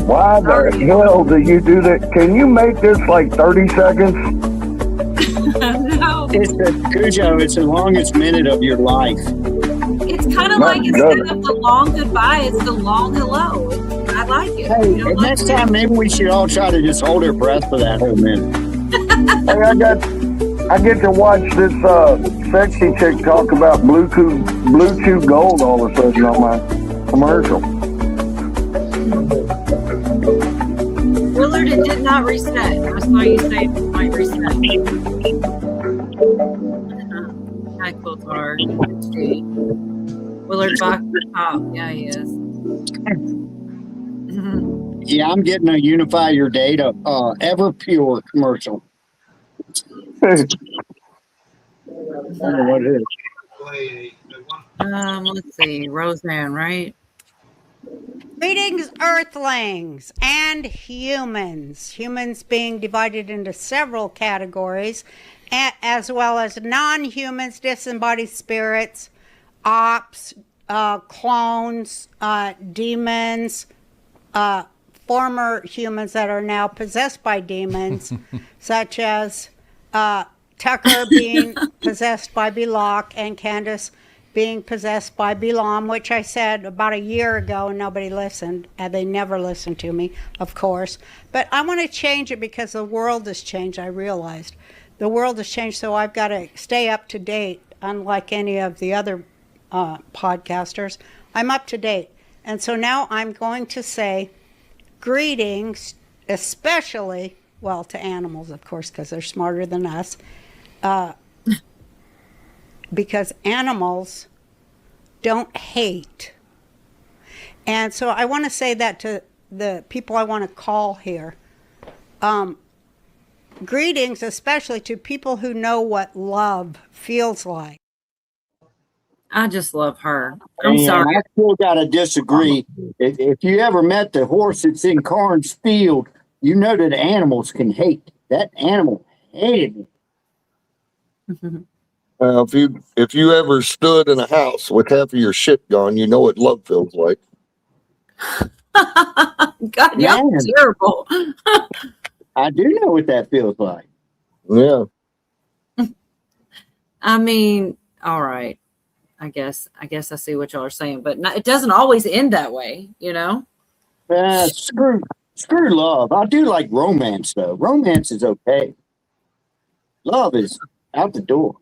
Why the hell do you do that? Can you make this like 30 seconds? No. It's a Cujo. It's the longest minute of your life. It's kind of like instead of the long goodbye, it's the long hello. I like it. Hey, You don't and like next it? time maybe we should all try to just hold our breath for that whole minute. Hey, I get to watch this sexy chick talk about Bluetooth Gold all of a sudden on my commercial. Willard, it did not reset. I saw you say it might reset. Hi, Coulthard. Willard Fox at the top. Yeah, he is. Yeah, I'm getting a Unify Your Data Everpure commercial. I don't know what it is. Let's see. Roseanne, right? Greetings, Earthlings and humans. Humans being divided into several categories, as well as non-humans, disembodied spirits, ops, clones, demons, former humans that are now possessed by demons, such as Tucker being possessed by Belok and Candace being possessed by Bilam, which I said about a year ago and nobody listened, and they never listened to me, of course. But I want to change it because the world has changed, I realized. The world has changed, so I've got to stay up to date, unlike any of the other podcasters. I'm up to date. And so now I'm going to say greetings, especially, well, to animals, of course, because they're smarter than us. Because animals don't hate. And so I want to say that to the people I want to call here. Greetings, especially to people who know what love feels like. I just love her. I'm And sorry. I still got to disagree. If you ever met the horse that's in Carnes Field, you know that animals can hate. That animal hated me. If you ever stood in a house with half of your shit gone, you know what love feels like. God, y'all Man. terrible. I do know what that feels like. Yeah. I mean, all right. I guess I see what y'all are saying, but it doesn't always end that way, you know? Screw love. I do like romance, though. Romance is okay. Love is out the door.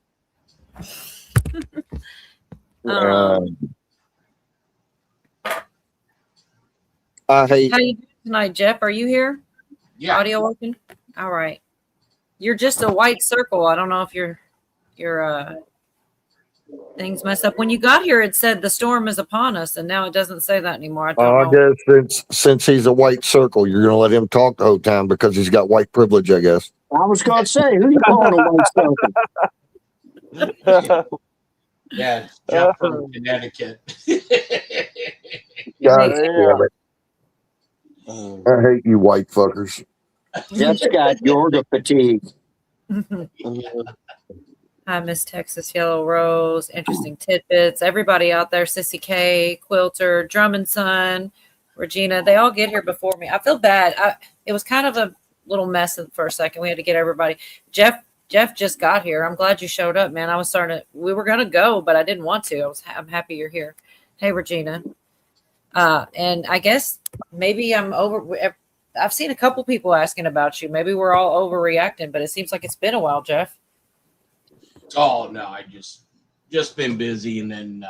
I hate. How you doing tonight, Jeff? Are you here? Yeah. Audio working? All right. You're just a white circle. I don't know if your things messed up. When you got here, it said the storm is upon us, and now it doesn't say that anymore. I don't know. I guess since he's a white circle, you're gonna let him talk the whole time because he's got white privilege, I guess. I was going to say, who you calling a white circle? Yeah, Jeff from Connecticut. God damn it. I hate you white fuckers. Jeff's got Yorga fatigue. Hi, Miss Texas Yellow Rose. Interesting tidbits. Everybody out there, Sissy K, Quilter, Drummond Son, Regina, they all get here before me. I feel bad. It was kind of a little mess for a second. We had to get everybody. Jeff just got here. I'm glad you showed up, man. We were going to go, but I didn't want to. I'm happy you're here. Hey, Regina. And I guess maybe I'm over. I've seen a couple people asking about you. Maybe we're all overreacting, but it seems like it's been a while, Jeff. Oh no, I just been busy, and then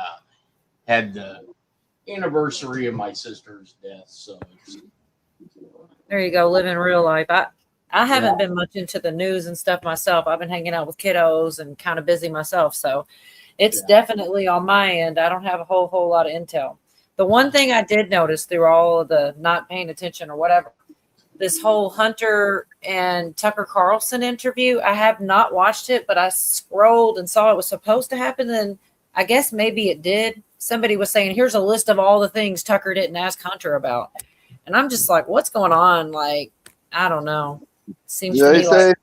had the anniversary of my sister's death. So there you go, living real life. I haven't been much into the news and stuff myself. I've been hanging out with kiddos and kind of busy myself. So it's definitely on my end. I don't have a whole lot of intel. The one thing I did notice through all of the not paying attention or whatever, this whole Hunter and Tucker Carlson interview, I have not watched it, but I scrolled and saw it was supposed to happen. And I guess maybe it did. Somebody was saying, here's a list of all the things Tucker didn't ask Hunter about. And I'm just like, what's going on? Like, I don't know. Seems to me they said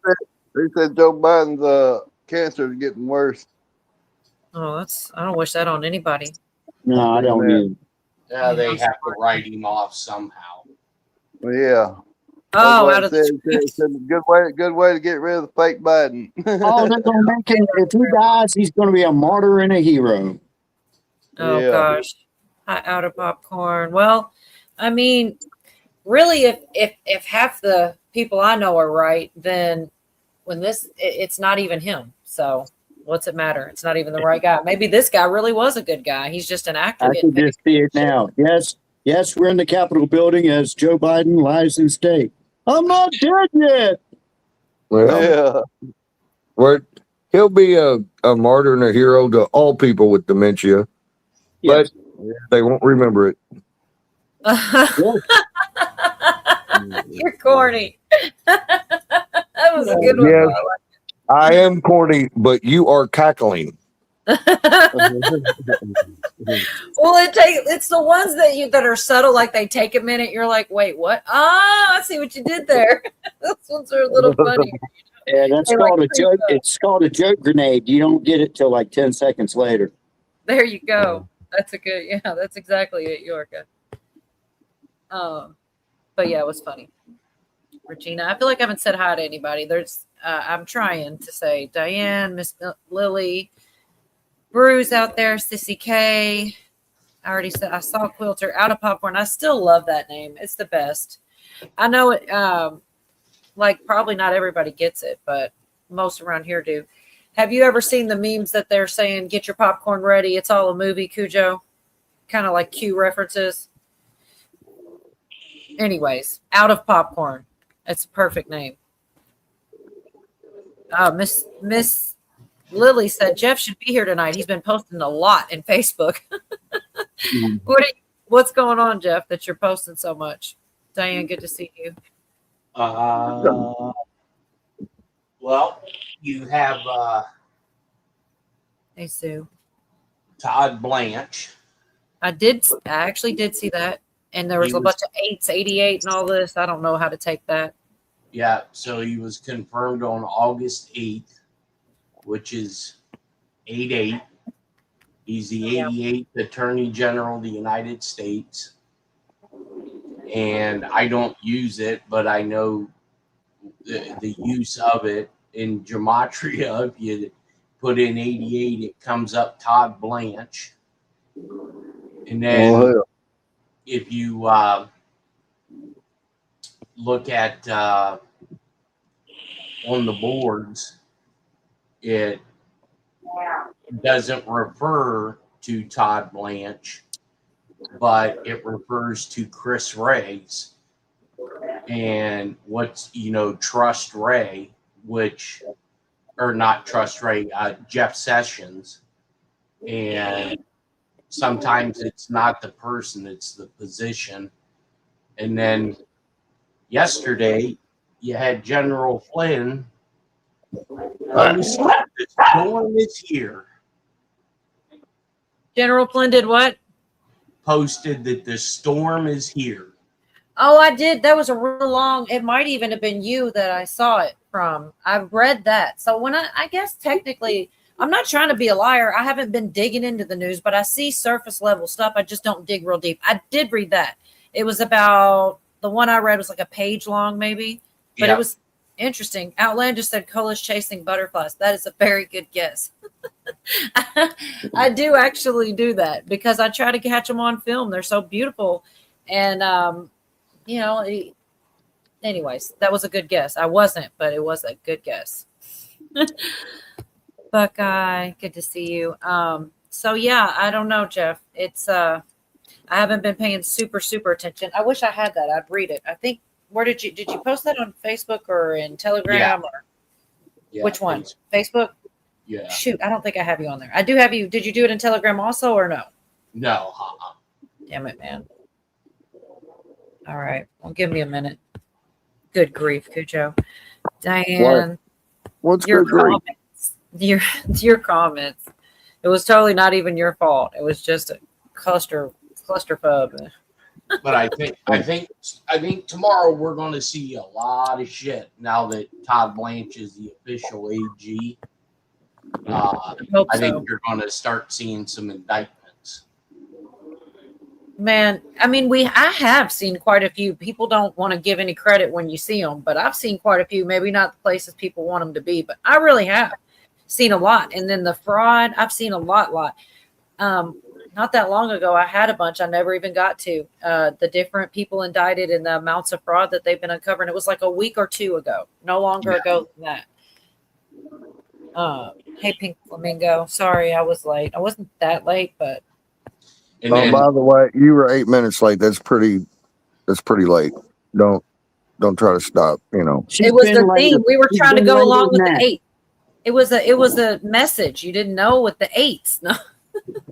Joe Biden's cancer is getting worse. Oh, I don't wish that on anybody. No, I don't either. they have to write him off somehow. Well, yeah. Oh, That's out what of it said. the It said good way to get rid of the fake Biden. Oh, they're gonna make him. If he dies, he's gonna be a martyr and a hero. Oh Yeah. gosh, out of popcorn. Well, I mean, really, if half the people I know are right, then when it's not even him. So what's it matter? It's not even the right guy. Maybe this guy really was a good guy. He's just an actor I getting can paid. just see it now. Yes, we're in the Capitol building as Joe Biden lies in state. I'm not dead yet. Well, Yeah. where he'll be a martyr and a hero to all people with dementia, but Yes. they won't remember it. You're corny. That was a good one. Yes, I am corny, but you are cackling. Well, it's the ones that are subtle, like they take a minute. You're like, wait, what? Ah, I see what you did there. Those ones are a little funny. Yeah, that's They, called like, a joke. It's called a joke grenade. You don't get it till like 10 seconds later. There you go. That's a good. Yeah, that's exactly it, Yorka. But yeah, it was funny. Regina, I feel like I haven't said hi to anybody. I'm trying to say Diane, Miss Lily, Bruce out there, Sissy K. I already said I saw Quilter out of popcorn. I still love that name. It's the best. I know it. Like probably not everybody gets it, but most around here do. Have you ever seen the memes that they're saying, "Get your popcorn ready"? It's all a movie, Cujo. Kind of like Q references. Anyways, out of popcorn. It's a perfect name. Miss Lily said Jeff should be here tonight. He's been posting a lot in Facebook. What's going on, Jeff, that you're posting so much? Diane, good to see you. Well, you have Hey, Sue. Todd Blanche. I actually did see that. And there was a bunch of 8s, 88 and all this. I don't know how to take that. Yeah, so he was confirmed on August 8th, which is 8/8. He's the 88th Attorney General of the United States. And I don't use it, but I know the use of it in gematria. If you put in 88, it comes up Todd Blanche. And then if you look at on the boards, it doesn't refer to Todd Blanche, but it refers to Chris Ray's and Trust Ray, or not Trust Ray, Jeff Sessions. And sometimes it's not the person, it's the position. And then yesterday, you had General Flynn. The storm is here. General Flynn did what? Posted that the storm is here. Oh, I did. That was a real long. It might even have been you that I saw it from. I've read that. So when I guess technically, I'm not trying to be a liar. I haven't been digging into the news, but I see surface level stuff. I just don't dig real deep. I did read that. It was about the one I read was like a page long, maybe, but It was interesting. Outlandish said Cola's chasing butterflies. That is a very good guess. I do actually do that because I try to catch them on film. They're so beautiful. And, anyways, that was a good guess. I wasn't, but it was a good guess. Buckeye, good to see you. So yeah, I don't know, Jeff. It's I haven't been paying super attention. I wish I had that. I'd read it. I think where did you post that on Facebook or in Telegram or which one? Facebook? Yeah. Shoot, I don't think I have you on there. I do have you. Did you do it in Telegram also or no? No. Damn it, man. All right. Well, give me a minute. Good grief, Cujo. Diane. What's your good grief? Comments. Your comments. It was totally not even your fault. It was just a clusterfuck. But I think tomorrow we're going to see a lot of shit now that Todd Blanche is the official AG. I think you're going to start seeing some indictments. Man, I mean, I have seen quite a few. People don't want to give any credit when you see them, but I've seen quite a few. Maybe not the places people want them to be, but I really have seen a lot. And then the fraud, I've seen a lot. Not that long ago, I had a bunch I never even got to. The different people indicted and the amounts of fraud that they've been uncovering. It was like a week or two ago, no longer ago than that. Hey, Pink Flamingo. Sorry, I was late. I wasn't that late, but. And Oh, then, by the way, you were 8 minutes late. That's pretty late. Don't try to stop. She's It was been the later. thing. We were She's trying to been go later along with than the that. 8. It was a message. You didn't know with the 8s. No.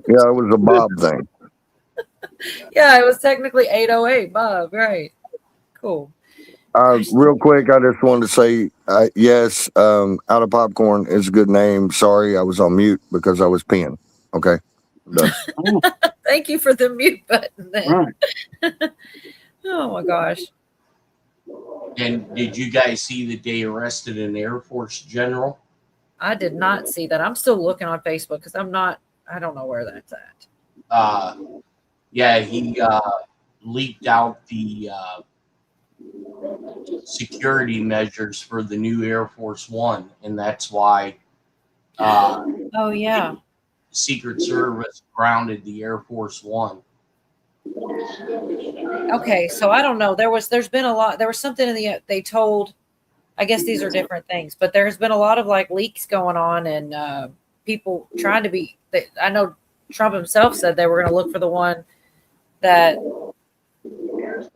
Yeah, it was a Bob thing. Yeah, it was technically 808, Bob. Right. Cool. Real quick, I just wanted to say, yes, Out of Popcorn is a good name. Sorry, I was on mute because I was peeing. Okay, I'm done. Oh, Thank you for the mute button then. right. Oh my gosh. and did you guys see that they arrested an Air Force general? I did not see that. I'm still looking on Facebook because I don't know where that's at. Yeah, he leaked out the security measures for the new Air Force One, and that's why Oh yeah. Secret Service grounded the Air Force One. Okay, so I don't know. There was something they told, I guess these are different things, but there's been a lot of like leaks going on and people trying to be I know Trump himself said they were going to look for the one that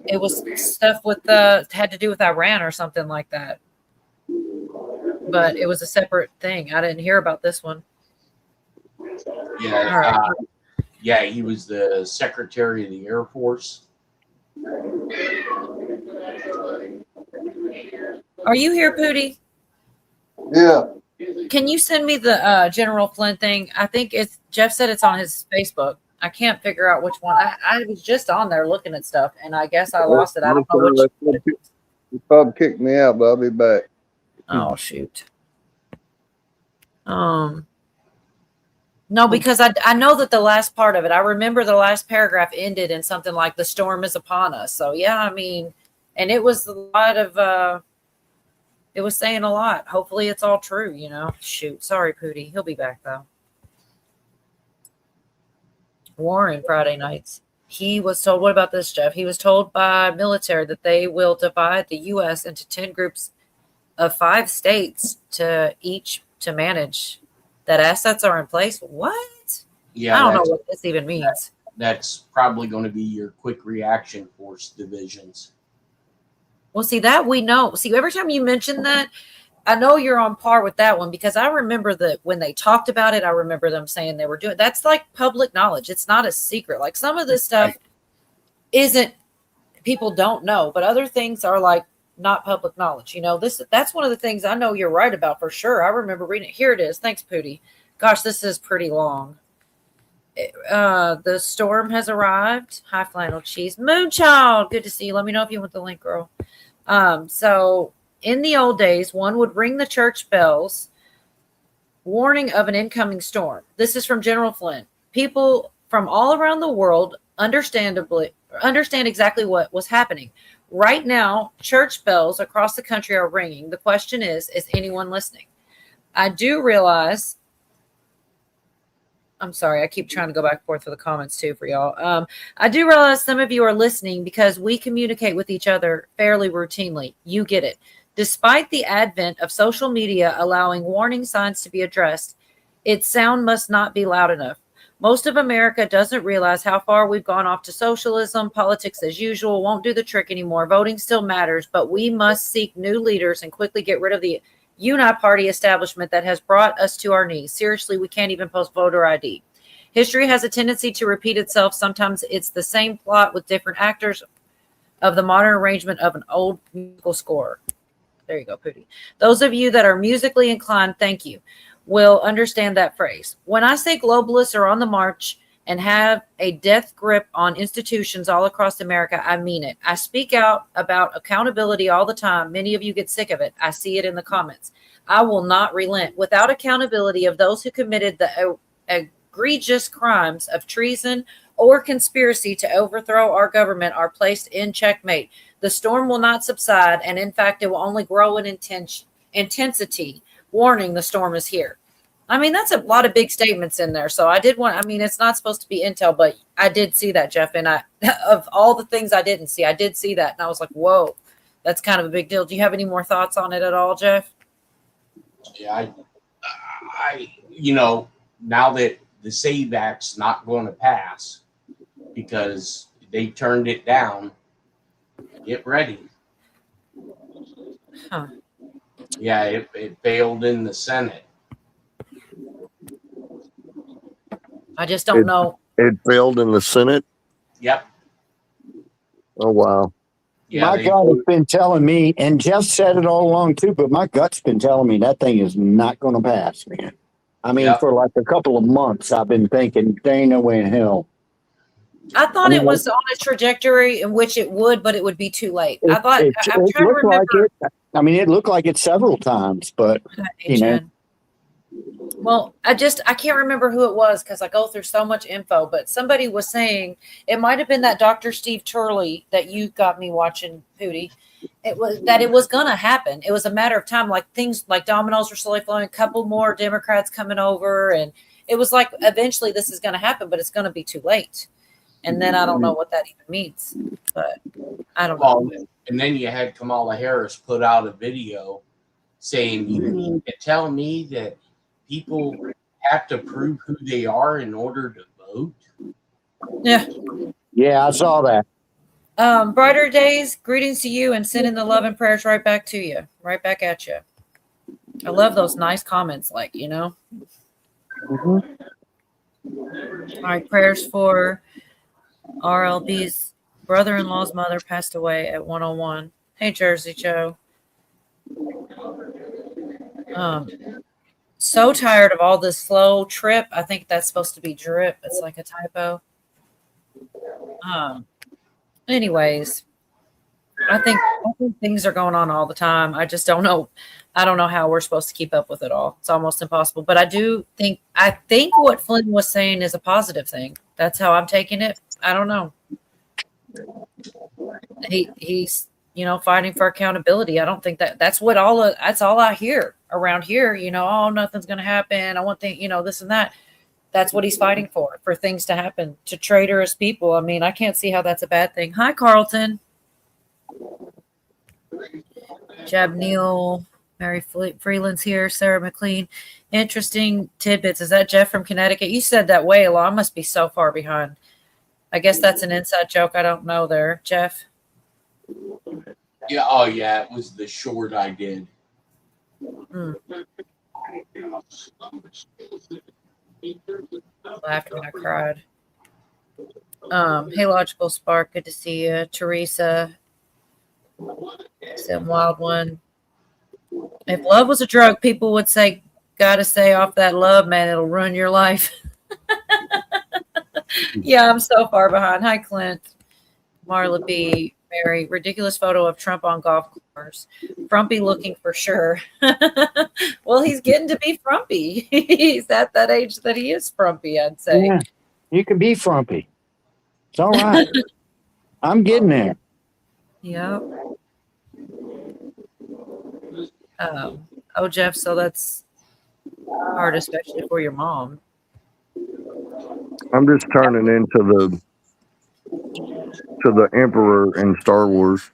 it was stuff with had to do with Iran or something like that. But it was a separate thing. I didn't hear about this one. Yeah, All right. yeah, he was the Secretary of the Air Force. Are you here, Pootie? Yeah. Can you send me the General Flynn thing? I think Jeff said it's on his Facebook. I can't figure out which one. I was just on there looking at stuff, and I guess I lost it. I don't know which. You probably kicked me out, but I'll be back. Oh shoot. No, because I know that the last part of it, I remember the last paragraph ended in something like "the storm is upon us." So yeah, I mean, and it was a lot of it was saying a lot. Hopefully it's all true, Shoot. Sorry, Pootie. He'll be back though. Warren Friday nights. He was told, what about this, Jeff? He was told by military that they will divide the U.S. into 10 groups of 5 states to manage that assets are in place. What? Yeah, I don't know what this even means. That's probably going to be your quick reaction force divisions. Well, see, that we know. See, every time you mention that, I know you're on par with that one because I remember that when they talked about it, I remember them saying they were doing that's like public knowledge. It's not a secret. Like some of this stuff isn't, people don't know, but other things are like not public knowledge. That's one of the things I know you're right about for sure. I remember reading it. Here it is. Thanks, Pootie. Gosh, this is pretty long. The storm has arrived. Hi, Flannel Cheese. Moonchild, good to see you. Let me know if you want the link, girl. So in the old days, one would ring the church bells, warning of an incoming storm. This is from General Flynn. People from all around the world understand exactly what was happening. Right now, church bells across the country are ringing. The question is anyone listening? I do realize, I'm sorry, I keep trying to go back and forth for the comments too for y'all. I do realize some of you are listening because we communicate with each other fairly routinely. You get it. Despite the advent of social media allowing warning signs to be addressed, its sound must not be loud enough. Most of America doesn't realize how far we've gone off to socialism. Politics as usual won't do the trick anymore. Voting still matters, but we must seek new leaders and quickly get rid of the uniparty establishment that has brought us to our knees. Seriously, we can't even post voter ID. History has a tendency to repeat itself. Sometimes it's the same plot with different actors of the modern arrangement of an old musical score. There you go, Pootie. Those of you that are musically inclined, thank you, will understand that phrase. When I say globalists are on the march and have a death grip on institutions all across America, I mean it. I speak out about accountability all the time. Many of you get sick of it. I see it in the comments. I will not relent. Without accountability of those who committed the egregious crimes of treason or conspiracy to overthrow our government are placed in checkmate. The storm will not subside, and in fact, it will only grow in intensity. Warning, the storm is here. I mean, that's a lot of big statements in there. So I did want, I mean, it's not supposed to be intel, but I did see that, Jeff. And of all the things I didn't see, I did see that. And I was like, whoa, that's kind of a big deal. Do you have any more thoughts on it at all, Jeff? Yeah, now that the SAVE Act's not going to pass because they turned it down, get ready. Huh. Yeah, it failed in the Senate. I just don't know. It failed in the Senate. Yep. Oh wow. Yeah, My gut has been telling me, and Jeff said it all along too, but my gut's been telling me that thing is not going to pass, man. I mean, Yep. for like a couple of months, I've been thinking, there ain't no way in hell. I thought it was on a trajectory in which it would, but it would be too late. I'm trying to looked remember. like it. I mean, it looked like it several times, but you know. Well, I can't remember who it was because I go through so much info, but somebody was saying it might have been that Dr. Steve Turley that you got me watching, Hootie. It was going to happen. It was a matter of time. Like things like dominoes were slowly flowing, a couple more Democrats coming over. And it was like, eventually this is going to happen, but it's going to be too late. And then I don't know what that even means, but I don't know. And then you had Kamala Harris put out a video saying, you mean to tell me that people have to prove who they are in order to vote? Yeah. Yeah, I saw that. Brighter days, greetings to you and sending the love and prayers right back to you, right back at you. I love those nice comments, like, you know. All right, prayers for RLB's brother-in-law's mother passed away at 101. Hey, Jersey Joe. So tired of all this flow trip. I think that's supposed to be drip. It's like a typo. Anyways, I think things are going on all the time. I just don't know. I don't know how we're supposed to keep up with it all. It's almost impossible. But I think what Flynn was saying is a positive thing. That's how I'm taking it. I don't know. He's fighting for accountability. I don't think that's all I hear around here. Oh, nothing's going to happen. I want this and that. That's what he's fighting for things to happen to traitorous people. I mean, I can't see how that's a bad thing. Hi, Carlton. Jab Neal, Mary Freeland's here, Sarah McLean. Interesting tidbits. Is that Jeff from Connecticut? You said that way a lot. I must be so far behind. I guess that's an inside joke. I don't know there, Jeff. Yeah. Oh, yeah. It was the short I did. Laughed when I cried. Hey, Logical Spark. Good to see you. Teresa. Some wild one. If love was a drug, people would say, gotta stay off that love, man. It'll ruin your life. Yeah, I'm so far behind. Hi, Clint. Marla B. Mary. Ridiculous photo of Trump on golf course. Frumpy looking for sure. Well, he's getting to be frumpy. He's at that age that he is frumpy, I'd say. Yeah, you can be frumpy. It's all right. I'm getting there. Yep. Oh, Jeff, so that's hard, especially for your mom. I'm just turning into the Emperor in Star Wars.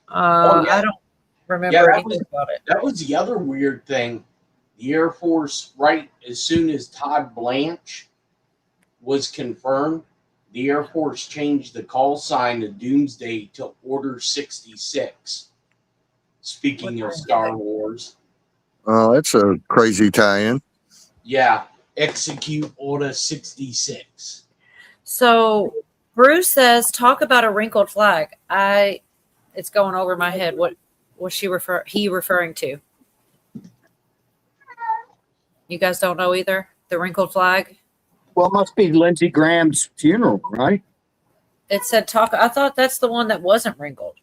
I don't remember anything about it. That was the other weird thing. The Air Force, right as soon as Todd Blanche was confirmed, the Air Force changed the call sign of Doomsday to Order 66. Speaking of Star Wars. Oh, that's a crazy tie-in. Yeah. Execute Order 66. So Bruce says, talk about a wrinkled flag. It's going over my head. What was he referring to? You guys don't know either? The wrinkled flag? Well, it must be Lindsey Graham's funeral, right? It said talk. I thought that's the one that wasn't wrinkled.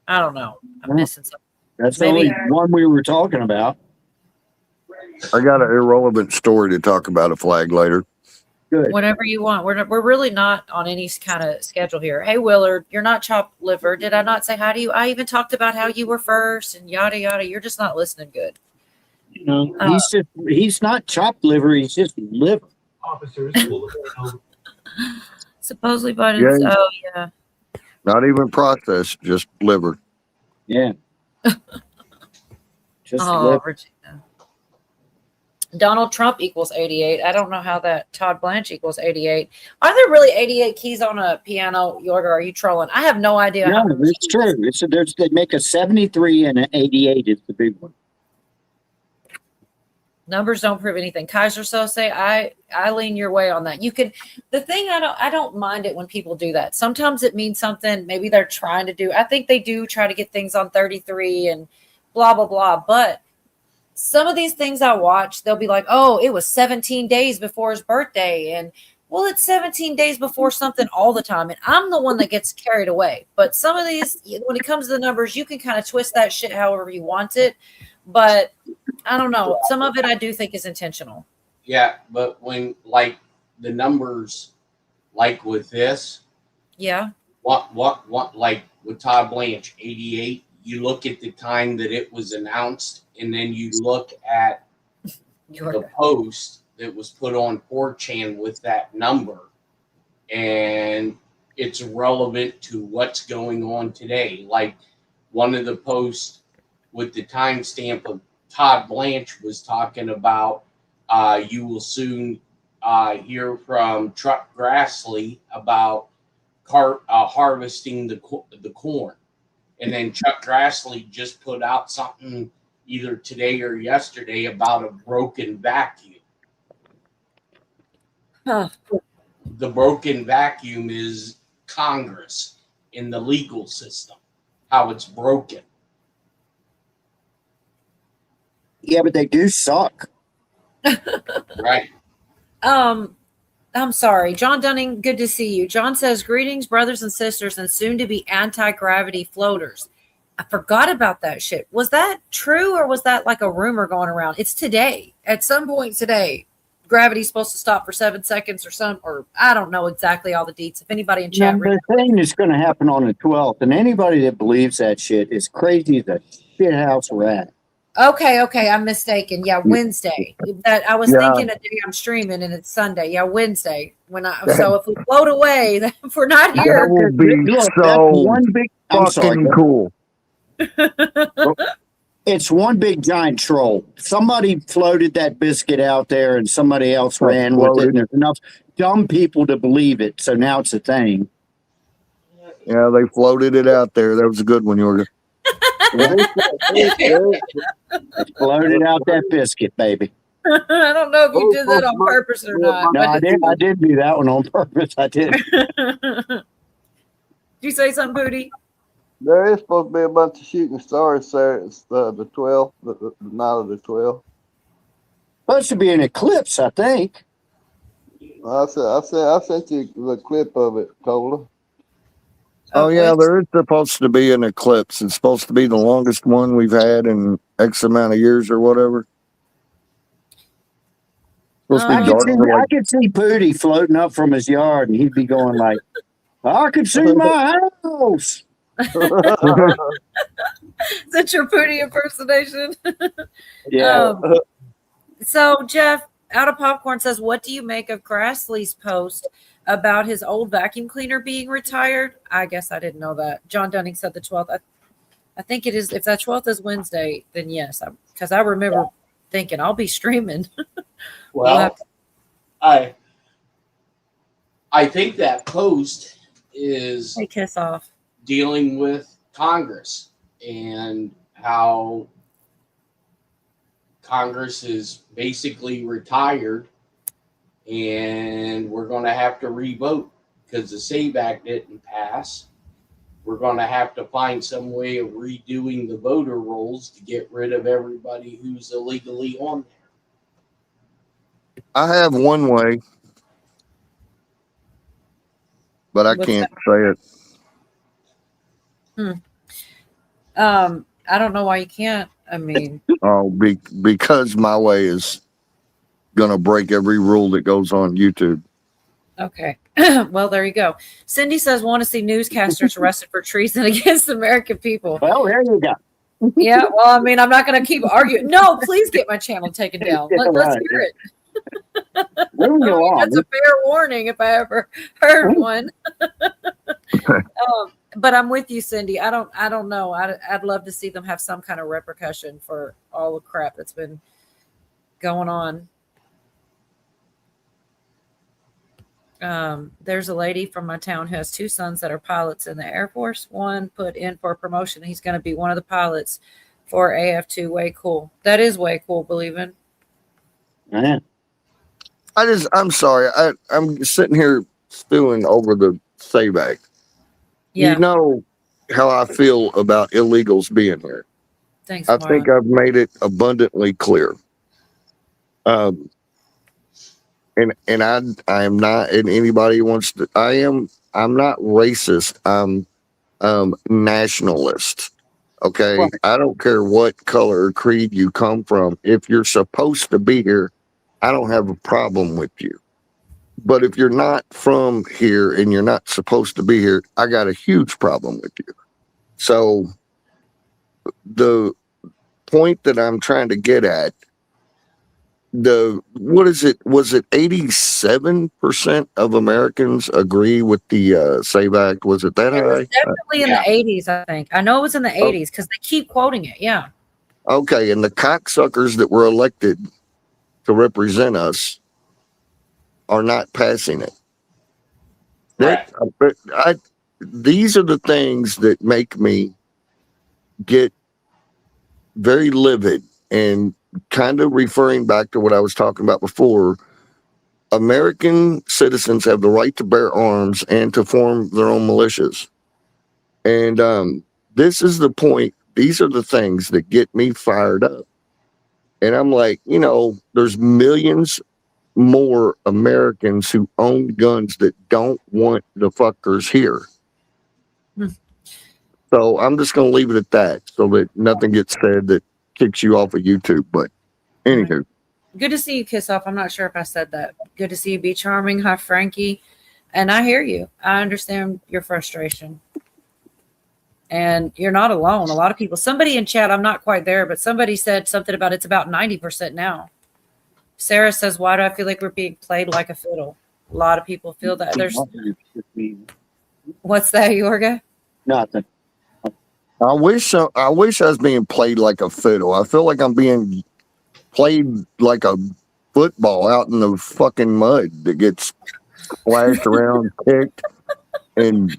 I don't know. I'm missing something. That's the only one we were talking about. I got an irrelevant story to talk about a flag later. Good. Whenever you want. We're really not on any kind of schedule here. Hey, Willard, you're not chopped liver. Did I not say hi to you? I even talked about how you were first and yada yada. You're just not listening good. You know, he's not chopped liver. He's just liver. Supposedly Biden's. Yeah. Oh yeah. Not even processed, just liver. Yeah. Just Oh, liver. Regina. Donald Trump equals 88. I don't know how that Todd Blanche equals 88. Are there really 88 keys on a piano, Yorga? Are you trolling? I have no idea how No, many it's keys. true. They make a 73 and an 88 is the big one. Numbers don't prove anything. Kaiser say I lean your way on that. You could the thing I don't mind it when people do that. Sometimes it means something. Maybe they're trying to do. I think they do try to get things on 33 and blah blah blah. But some of these things I watch, they'll be like, oh, it was 17 days before his birthday. And well, it's 17 days before something all the time. And I'm the one that gets carried away. But some of these, when it comes to the numbers, you can kind of twist that shit however you want it. But I don't know. Some of it I do think is intentional. Yeah, but when like the numbers, like with this, Yeah. what like with Todd Blanche, 88, you look at the time that it was announced, and then you look at the post that was put on 4chan with that number, and it's relevant to what's going on today. Like one of the posts with the timestamp of Todd Blanche was talking about you will soon hear from Chuck Grassley about harvesting the corn. And then Chuck Grassley just put out something either today or yesterday about a broken vacuum. Huh. The broken vacuum is Congress in the legal system, how it's broken. Yeah, but they do suck. Right. I'm sorry. John Dunning, good to see you. John says, greetings, brothers and sisters, and soon to be anti-gravity floaters. I forgot about that shit. Was that true or was that like a rumor going around? It's today. At some point today, gravity's supposed to stop for 7 seconds or I don't know exactly all the deets. If anybody in chat, The thing is going to happen on the 12th, and anybody that believes that shit is crazy as a shit house rat. Okay, I'm mistaken. Yeah, Wednesday. That I was thinking a day I'm streaming and it's Sunday. Yeah, Wednesday. So if we float away, if we're not here, That will be Look, so that's one big. I'm fucking sorry. cool. It's one big giant troll. Somebody floated that biscuit out there, and somebody else ran with it. And there's enough dumb people to believe it, so now it's a thing. Yeah, they floated it out there. That was a good one, Yorga. Floated out that biscuit, baby. I don't know if you did that on purpose or not. No, I did do that one on purpose. I did. Did you say something, Booty? There is supposed to be a bunch of shooting stars there. It's the 12th, the night of the 12th. Supposed to be an eclipse, I think. I sent you the clip of it, Cola. Oh, yeah, there is supposed to be an eclipse. It's supposed to be the longest one we've had in X amount of years or whatever. I could see Pooty floating up from his yard, and he'd be going like, I could see my house. Is that your Pooty impersonation? Yeah. So, Jeff, out of popcorn says, what do you make of Grassley's post about his old vacuum cleaner being retired? I guess I didn't know that. John Dunning said the 12th. I think it is. If that 12th is Wednesday, then yes, because I remember thinking I'll be streaming. Well, I think that post is kiss off dealing with Congress and how Congress is basically retired, and we're going to have to revote because the SAVE Act didn't pass. We're going to have to find some way of redoing the voter rolls to get rid of everybody who's illegally on there. I have one way, but I can't say it. I don't know why you can't. I mean, because my way is gonna break every rule that goes on YouTube. Okay. Well, there you go. Cindy says, want to see newscasters arrested for treason against American people. Well, there you go. Yeah. Well, I mean, I'm not going to keep arguing. No, please get my channel taken down. Yeah, Let's right. hear it. Moving I mean, along. that's a fair warning if I ever heard one. But I'm with you, Cindy. I don't know. I'd love to see them have some kind of repercussion for all the crap that's been going on. There's a lady from my town who has 2 sons that are pilots in the Air Force. One put in for a promotion. He's going to be one of the pilots for AF2. Way cool. That is way cool, believing. Yeah. I'm sorry. I'm sitting here stewing over the Save Act. Yeah. You know how I feel about illegals being here. Thanks, I Marlon. think I've made it abundantly clear. And I am not, and anybody wants to, I'm not racist. I'm nationalist. Okay. Right. I don't care what color or creed you come from. If you're supposed to be here, I don't have a problem with you. But if you're not from here and you're not supposed to be here, I got a huge problem with you. So the point that I'm trying to get at, what is it? Was it 87% of Americans agree with the Save Act? Was it that It was high? definitely in the 80s, I think. I know it was in the 80s because they keep quoting it. Yeah. Okay, and the cocksuckers that were elected to represent us are not passing it. Right. These are the things that make me get very livid, and kind of referring back to what I was talking about before. American citizens have the right to bear arms and to form their own militias. And this is the point. These are the things that get me fired up. And I'm like, there's millions more Americans who own guns that don't want the fuckers here. So I'm just going to leave it at that so that nothing gets said that kicks you off of YouTube. But anywho. Good to see you, Kiss Off. I'm not sure if I said that. Good to see you, Be Charming. Hi, Frankie. And I hear you. I understand your frustration. And you're not alone. A lot of people, somebody in chat, I'm not quite there, but somebody said something about it's about 90% now. Sarah says, why do I feel like we're being played like a fiddle? A lot of people feel that. What's that, Yorga? Nothing. I wish I was being played like a fiddle. I feel like I'm being played like a football out in the fucking mud that gets splashed around, kicked, and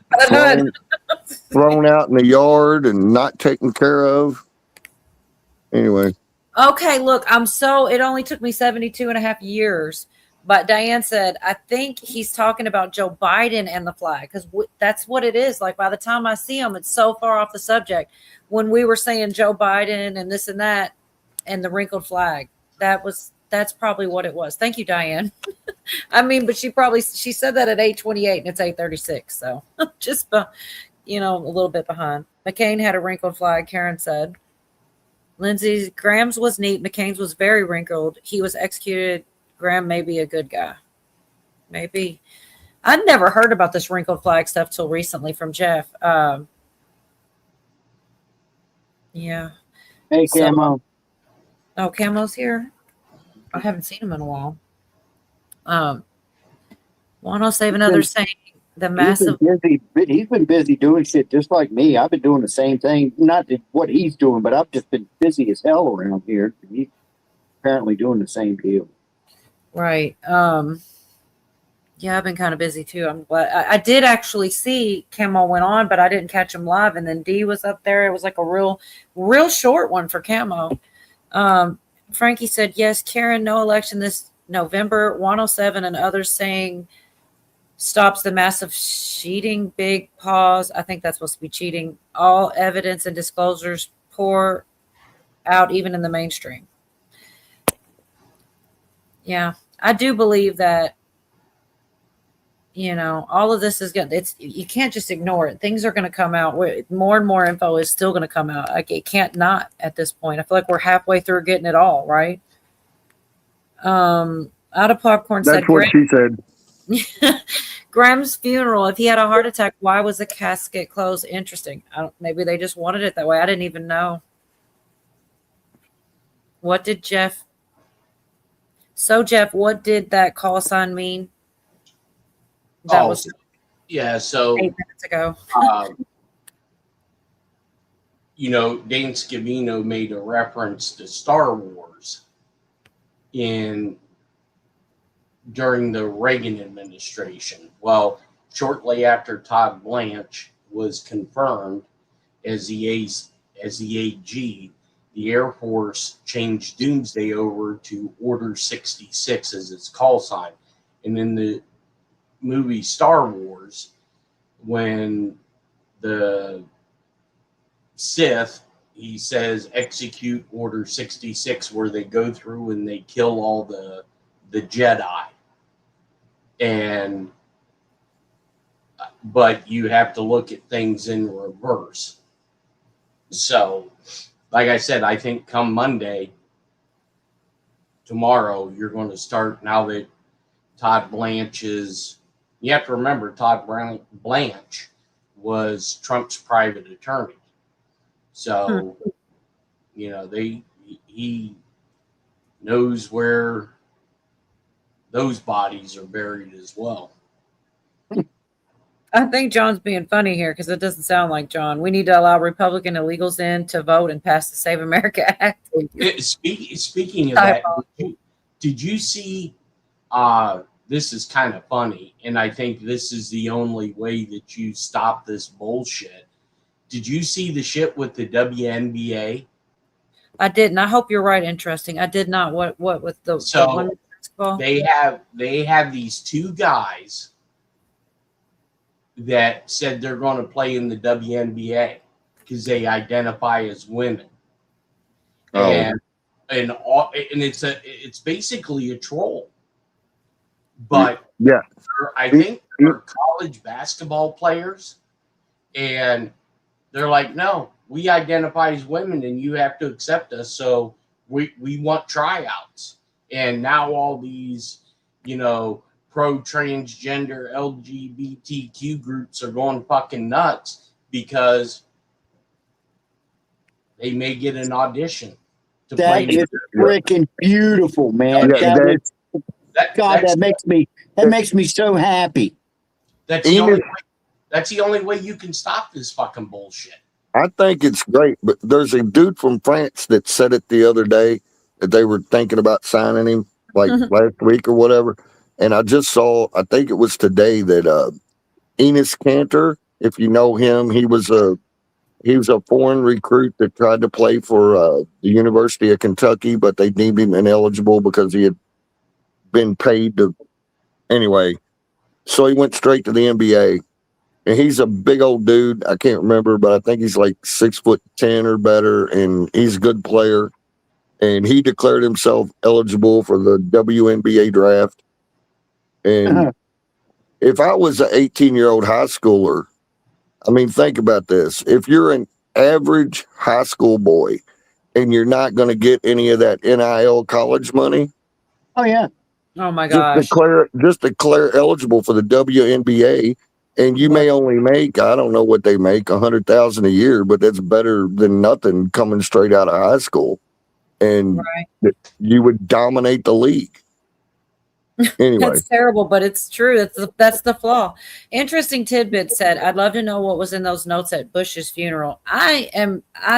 thrown out in the yard and not taken care of. Anyway. Okay, look, it only took me 72 and a half years. But Diane said, I think he's talking about Joe Biden and the flag, because that's what it is. Like, by the time I see him, it's so far off the subject. When we were saying Joe Biden and this and that and the wrinkled flag, that's probably what it was. Thank you, Diane. I mean, but she said that at 8:28 and it's 8:36. So just, a little bit behind. McCain had a wrinkled flag, Karen said. Lindsay, Graham's was neat. McCain's was very wrinkled. He was executed. Graham may be a good guy. Maybe. I'd never heard about this wrinkled flag stuff till recently from Jeff. Yeah. Hey, Camo. Oh, Camo's here? I haven't seen him in a while. Wano save another saying. The massive. He's been busy doing shit just like me. I've been doing the same thing. Not what he's doing, but I've just been busy as hell around here. He's apparently doing the same deal. Right. Yeah, I've been kind of busy too. I'm glad I did actually see Camo went on, but I didn't catch him live. And then D was up there. It was like a real short one for Camo. Frankie said, yes, Karen, no election this November. 107 and others saying stops the massive cheating. Big pause. I think that's supposed to be cheating. All evidence and disclosures pour out even in the mainstream. Yeah, I do believe that, all of this is good. You can't just ignore it. Things are going to come out. More and more info is still going to come out. Like, it can't not at this point. I feel like we're halfway through getting it all, right? Out of Popcorn That's said, what she said. Graham's funeral. If he had a heart attack, why was the casket closed? Interesting. Maybe they just wanted it that way. I didn't even know. What did Jeff? So Jeff, what did that call sign mean? That was yeah. So 8 minutes ago. Dane Scavino made a reference to Star Wars during the Reagan administration. Well, shortly after Todd Blanche was confirmed as the AG, the Air Force changed Doomsday over to Order 66 as its call sign. And in the movie Star Wars, when the Sith, he says, execute Order 66, where they go through and they kill all the Jedi. But you have to look at things in reverse. So, like I said, I think come Monday, tomorrow, you're going to start, now that Todd Blanche is, you have to remember, Todd Blanche was Trump's private attorney. So, he knows where those bodies are buried as well. I think John's being funny here because it doesn't sound like John. We need to allow Republican illegals in to vote and pass the Save America Act. Speaking of that, did you see, this is kind of funny, and I think this is the only way that you stop this bullshit. Did you see the shit with the WNBA? I didn't. I hope you're right. Interesting. I did not. What with the women's basketball? They have these two guys that said they're going to play in the WNBA because they identify as women. Oh. And it's basically a troll. But yeah, I think they're college basketball players, and they're like, no, we identify as women and you have to accept us. So we want tryouts. And now all these, pro-transgender LGBTQ groups are going fucking nuts because they may get an audition to play. That is freaking beautiful, man. Yeah, that makes me so happy. That's the only way you can stop this fucking bullshit. I think it's great, but there's a dude from France that said it the other day that they were thinking about signing him last week or whatever. And I just saw, I think it was today, that Enes Kanter, if you know him, he was a foreign recruit that tried to play for the University of Kentucky, but they deemed him ineligible because he had been paid to. Anyway, so he went straight to the NBA. And he's a big old dude. I can't remember, but I think he's like 6'10" or better, and he's a good player. And he declared himself eligible for the WNBA draft. And if I was an 18-year-old high schooler, I mean, think about this. If you're an average high school boy and you're not going to get any of that NIL college money. Oh, yeah. Oh, my gosh. Just declare eligible for the WNBA. And you may only make, I don't know what they make, $100,000 a year, but that's better than nothing coming straight out of high school. And you would dominate the league. Anyway. That's terrible, but it's true. That's the flaw. Interesting tidbit said, I'd love to know what was in those notes at Bush's funeral. I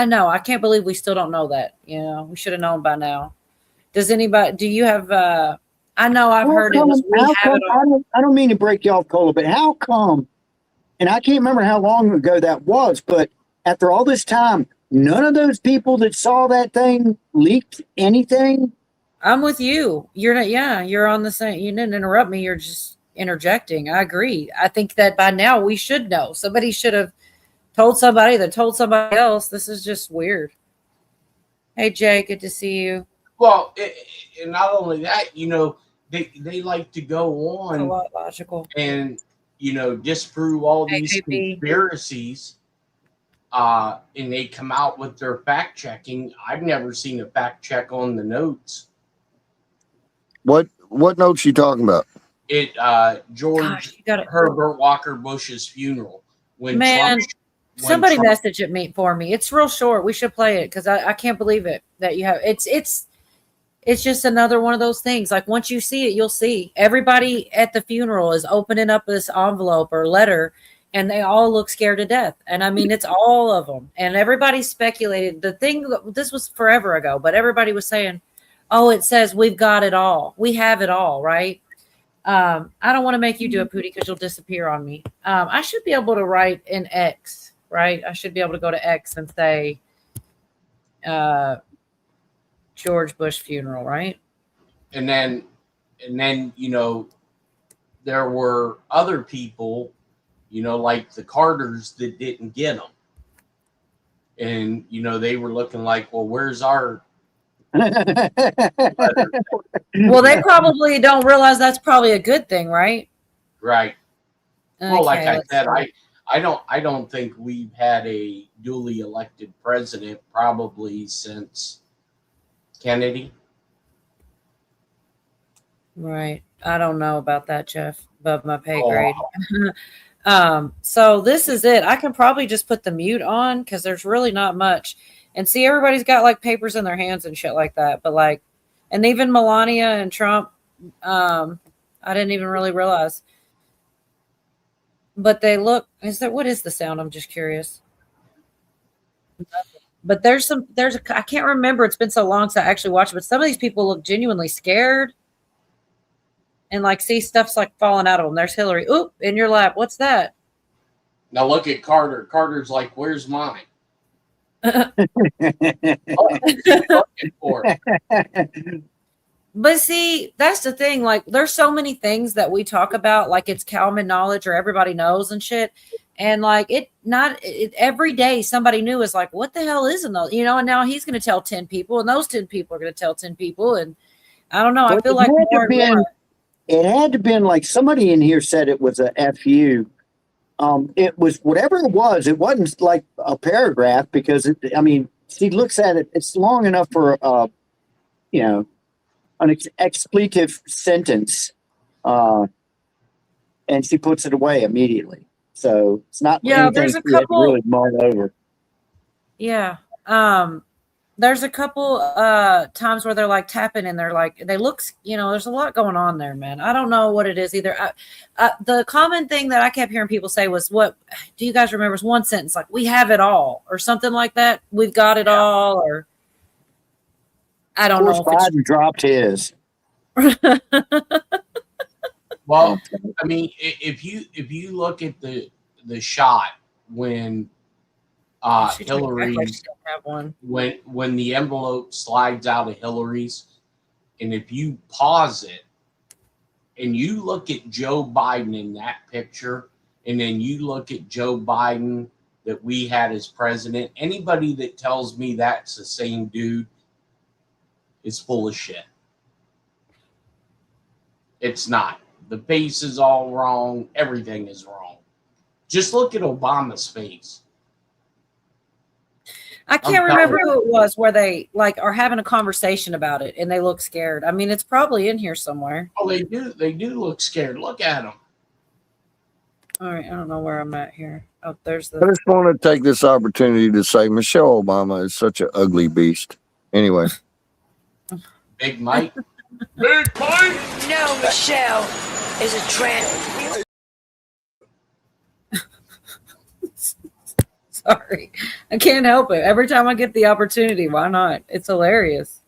know. I can't believe we still don't know that. We should have known by now. Do you have, I know I've heard it was, I don't mean to break you off, Cola, but how come, and I can't remember how long ago that was, but after all this time, none of those people that saw that thing leaked anything? I'm with you. You're not, you're on the same, you didn't interrupt me. You're just interjecting. I agree. I think that by now we should know. Somebody should have told somebody that told somebody else. This is just weird. Hey, Jay, good to see you. Well, and not only that, they like to go on a lot logical and disprove all these conspiracies, and they come out with their fact checking. I've never seen a fact check on the notes. What notes you talking about? George Gosh, you got it. Herbert Walker Bush's funeral when Man, Trump. somebody message it me for me. It's real short. We should play it because I can't believe it that you have. It's just another one of those things. Like once you see it, you'll see. Everybody at the funeral is opening up this envelope or letter, and they all look scared to death. And I mean, it's all of them. And everybody speculated. The thing, this was forever ago, but everybody was saying, "Oh, it says we've got it all. We have it all, right?" I don't want to make you do it, Pootie, because you'll disappear on me. I should be able to write in X, right? I should be able to go to X and say, George Bush funeral, right? And then there were other people, like the Carters that didn't get them, and they were looking like, well, where's our letter? Well, they probably don't realize that's probably a good thing, right? Right. Well, like Okay, I let's said, see. I don't think we've had a duly elected president probably since Kennedy. Right. I don't know about that, Jeff, above my pay Oh, grade. So this is it. I can probably just put the mute on because there's really not much. And see, everybody's got like papers in their hands and shit like that. But like, and even Melania and Trump, I didn't even really realize. But they look, what is the sound? I'm just curious. But I can't remember. It's been so long since I actually watched it. But some of these people look genuinely scared. And like, see, stuff's like falling out of them. There's Hillary. Oop, in your lap. What's that? now look at Carter. Carter's like, where's mine? But see, that's the thing. Like, there's so many things that we talk about, like it's common knowledge or everybody knows and shit. And like, every day somebody new is like, what the hell is in those? And now he's going to tell 10 people, and those 10 people are going to tell 10 people. And I don't know. I feel like more and more. It had to been like somebody in here said it was a FU. It was whatever it was. It wasn't like a paragraph because she looks at it. It's long enough for an expletive sentence, and she puts it away immediately. So it's not There's a couple really mulled over. Yeah. There's a couple times where they're like tapping and they look, there's a lot going on there, man. I don't know what it is either. The common thing that I kept hearing people say was, what do you guys remember? It's one sentence, like, we have it all or something like that. We've got it all, or I don't know. Biden dropped his. Well, I mean, if you look at the shot when Hillary, when the envelope slides out of Hillary's, and if you pause it and you look at Joe Biden in that picture, and then you look at Joe Biden that we had as president, anybody that tells me that's the same dude is full of shit. It's not. The face is all wrong. Everything is wrong. Just look at Obama's face. I can't remember who it was where they are having a conversation about it and they look scared. I mean, it's probably in here somewhere. Oh, they do. They do look scared. Look at them. All right. I don't know where I'm at here. Oh, there's I just want to take this opportunity to say Michelle Obama is such an ugly beast. Anyway. Big Mike. Big Mike? No, Michelle is a tramp. Sorry. I can't help it. Every time I get the opportunity, why not? It's hilarious.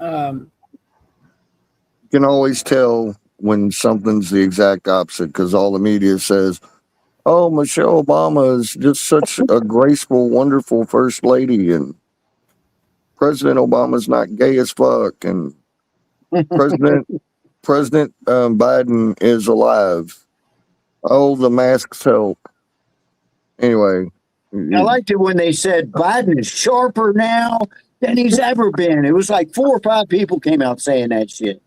You can always tell when something's the exact opposite because all the media says, oh, Michelle Obama is just such a graceful, wonderful first lady, and President Obama's not gay as fuck, and President Biden is alive. Oh, the masks help. Anyway. I liked it when they said Biden is sharper now than he's ever been. It was like 4 or 5 people came out saying that shit.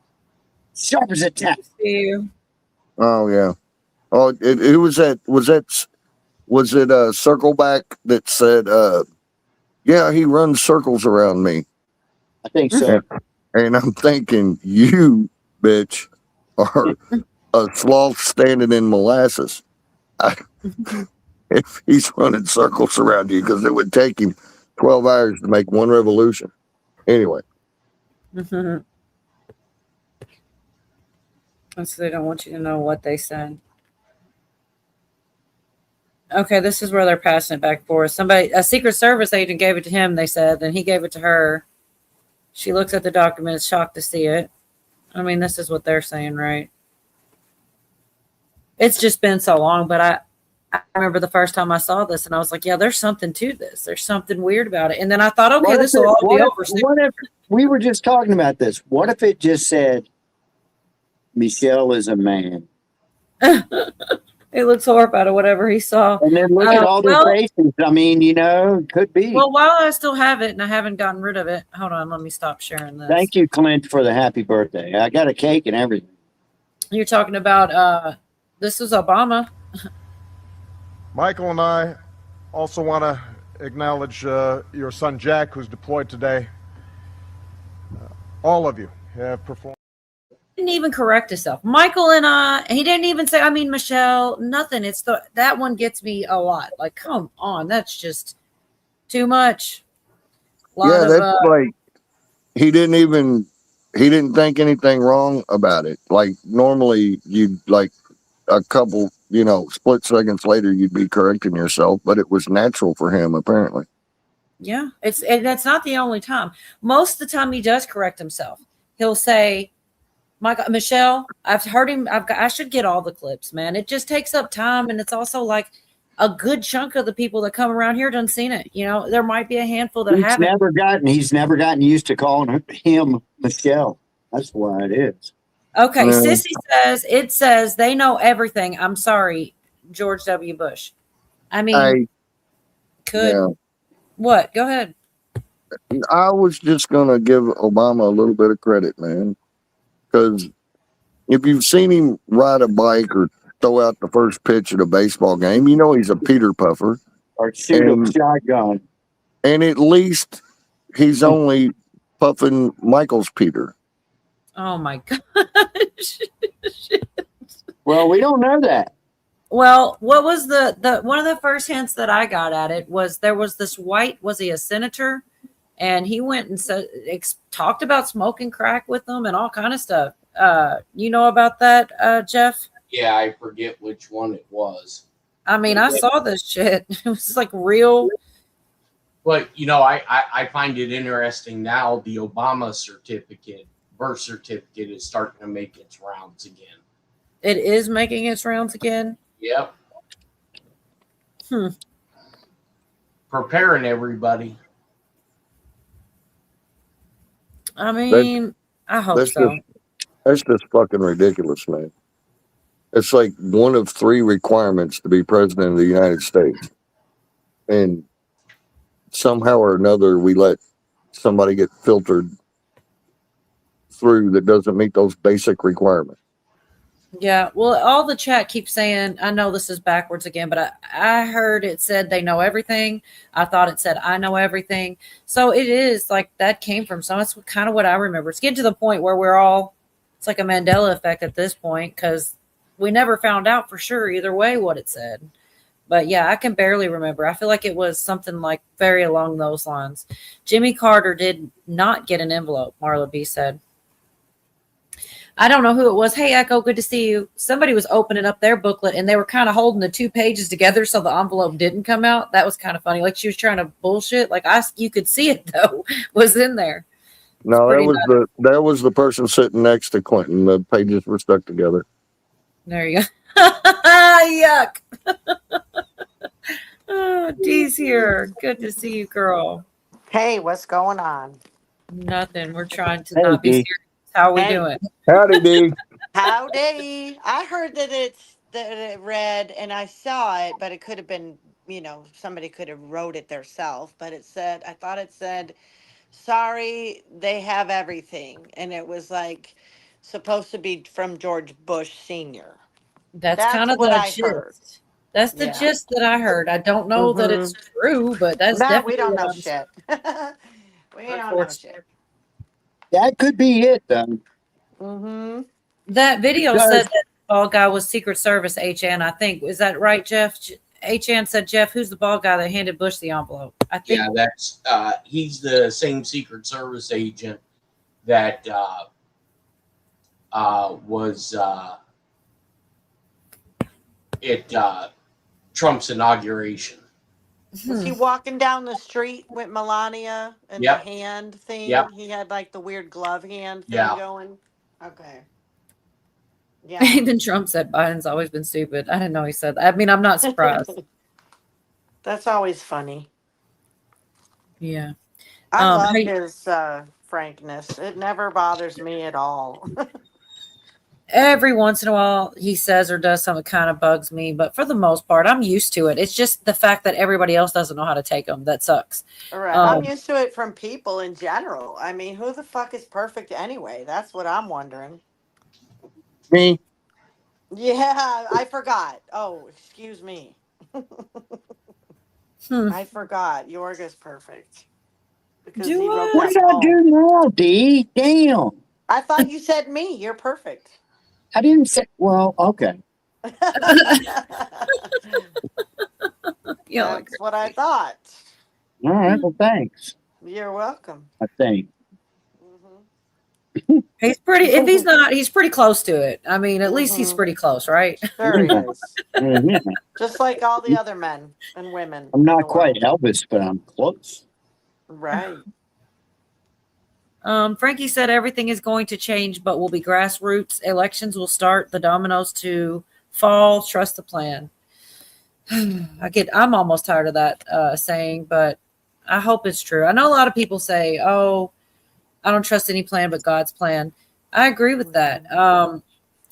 Sharp as a tack. Oh, yeah. Oh, it was it Circleback that said, yeah, he runs circles around me. I think so. And I'm thinking, you bitch are a sloth standing in molasses. I, if he's running circles around you, because it would take him 12 hours to make one revolution. Anyway, So they don't want you to know what they said. Okay, this is where they're passing it back and forth. A Secret Service agent gave it to him, they said, then he gave it to her. She looks at the document, is shocked to see it. I mean, this is what they're saying, right? It's just been so long, but I remember the first time I saw this and I was like, yeah, there's something to this. There's something weird about it. And then I thought, okay, this will all be over soon. What if we were just talking about this? What if it just said, Michelle is a man? He looks horrified at whatever he saw. And then look at all their faces. I mean, it could be. Well, while I still have it and I haven't gotten rid of it, hold on, let me stop sharing this. Thank you, Clint, for the happy birthday. I got a cake and everything. You're talking about this is Obama. Michael and I also want to acknowledge your son Jack, who's deployed today. All of you have performed. Didn't even correct himself. Michael and I, he didn't even say, I mean, Michelle, nothing. It's that one gets me a lot. Like, come on, that's just too much. Yeah, that's like he didn't think anything wrong about it. Like normally you'd like a couple, split seconds later you'd be correcting yourself, but it was natural for him apparently. Yeah, that's not the only time. Most of the time he does correct himself. He'll say, Michelle, I've heard him. I should get all the clips, man. It just takes up time. And it's also like a good chunk of the people that come around here done seen it. There might be a handful that haven't. He's never gotten used to calling him Michelle. That's why it is. Okay. Sissy it says they know everything. I'm sorry, George W. Bush. I mean, what? Go ahead. I was just going to give Obama a little bit of credit, man. Because if you've seen him ride a bike or throw out the first pitch at a baseball game, he's a Peter Puffer. Or shoot a shotgun. And at least he's only puffing Michael's Peter. Oh, my gosh. Well, we don't know that. Well, what was the one of the first hints that I got at it was there was this was he a senator? And he went and talked about smoking crack with them and all kind of stuff. You know about that, Jeff? Yeah, I forget which one it was. I mean, I saw this shit. It was like real. But, I find it interesting now. The Obama birth certificate is starting to make its rounds again. It is making its rounds again? Yep. Preparing everybody. I mean, I hope so. That's just fucking ridiculous, man. It's like one of 3 requirements to be president of the United States. And somehow or another, we let somebody get filtered through that doesn't meet those basic requirements. Yeah, well, all the chat keeps saying, I know this is backwards again, but I heard it said they know everything. I thought it said I know everything. So it is like that came from some. That's kind of what I remember. It's getting to the point where it's like a Mandela effect at this point because we never found out for sure either way what it said. But yeah, I can barely remember. I feel like it was something like very along those lines. Jimmy Carter did not get an envelope, Marla B said. I don't know who it was. Hey, Echo, good to see you. Somebody was opening up their booklet and they were kind of holding the 2 pages together so the envelope didn't come out. That was kind of funny. Like she was trying to bullshit. Like you could see it though, was in there. No, that was the person sitting next to Clinton. The pages were stuck together. There you go. Yuck. Oh, Dee's here. Good to see you, girl. Hey, what's going on? Nothing. We're trying to not be serious. How are we doing? Howdy, Dee. Howdy. I heard that it read, and I saw it, but it could have been, somebody could have wrote it themselves. But I thought it said, sorry, they have everything. And it was like supposed to be from George Bush Sr. That's kind of what I heard. That's the gist that I heard. I don't know that it's true, but that's definitely we don't know shit. We don't know shit. That could be it, though. Mm-hmm. That video Because- said that the bald guy was Secret Service HN, I think. Is that right, Jeff? HN said, Jeff, who's the bald guy that handed Bush the envelope? I think. Yeah, that's he's the same Secret Service agent that was at Trump's inauguration. Was he walking down the street with Melania and Yep. the hand thing? Yep. He had like the weird glove hand thing Yeah. going. Okay. Yeah. And then Trump said Biden's always been stupid. I didn't know he said that. I mean, I'm not surprised. That's always funny. Yeah. I love hey- his frankness. It never bothers me at all. Every once in a while, he says or does something that kind of bugs me, but for the most part, I'm used to it. It's just the fact that everybody else doesn't know how to take them that sucks. All right. I'm used to it from people in general. I mean, who the fuck is perfect anyway? That's what I'm wondering. Me. Yeah, I forgot. Oh, excuse me. I forgot. Yorga's perfect. Because he wrote What that did I poem. do now, D? Damn. I thought you said me. You're perfect. I didn't say. Well, okay. Yeah, That's what I thought. All right. Well, thanks. You're welcome. I think. he's pretty. If he's not, he's pretty close to it. I mean, at least he's pretty close, right? Sure he is. Yeah. Just like all the other men and women. I'm in not the quite world. Elvis, but I'm close. Right. Frankie said everything is going to change, but will be grassroots. Elections will start. The dominoes to fall. Trust the plan. I'm almost tired of that saying, but I hope it's true. I know a lot of people say, "Oh, I don't trust any plan but God's plan." I agree with that.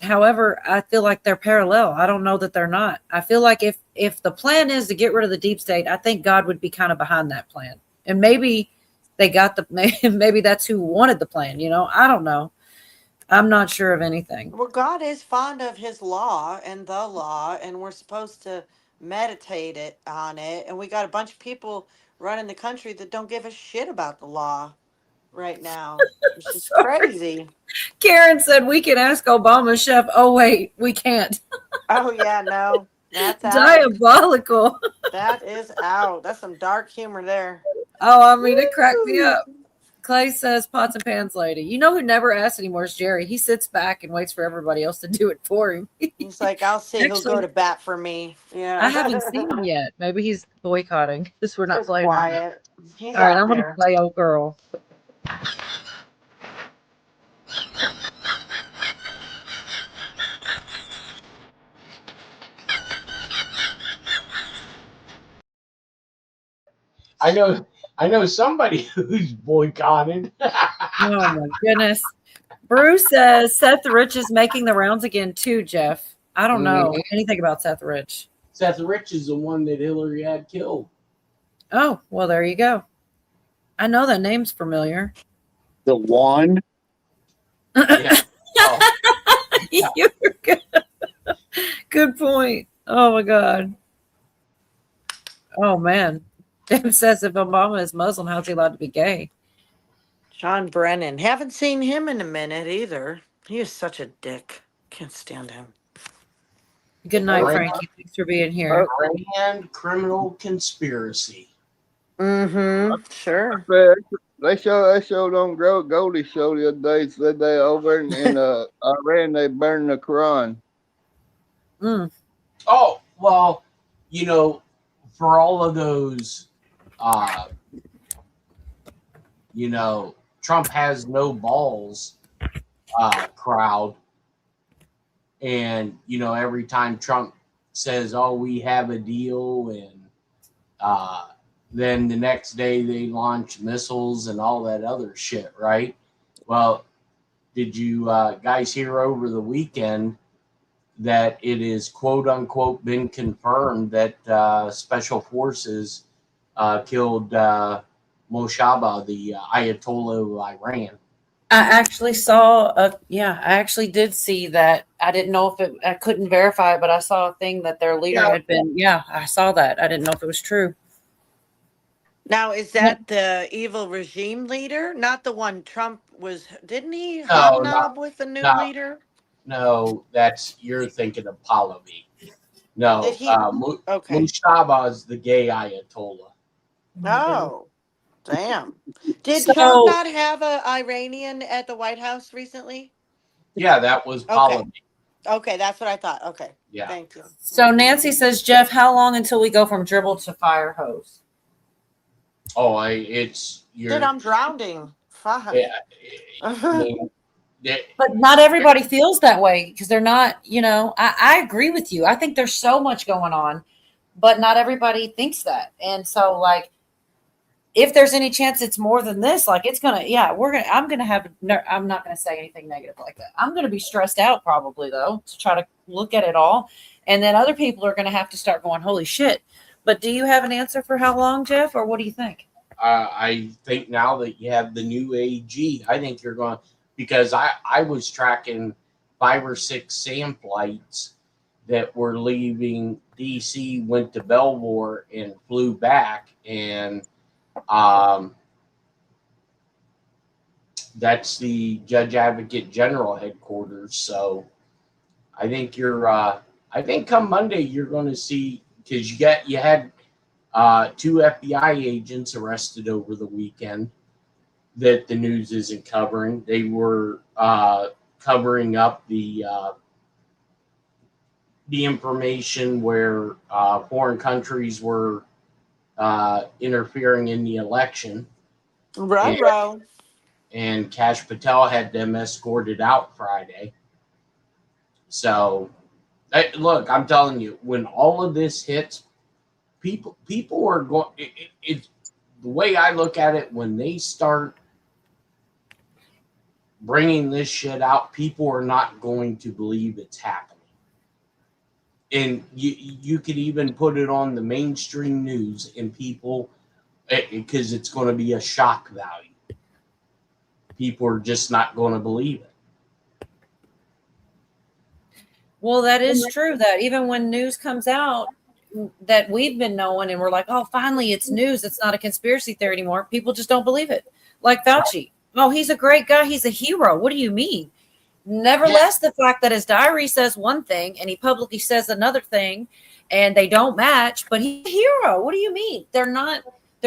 However, I feel like they're parallel. I don't know that they're not. I feel like if the plan is to get rid of the deep state, I think God would be kind of behind that plan. And maybe they got maybe that's who wanted the plan, I don't know. I'm not sure of anything. Well, God is fond of his law and the law, and we're supposed to meditate on it. And we got a bunch of people running the country that don't give a shit about the law right now. It's just crazy. Karen said we can ask Obama, Chef. Oh, wait, we can't. Oh, yeah, no. That's out. Diabolical. That is out. That's some dark humor there. Oh, I mean, it cracked me up. Clay says pots and pans lady. You know who never asks anymore is Jerry. He sits back and waits for everybody else to do it for him. He's like, I'll see who'll go to bat for me. Yeah. I haven't seen him yet. Maybe he's boycotting. This we're not Just playing. quiet. He's All right, out I'm going to there. play old girl. I know somebody who's boycotted. Oh my goodness. Bruce says Seth Rich is making the rounds again too, Jeff. I don't know anything about Seth Rich. Seth Rich is the one that Hillary had killed. Oh, well, there you go. I know that name's familiar. The one. Yeah. Oh, You were good. Good point. Oh my God. Oh man. Deb says if Obama is Muslim, how's he allowed to be gay? John Brennan. Haven't seen him in a minute either. He is such a dick. Can't stand him. Good night, Right. Frankie. Thanks for being here. grand criminal conspiracy. Mm-hmm. Sure. They showed on Goldie show the other day. Said they over in Iran they burned the Quran. Oh, well, for all of those, Trump has no balls crowd. And, every time Trump says, oh, we have a deal, and then the next day they launch missiles and all that other shit, right? Well, did you guys hear over the weekend that it is quote unquote been confirmed that special forces killed Moshaba, the Ayatollah of Iran? I actually saw I actually did see that. I didn't know if I couldn't verify it, but I saw a thing that their leader had been, I saw that. I didn't know if it was true. Now, is that the evil regime leader? Not the one Trump didn't he No, hobnob with the new no, leader? no. You're thinking of Pahlavi. Did No, he? Okay. Mustafa is the gay Ayatollah. Oh, damn. Did Trump So not have a Iranian at the White House recently? Yeah, that was Okay. Pahlavi. Okay, that's what I thought. Okay. Yeah. Thank you. so Nancy says, Jeff, how long until we go from dribble to fire hose? Oh, it's Dude, you're. I'm drowning. Fuck. Yeah, I mean, But not everybody feels that way because they're not, I agree with you. I think there's so much going on, but not everybody thinks that. And so, like, if there's any chance it's more than this, like, it's gonna, yeah, I'm gonna have, no, I'm not gonna say anything negative like that. I'm gonna be stressed out probably, though, to try to look at it all. And then other people are gonna have to start going, holy shit. But do you have an answer for how long, Jeff, or what do you think? I think now that you have the new AG, I think you're going, because I was tracking 5 or 6 SAM flights that were leaving DC, went to Belvoir and flew back, and that's the Judge Advocate General headquarters. So I think I think come Monday you're going to see, because you had 2 FBI agents arrested over the weekend that the news isn't covering. They were covering up the information where foreign countries were interfering in the election. Right, bro. And Kash Patel had them escorted out Friday. So, look, I'm telling you, when all of this hits, people are going. It's the way I look at it. When they start bringing this shit out, people are not going to believe it's happening. And you could even put it on the mainstream news, and people, because it's going to be a shock value. People are just not going to believe it. Well, that is true. That even when news comes out that we've been knowing, and we're like, oh, finally, it's news. It's not a conspiracy theory anymore. People just don't believe it. Like Fauci. Oh, he's a great guy. He's a hero. What do you mean? Nevertheless, the fact that his diary says one thing and he publicly says another thing, and they don't match, but he's a hero. What do you mean? They're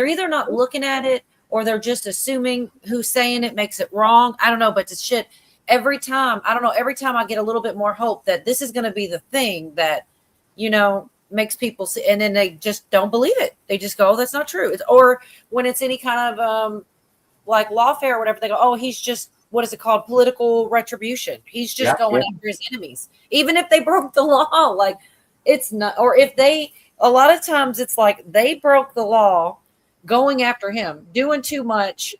either not looking at it, or they're just assuming who's saying it makes it wrong. I don't know, but it's shit. Every time I get a little bit more hope that this is going to be the thing that, makes people see, and then they just don't believe it. They just go, oh, that's not true. Or when it's any kind of like lawfare or whatever, they go, oh, he's just, what is it called? Political retribution. He's just going after his enemies. Even if they broke the law, like, it's not, or if a lot of times it's like they broke the law going after him, doing too much,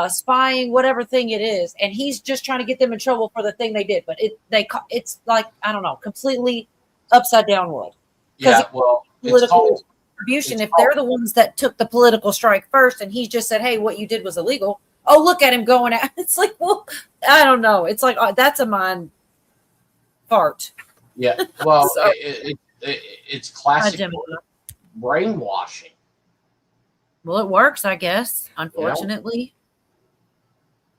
spying, whatever thing it is, and he's just trying to get them in trouble for the thing they did. But it's like, I don't know, completely upside down world. Yeah, well, political retribution. If they're the ones that took the political strike first, and he just said, "Hey, what you did was illegal." Oh, look at him going out. It's like, well, I don't know. It's like, that's a mind fart. Yeah, well, it's classic brainwashing. Well, it works, I guess. Unfortunately,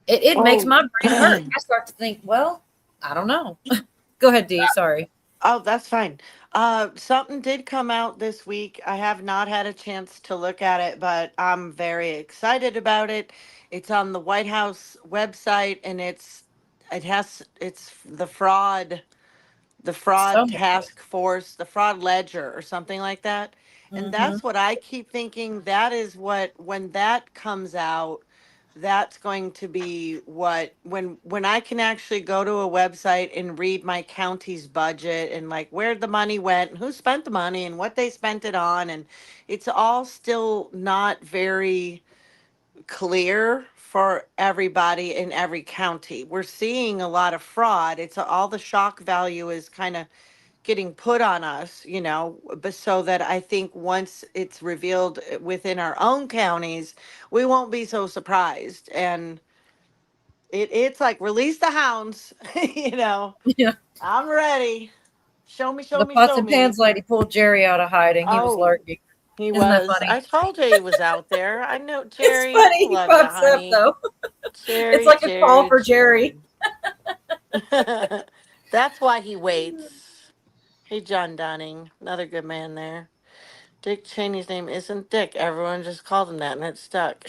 it makes my brain hurt. I start to think, well, I don't know. Go ahead, Dee. Sorry. Oh, that's fine. Something did come out this week. I have not had a chance to look at it, but I'm very excited about it. It's on the White House website, and it's the fraud task force, the fraud ledger, or something like that. And that's what I keep thinking. That is when that comes out, that's going to be when I can actually go to a website and read my county's budget and like where the money went and who spent the money and what they spent it on. And it's all still not very clear for everybody in every county. We're seeing a lot of fraud. It's all the shock value is kind of getting put on us, but so that I think once it's revealed within our own counties, we won't be so surprised. And it's like, release the hounds, Yeah. I'm ready. Show me, show The me, pots show and me. pans lady pulled Jerry out of hiding. He was lurking. He Isn't that was. funny? I told you he was out there. I know It's Jerry. funny. He Love you, pops up honey. though. It's Jerry, like a call Jerry, for Jerry. Jerry. That's why he waits. Hey, John Dunning, another good man there. Dick Cheney's name isn't Dick. Everyone just called him that, and it stuck.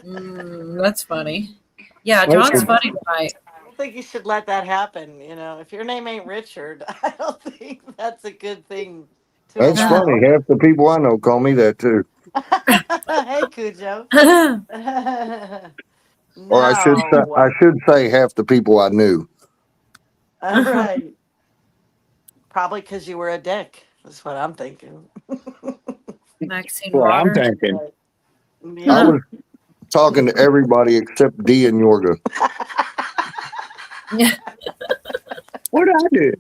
That's funny. Yeah, John's Listen, funny tonight. I don't think you should let that happen. You know, if your name ain't Richard, I don't think that's a good thing to That's allow. funny. Half the people I know call me that too. Hey, Cujo. Or I No. should say half the people I knew. All right. Probably because you were a dick. That's what I'm thinking. Maxine what I'm Waters. thinking. I Yeah. was talking to everybody except D and Yorga. Yeah, What did I do?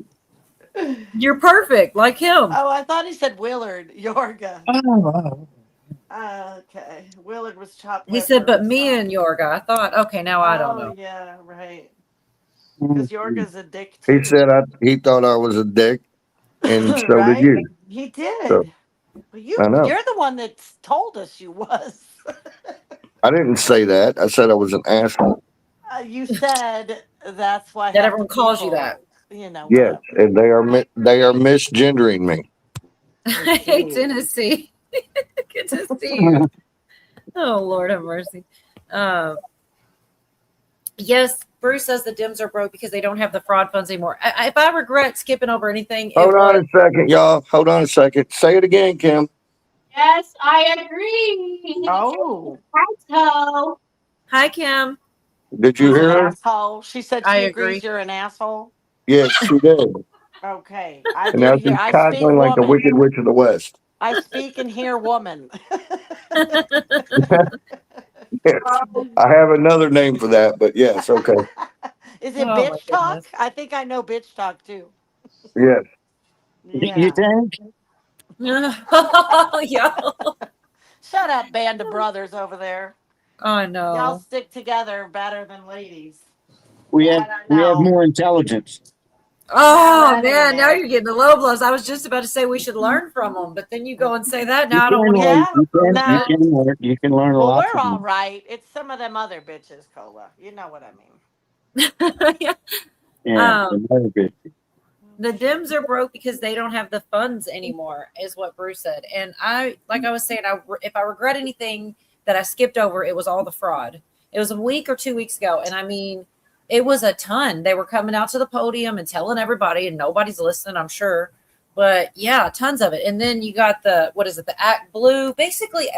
you're perfect, like him. Oh, I thought he said Willard Yorga. Oh, Okay. Willard was chopped He said, liver. but me and Yorga. I thought, okay, now I don't Oh, know. yeah, right. oh. Because Yorga's a dick He too. said he thought I was a dick, and so did Right? you. He So did. Well, I know. you're the one that told us you was. I didn't say that. I said I was an asshole. You said that's why That half the everyone calls you people, that. Yes, whatever. and they are misgendering me. Hey, Tennessee. Good to see you. Oh, Lord have mercy. Uh, yes, Bruce says the Dems are broke because they don't have the fraud funds anymore. If I regret skipping over anything, Hold it on was. a second, y'all. Hold on a second. Say it again, Kim. Yes, I agree. Oh, So, Hi, Kim. Did you she's an hear her? asshole. She said I she agrees agree. you're an asshole. Yes, she did. Okay, I And did now hear. she's I speak cackling like the woman. Wicked Witch of the West. I speak and hear woman. Yes. I have another name for that, but yes, okay. Is it Oh, my bitch talk? goodness. I think I know bitch talk too. Yes. You Yeah. think? Yeah. Shut up, band of brothers over there. I Y'all know. stick together better than ladies. We have That I we have know. more intelligence. Well, Oh, that ain't man. Now it. you're getting the low blows. I was just about to say we should learn from them, but then you go and say that. You Now I don't can want to hear learn. Yeah, You no. that. can learn. You can learn a Well, lot we're from all them. right. It's some of them other bitches, Cola. You know what I mean. Yeah. Yeah, Um, another bit. the Dems are broke because they don't have the funds anymore, is what Bruce said. And like I was saying, if I regret anything that I skipped over, it was all the fraud. It was a week or 2 weeks ago. And I mean, it was a ton. They were coming out to the podium and telling everybody, and nobody's listening, I'm sure. But yeah, tons of it. And then you got what is it, the Act Blue? Basically,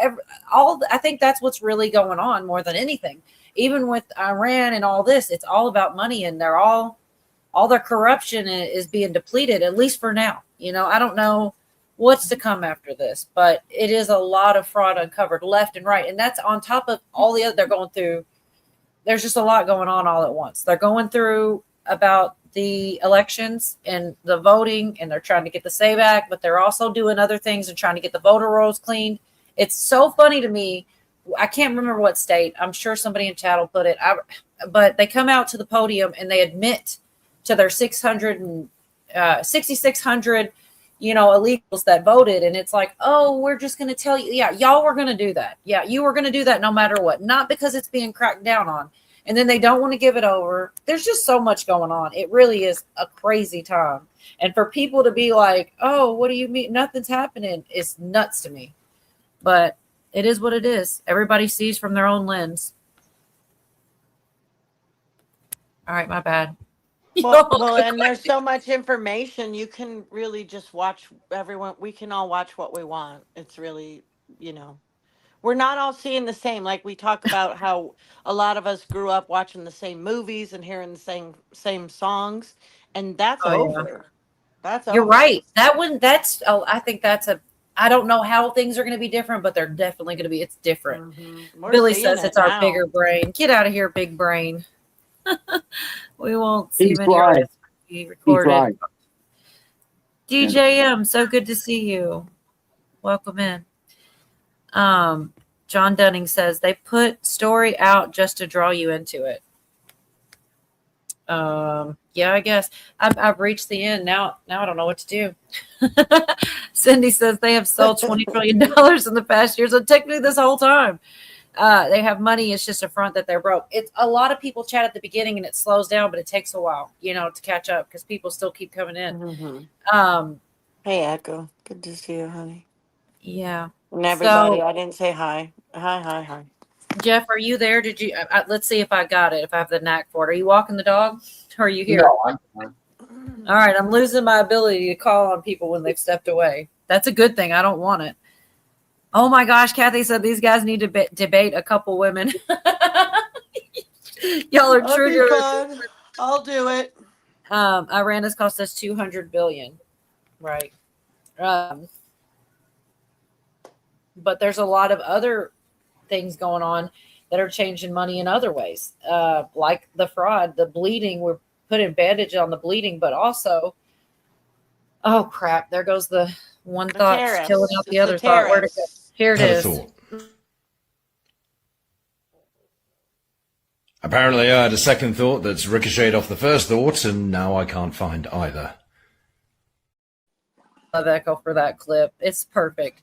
I think that's what's really going on more than anything. Even with Iran and all this, it's all about money, and all their corruption is being depleted, at least for now. I don't know what's to come after this, but it is a lot of fraud uncovered left and right. And that's on top of all the other they're going through. There's just a lot going on all at once. They're going through about the elections and the voting, and they're trying to get the SAVE Act, but they're also doing other things and trying to get the voter rolls cleaned. It's so funny to me. I can't remember what state. I'm sure somebody in chat will put it. But they come out to the podium and they admit to their 6,600, illegals that voted. And it's like, oh, we're just going to tell you, yeah, y'all were going to do that. Yeah, you were going to do that no matter what, not because it's being cracked down on. And then they don't want to give it over. There's just so much going on. It really is a crazy time. And for people to be like, oh, what do you mean? Nothing's happening is nuts to me. But it is what it is. Everybody sees from their own lens. All right, my bad. Well, and there's so much information. You can really just watch everyone. We can all watch what we want. It's really, we're not all seeing the same. Like we talk about how a lot of us grew up watching the same movies and hearing the same songs, and that's Oh, yeah. over. That's You're over. right. I think I don't know how things are going to be different, but they're definitely going to be, it's different. We're Billy seeing says it it's our now. bigger brain. Get out of here, big brain. We won't see He's many right. be recorded. right. DJM, so good to see you. Welcome in. John Dunning says they put story out just to draw you into it. Yeah, I guess I've reached the end now. Now I don't know what to do. Cindy says they have sold $20 trillion in the past year. So technically, this whole time, they have money. It's just a front that they're broke. It's a lot of people chat at the beginning and it slows down, but it takes a while, to catch up because people still keep coming in. Hey, Echo. Good to see you, honey. Yeah. And everybody, So I didn't say hi. Hi. Jeff, are you there? Did you? Let's see if I got it. If I have the knack for it. Are you walking the dog? Or are you here? No, I'm fine. All right. I'm losing my ability to call on people when they've stepped away. That's a good thing. I don't want it. Oh my gosh, Kathy said these guys need to debate a couple women. Y'all are That'd be triggered. fun. I'll do it. Iran has cost us $200 billion, right? But there's a lot of other things going on that are changing money in other ways, like the fraud, the bleeding. We're putting bandage on the bleeding, but also, oh crap! There goes the one thought killing out the other thought. Where'd it go? Here it is. Apparently, I had a second thought that's ricocheted off the first thought, and now I can't find either. Love Echo for that clip. It's perfect.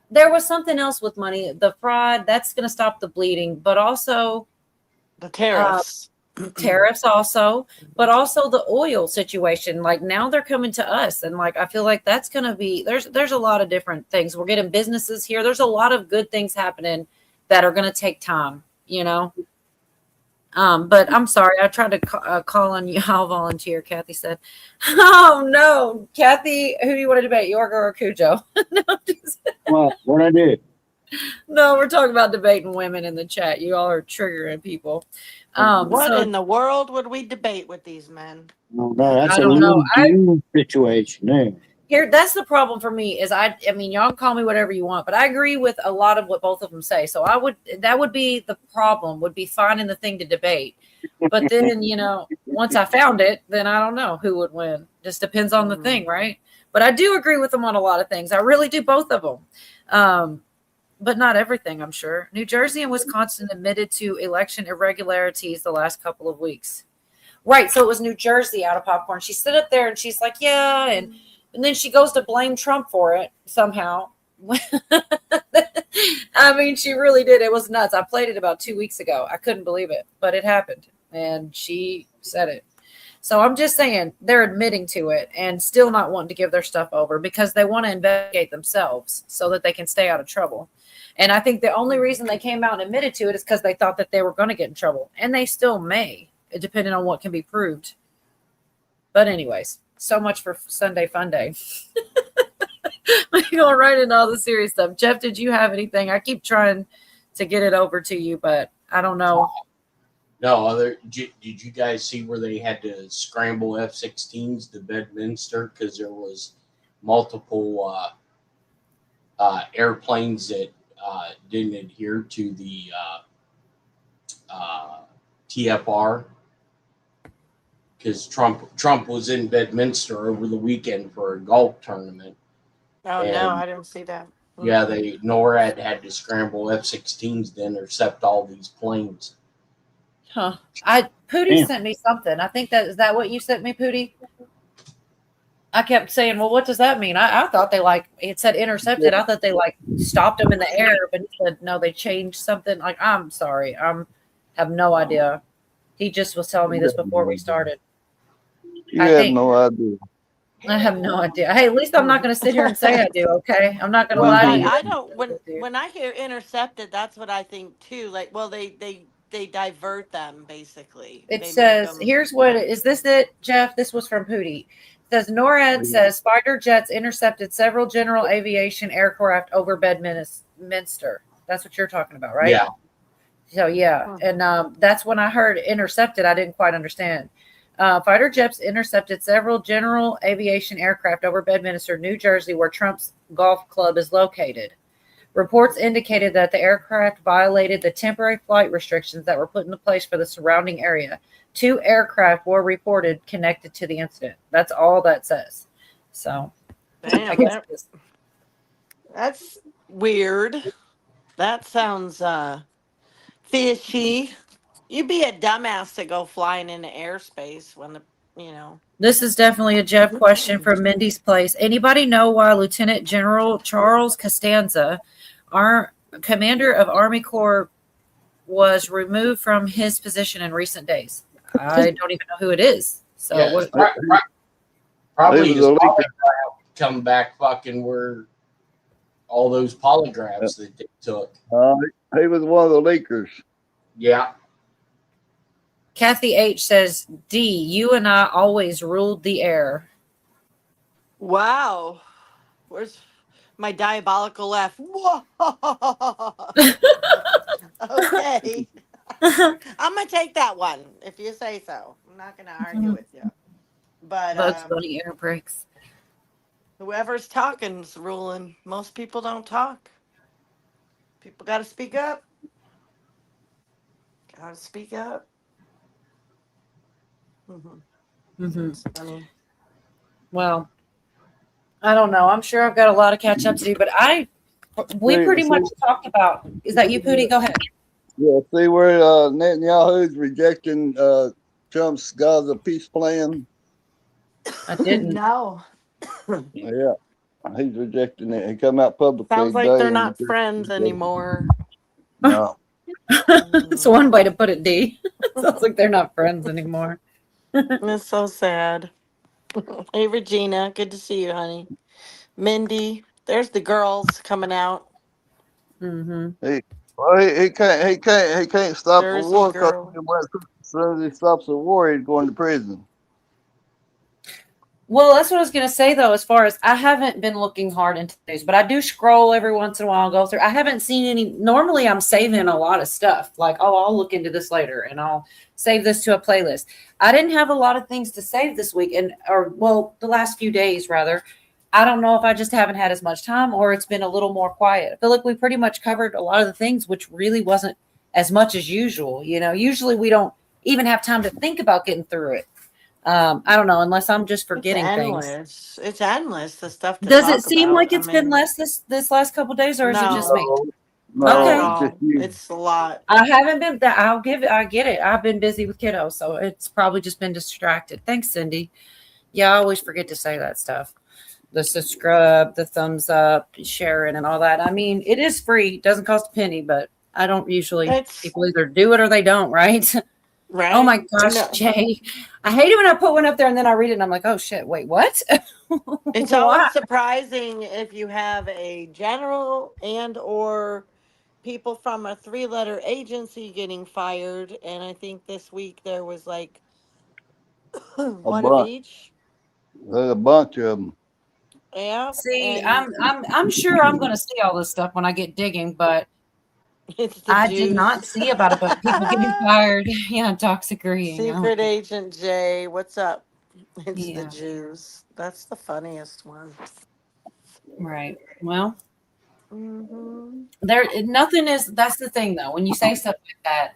There was something else with money, the fraud. That's going to stop the bleeding, but also the tariffs. Tariffs also, but also the oil situation. Like now they're coming to us, and like I feel like that's going to be there's a lot of different things. We're getting businesses here. There's a lot of good things happening that are going to take time. But I'm sorry, I tried to call on you. I'll volunteer. Kathy said, "Oh no, Kathy, who do you want to debate, Yorga or Cujo?" Well, what I did? No, we're talking about debating women in the chat. You all are triggering people. What in the world would we debate with these men? No, that's I don't know. Situation there. Here, that's the problem for me is I mean, y'all call me whatever you want, but I agree with a lot of what both of them say. So that would be the problem, would be finding the thing to debate. But then, once I found it, then I don't know who would win. Just depends on the thing, right? But I do agree with them on a lot of things. I really do, both of them. But not everything, I'm sure. New Jersey and Wisconsin admitted to election irregularities the last couple of weeks. Right. So it was New Jersey out of popcorn. She stood up there and she's like, yeah, and then she goes to blame Trump for it somehow. I mean, she really did. It was nuts. I played it about 2 weeks ago. I couldn't believe it, but it happened. And she said it. So I'm just saying they're admitting to it and still not wanting to give their stuff over because they want to investigate themselves so that they can stay out of trouble. And I think the only reason they came out and admitted to it is because they thought that they were going to get in trouble. And they still may, depending on what can be proved. But anyways. So much for Sunday Funday. We're going right into all the serious stuff. Jeff, did you have anything? I keep trying to get it over to you, but I don't know. No, did you guys see where they had to scramble F-16s to Bedminster because there was multiple airplanes that didn't adhere to the TFR? Because Trump was in Bedminster over the weekend for a golf tournament. Oh, no, I didn't see that. Yeah, NORAD had to scramble F-16s to intercept all these planes. Huh. Pootie sent me something. I think is that what you sent me, Pootie? I kept saying, well, what does that mean? I thought they it said intercepted. I thought they stopped them in the air, but he said, no, they changed something. I'm sorry. Have no idea. He just was telling me this before we started. You have no idea. I have no idea. Hey, at least I'm not going to sit here and say I do. Okay, I'm not going to lie to you. I don't. When I hear intercepted, that's what I think too. They divert them basically. It says here's what is this it, Jeff? This was from Pootie. It says NORAD says fighter jets intercepted several general aviation aircraft over Bedminster. That's what you're talking about, right? Yeah. So yeah, and that's when I heard intercepted. I didn't quite understand. Fighter jets intercepted several general aviation aircraft over Bedminster, New Jersey, where Trump's golf club is located. Reports indicated that the aircraft violated the temporary flight restrictions that were put into place for the surrounding area. 2 aircraft were reported connected to the incident. That's all that says. So, damn, I guess that's weird. That sounds fishy. You'd be a dumbass to go flying into airspace when you know. This is definitely a Jeff question from Mindy's Place. Anybody know why Lieutenant General Charles Costanza, our commander of Army Corps, was removed from his position in recent days? I don't even know who it is. So Yeah, what? probably He his was a leaker. polygraph come back fucking where all those polygraphs that they took. He was one of the leakers. Yeah. Kathy H says, D, you and I always ruled the air. Wow. Where's my diabolical laugh? Whoa. Okay. I'm gonna take that one if you say so. I'm not gonna argue with you. But Bugs Bunny air brakes. whoever's talking's ruling. Most people don't talk. People gotta speak up. Gotta speak up. That's funny. Well, I don't know. I'm sure I've got a lot of catch up to do, but we pretty much talked about. Is that you, Pootie? Go ahead. Yeah, see where Netanyahu's rejecting Trump's Gaza peace plan? I didn't. No. Yeah, he's rejecting it. He come out publicly Sounds like today they're and not friends anymore. No. That's one way to put it, D. Sounds like they're not friends anymore. It's so sad. Hey, Regina. Good to see you, honey. Mindy. There's the girls coming out. Mm-hmm. He can't stop a Jersey war because girl. as soon as he stops a war, he's going to prison. Well, that's what I was going to say, though, as far as I haven't been looking hard into these, but I do scroll every once in a while, go through. I haven't seen any. Normally, I'm saving a lot of stuff. Like, oh, I'll look into this later and I'll save this to a playlist. I didn't have a lot of things to save this week, the last few days, rather. I don't know if I just haven't had as much time or it's been a little more quiet. I feel like we pretty much covered a lot of the things, which really wasn't as much as usual. Usually we don't even have time to think about getting through it. I don't know, unless I'm just forgetting things. It's endless. The stuff to Does it talk seem about. like it's been less this last couple days, or is it just me? No, it's a lot. I haven't been that. I get it. I've been busy with kiddos, so it's probably just been distracted. Thanks, Cindy. Yeah, I always forget to say that stuff. The subscribe, the thumbs up, sharing, and all that. I mean, it is free. It doesn't cost a penny, but I don't usually. People either do it or they don't, right? Right. Oh my gosh, Jay. I hate it when I put one up there and then I read it and I'm like, oh shit, wait, what? It's always surprising if you have a general and or people from a 3-letter agency getting fired. And I think this week there was like one of each. There's a bunch of them. Yeah. See, I'm sure I'm going to see all this stuff when I get digging, but I did not see about it. But people getting fired, yeah, toxic agreeing. Secret Agent Jay, what's up? It's Yeah. the Jews. That's the funniest one. Right. Well, nothing is. That's the thing, though. When you say stuff like that,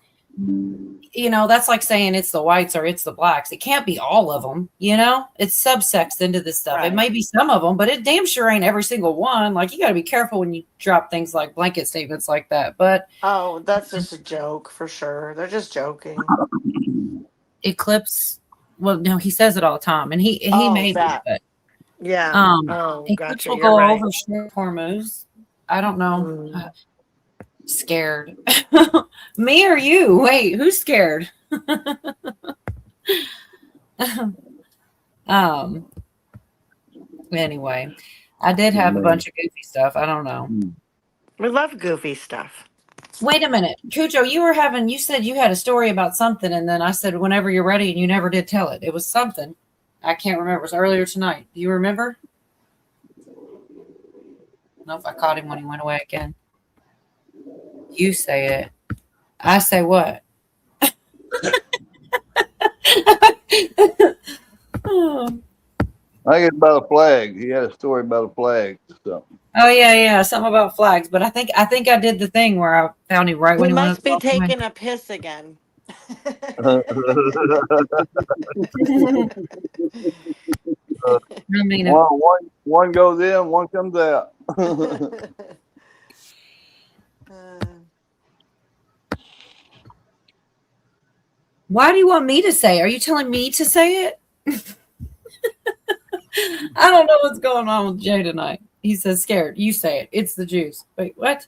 that's like saying it's the whites or it's the blacks. It can't be all of them. It's subsexed into this stuff. It may be some of them, but it damn sure ain't every single one. Like, you got to be careful when you drop things like blanket statements like that. But that's just a joke for sure. They're just joking. Eclipse. Well, no, he says it all the time, and he made it. But, yeah. Eclipse Gotcha. will go over short moves. I don't know. Scared. Me or you? Wait, who's scared? Anyway, I did have a bunch of goofy stuff. I don't know. We love goofy stuff. Wait a minute. Cujo, you said you had a story about something, and then I said whenever you're ready, and you never did tell it. It was something. I can't remember. It was earlier tonight. Do you remember? Nope, I caught him when he went away again. You say it. I say what? I think it's about a flag. He had a story about a flag or something. Oh yeah, something about flags. But I think I did the thing where I found him right when he must be taking a piss again. One goes in, one comes out. Why do you want me to say it? Are you telling me to say it? I don't know what's going on with Jay tonight. He says scared. You say it. It's the Jews. Wait, what?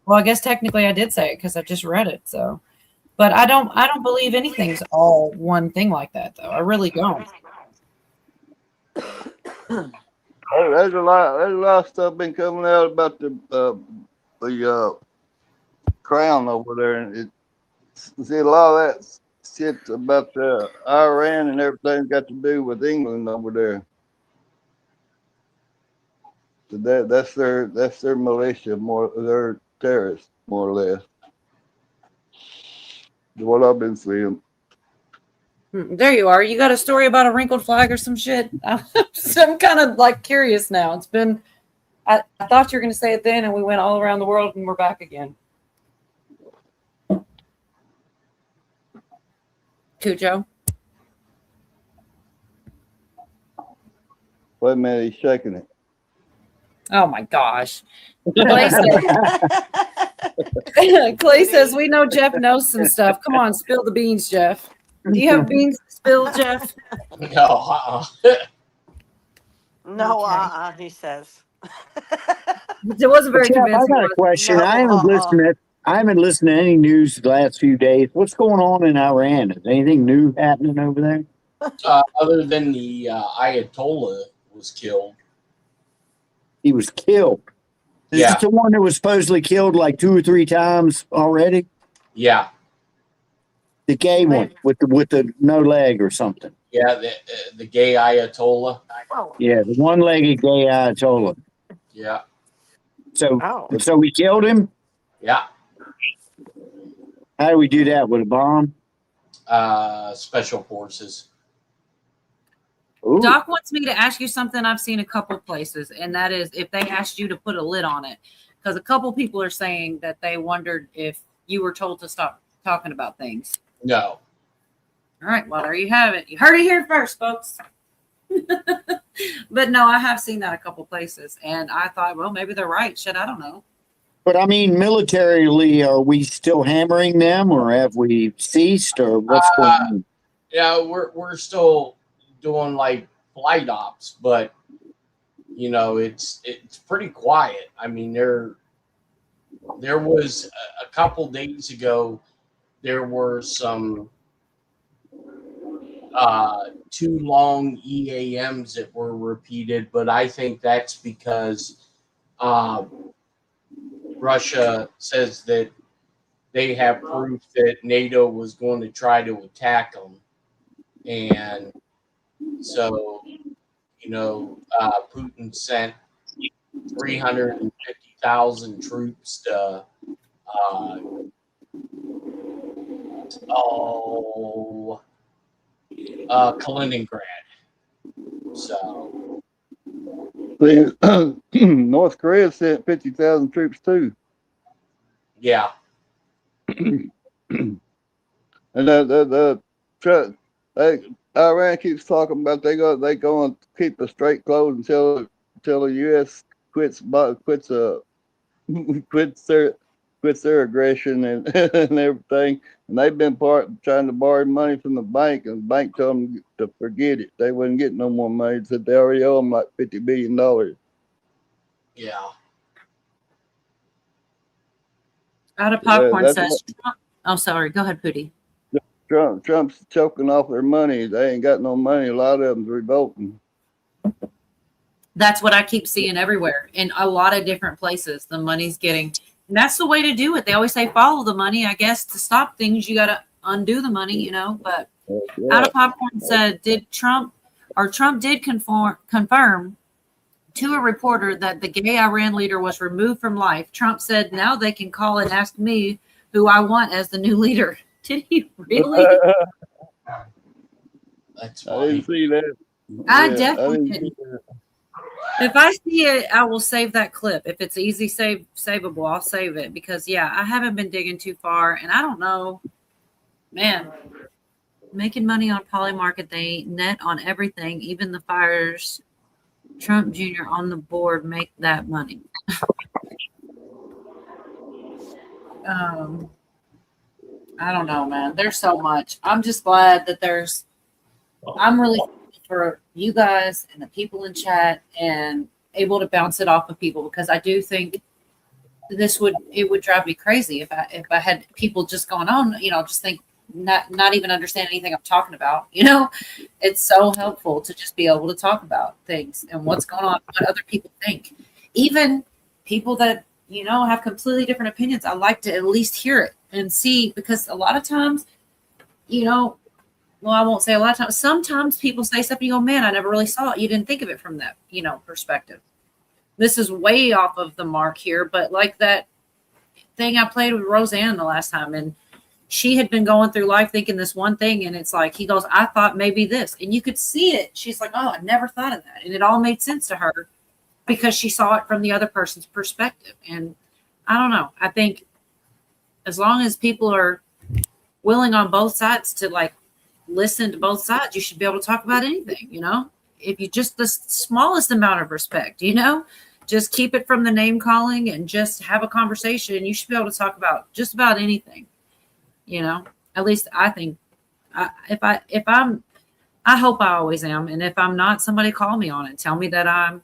Well, I guess technically I did say it because I just read it. So, but I don't believe anything's all one thing like that, though. I really don't. There's a lot of stuff been coming out about the crown over there, and see a lot of that shit about Iran and everything got to do with England over there. So that's their militia, their terrorists, more or less. What I've been seeing. There you are. You got a story about a wrinkled flag or some shit? I'm kind of like curious now. It's been, I thought you were going to say it then, and we went all around the world, and we're back again. Cujo? Wait a minute, he's shaking it. Oh my gosh. Clay says, we know Jeff knows some stuff. Come on, spill the beans, Jeff. Do you have beans to spill, Jeff? No, No, Okay. he says. It wasn't very Jeff, I convincing. got a question. No, I haven't listened to any news the last few days. What's going on in Iran? Is anything new happening over there? other than the Ayatollah was killed. He was killed. Is Yeah. this the one that was supposedly killed like 2 or 3 times already? Yeah, The gay one with the no leg or something. yeah, the gay Ayatollah. Yeah, the one-legged gay Ayatollah. Yeah, So we killed him. yeah. How do we do that, with a bomb? Special forces. Ooh. Doc wants me to ask you something I've seen a couple places, and that is if they asked you to put a lid on it. Because a couple people are saying that they wondered if you were told to stop talking about things. No. All right, well, there you have it. You heard it here first, folks. But no, I have seen that a couple places, and I thought, well, maybe they're right. Shit, I don't know. But I mean, militarily, are we still hammering them, or have we ceased, or what's going on? Yeah, we're still doing like flight ops, but you know, it's pretty quiet. I mean, there was a couple days ago, there were some too long EAMs that were repeated, but I think that's because Russia says that they have proof that NATO was going to try to attack them, and so Putin sent 350,000 troops to Kaliningrad. So North Korea sent 50,000 troops too. Yeah. And Iran keeps talking about they going to keep the strait closed until the U.S. quits their aggression and everything. And they've been trying to borrow money from the bank, and the bank told them to forget it. They wouldn't get no more money. They said they already owe them like $50 billion. Yeah. Out of popcorn says Trump. Oh, sorry. Go ahead, Pootie. Trump's choking off their money. They ain't got no money. A lot of them's revolting. That's what I keep seeing everywhere in a lot of different places. The money's getting, and that's the way to do it. They always say follow the money. I guess to stop things, you got to undo the money, But Out of popcorn said, Trump did confirm to a reporter that the gay Iran leader was removed from life. Trump said, now they can call and ask me who I want as the new leader. Did he really? That's I didn't see that. I definitely didn't. If I see it, I will save that clip. If it's easy savable, I'll save it because, I haven't been digging too far, and I don't know. Man, making money on Polymarket, they net on everything, even the fires. Trump Jr. on the board make that money. I don't know, man. There's so much. I'm just glad that I'm really for you guys and the people in chat and able to bounce it off of people, because I do think it would drive me crazy if I had people just going on, just think not even understand anything I'm talking about. It's so helpful to just be able to talk about things and what's going on, what other people think, even people that have completely different opinions. I like to at least hear it and see, because a lot of times, well, I won't say a lot of times. Sometimes people say something, you go, man, I never really saw it. You didn't think of it from that, perspective. This is way off of the mark here, but like that thing I played with Roseanne the last time, and she had been going through life thinking this one thing, and it's like, he goes, I thought maybe this, and you could see it. She's like, oh, I never thought of that. And it all made sense to her because she saw it from the other person's perspective. And I don't know. I think as long as people are willing on both sides to like listen to both sides, you should be able to talk about anything, if you just the smallest amount of respect, just keep it from the name calling and just have a conversation. You should be able to talk about just about anything, at least I think. I hope I always am. And if I'm not, somebody call me on it. Tell me that I'm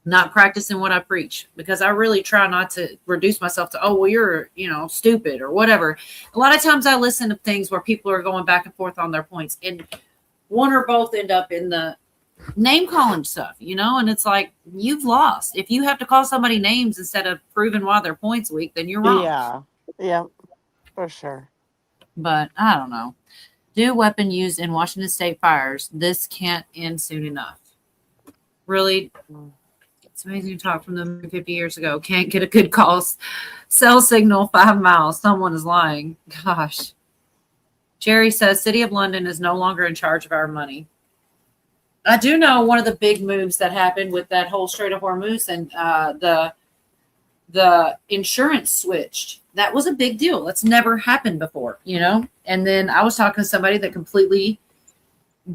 not practicing what I preach, because I really try not to reduce myself to, oh, well, you're, stupid or whatever. A lot of times I listen to things where people are going back and forth on their points, and one or both end up in the name calling stuff, and it's like, you've lost. If you have to call somebody names instead of proving why their point's weak, then you're wrong. Yeah, for sure. But I don't know. Do weapon used in Washington State fires. This can't end soon enough. Really? It's amazing to talk from them 50 years ago. Can't get a good call. Cell signal 5 miles. Someone is lying. Gosh. Jerry says City of London is no longer in charge of our money. I do know one of the big moves that happened with that whole Strait of Hormuz, and the insurance switched. That was a big deal. That's never happened before, And then I was talking to somebody that completely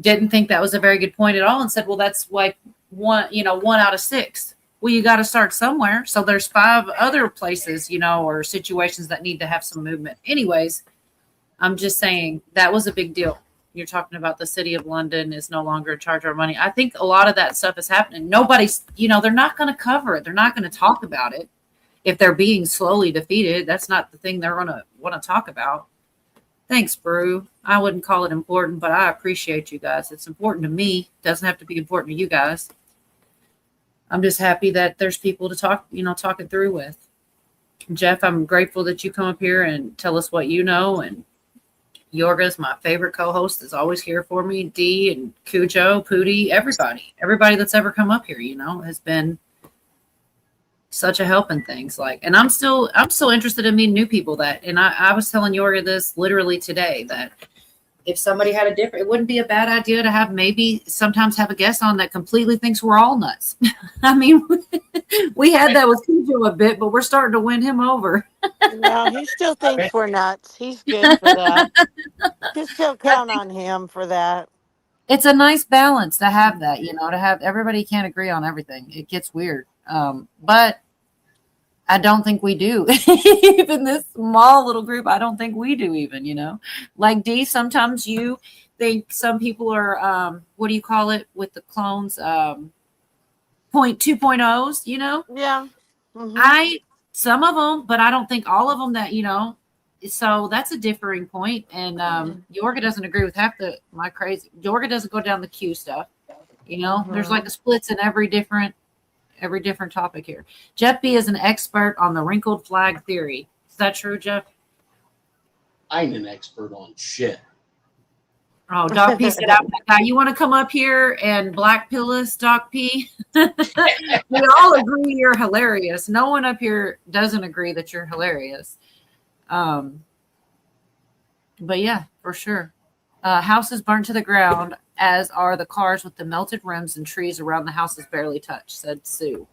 didn't think that was a very good point at all, and said, well, that's like one out of 6. Well, you got to start somewhere. So there's 5 other places, or situations that need to have some movement. Anyways, I'm just saying that was a big deal. You're talking about the City of London is no longer in charge of our money. I think a lot of that stuff is happening. Nobody's, they're not going to cover it. They're not going to talk about it. If they're being slowly defeated, that's not the thing they're going to want to talk about. Thanks, Brew. I wouldn't call it important, but I appreciate you guys. It's important to me. It doesn't have to be important to you guys. I'm just happy that there's people to talk it through with. Jeff, I'm grateful that you come up here and tell us what you know. And Yorga's my favorite co-host, is always here for me. Dee and Cujo, Pootie, everybody that's ever come up here, has been such a help in things. And I'm still interested in meeting new people and I was telling Yorga this literally today, that if somebody had it wouldn't be a bad idea to maybe sometimes have a guest on that completely thinks we're all nuts. I mean, we had that with Cujo a bit, but we're starting to win him over. No, he still thinks we're nuts. He's good for that. You still count on him for that. It's a nice balance to have that, to have everybody can't agree on everything. It gets weird. But I don't think we do. Even this small little group, I don't think we do even, Like Dee, sometimes you think some people are, what do you call it with the clones? 2.0s, Yeah. Mm-hmm. Some of them, but I don't think all of them that, so that's a differing point. And Yorga doesn't agree with half my crazy. Yorga doesn't go down the Q stuff. There's like a splits in every different topic here. Jeff B is an expert on the wrinkled flag theory. Is that true, Jeff? I ain't an expert on shit. Oh, Doc P said, I'm that guy. You want to come up here and black pill us, Doc P? We all agree you're hilarious. No one up here doesn't agree that you're hilarious. But yeah, for sure. Houses burned to the ground, as are the cars with the melted rims, and trees around the houses barely touched, said Sue.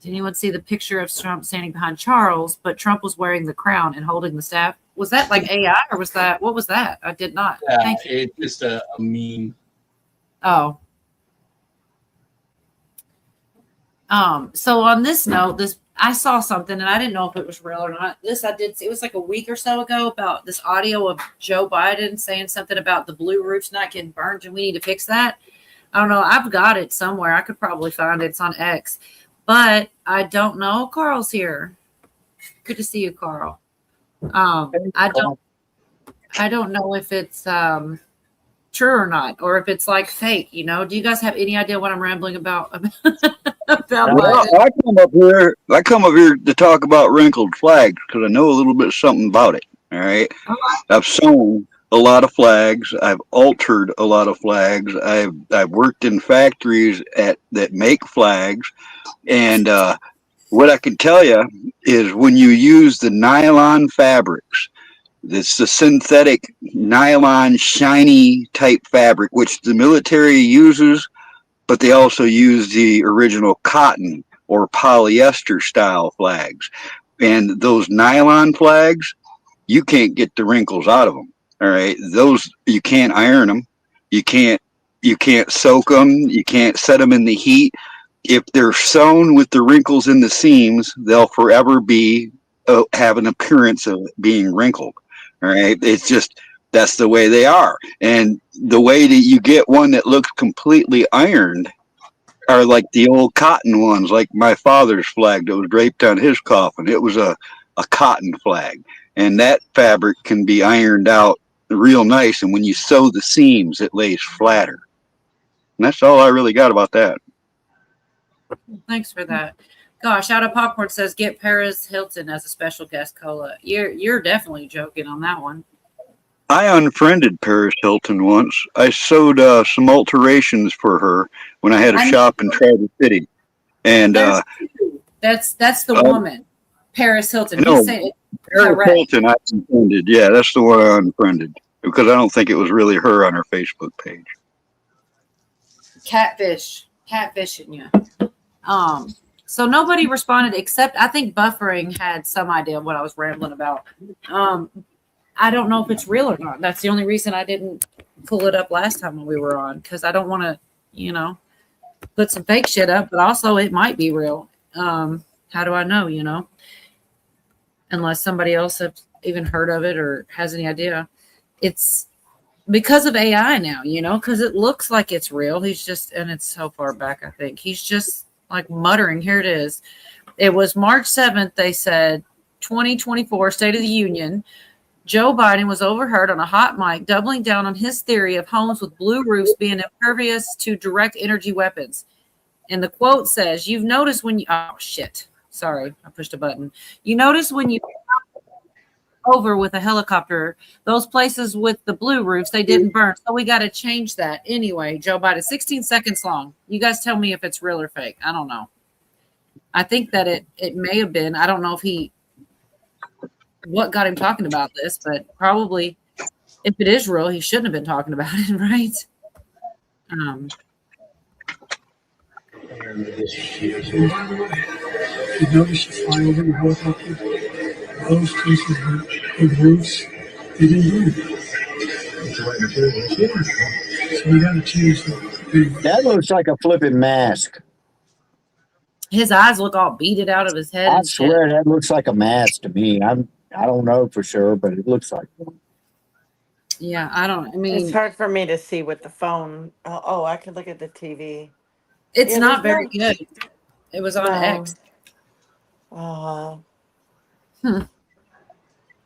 Did anyone see the picture of Trump standing behind Charles, but Trump was wearing the crown and holding the staff? Was that like AI, or what was that? I did not. Thank you. It's just a meme. Oh. So on this note, I saw something and I didn't know if it was real or not. This I did. It was like a week or so ago about this audio of Joe Biden saying something about the blue roofs not getting burned and we need to fix that. I don't know. I've got it somewhere. I could probably find it. It's on X, but I don't know. Carl's here. Good to see you, Carl. I don't know if it's true or not, or if it's like fake. You know, do you guys have any idea what I'm rambling about? About Well, Biden? I come up here to talk about wrinkled flags because I know a little bit something about it. All right. I've sewn a lot of flags. I've altered a lot of flags. I've worked in factories that make flags, and what I can tell you is when you use the nylon fabrics, it's the synthetic nylon shiny type fabric, which the military uses, but they also use the original cotton or polyester style flags. And those nylon flags, you can't get the wrinkles out of them. All right, those you can't iron them, you can't soak them, you can't set them in the heat. If they're sewn with the wrinkles in the seams, they'll forever be have an appearance of being wrinkled. All right, it's just that's the way they are. And the way that you get one that looks completely ironed are like the old cotton ones, like my father's flag that was draped on his coffin. It was a cotton flag, and that fabric can be ironed out real nice. And when you sew the seams, it lays flatter. And that's all I really got about that. Thanks for that. Gosh, out of popcorn says get Paris Hilton as a special guest cola. You're definitely joking on that one. I unfriended Paris Hilton once. I sewed some alterations for her when I had a shop in Traverse City, and that's the woman, Paris Hilton. No, He's saying Paris Hilton. I unfriended. Yeah, that's the one I unfriended because I don't think it was really her on her Facebook page. catfishing you. So nobody responded except I think Buffering had some idea of what I was rambling about. I don't know if it's real or not. That's the only reason I didn't pull it up last time when we were on, because I don't want to, put some fake shit up, but also it might be real. How do I know, unless somebody else has even heard of it or has any idea. It's because of AI now, because it looks like it's real. He's just, and it's so far back, I think. He's just like muttering. Here it is. It was March 7th, they said, 2024 State of the Union. Joe Biden was overheard on a hot mic doubling down on his theory of homes with blue roofs being impervious to direct energy weapons. And the quote says, you've noticed when you, oh shit, sorry, I pushed a button. You notice when you over with a helicopter, those places with the blue roofs, they didn't burn. So we got to change that. Anyway, Joe Biden, 16 seconds long. You guys tell me if it's real or fake. I don't know. I think that it may have been. I don't know if what got him talking about this, but probably if it is real, he shouldn't have been talking about it, right? You notice you fly over your helicopter, those places with roofs, they didn't do it. So we got to change that. That looks like a flipping mask. His eyes look all beaded out of his head. I and swear shit. that looks like a mask to me. I don't know for sure, but it looks like one. Yeah, I mean, it's hard for me to see with the phone. Oh, I could look at the TV. It's not very good. It was on X.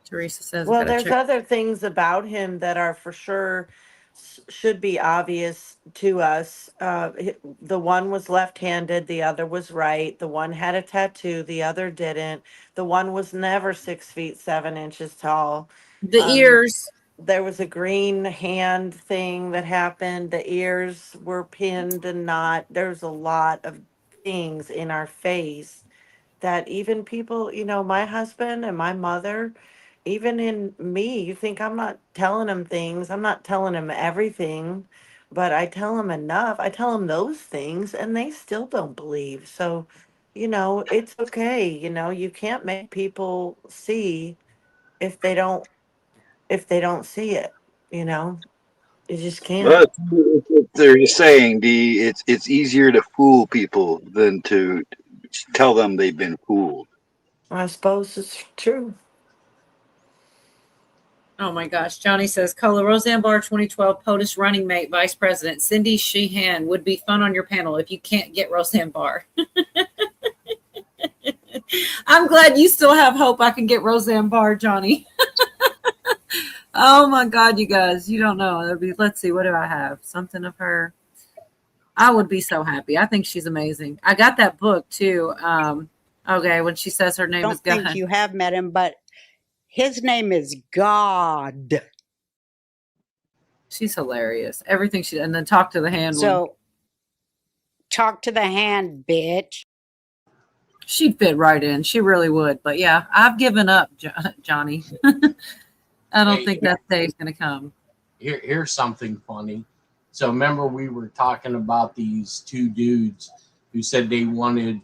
Teresa says. Well, there's other things about him that are for sure should be obvious to us. The one was left-handed, the other was right. The one had a tattoo, the other didn't. The one was never 6 feet 7 inches tall. The ears. There was a green hand thing that happened. The ears were pinned and not. There's a lot of things in our face that even people, my husband and my mother, even in me, you think I'm not telling them things. I'm not telling them everything, but I tell them enough. I tell them those things and they still don't believe. So, it's okay. You can't make people see if they don't see it, you just can't. But they're saying it's easier to fool people than to tell them they've been fooled. I suppose it's true. Oh my gosh. Johnny says, Color Roseanne Barr 2012 POTUS running mate, Vice President Cindy Sheehan would be fun on your panel if you can't get Roseanne Barr. I'm glad you still have hope I can get Roseanne Barr, Johnny. Oh my God, you guys, you don't know. Let's see, what do I have? Something of her. I would be so happy. I think she's amazing. I got that book too. Okay, when she says her name I is don't think God. you have met him, but his name is God. She's hilarious. Everything she, and then Talk to the Hand one. So talk to the hand, bitch. She'd fit right in. She really would. But yeah, I've given up, Johnny. I don't think that day's going to come. Here's something funny. So remember we were talking about these two dudes who said they wanted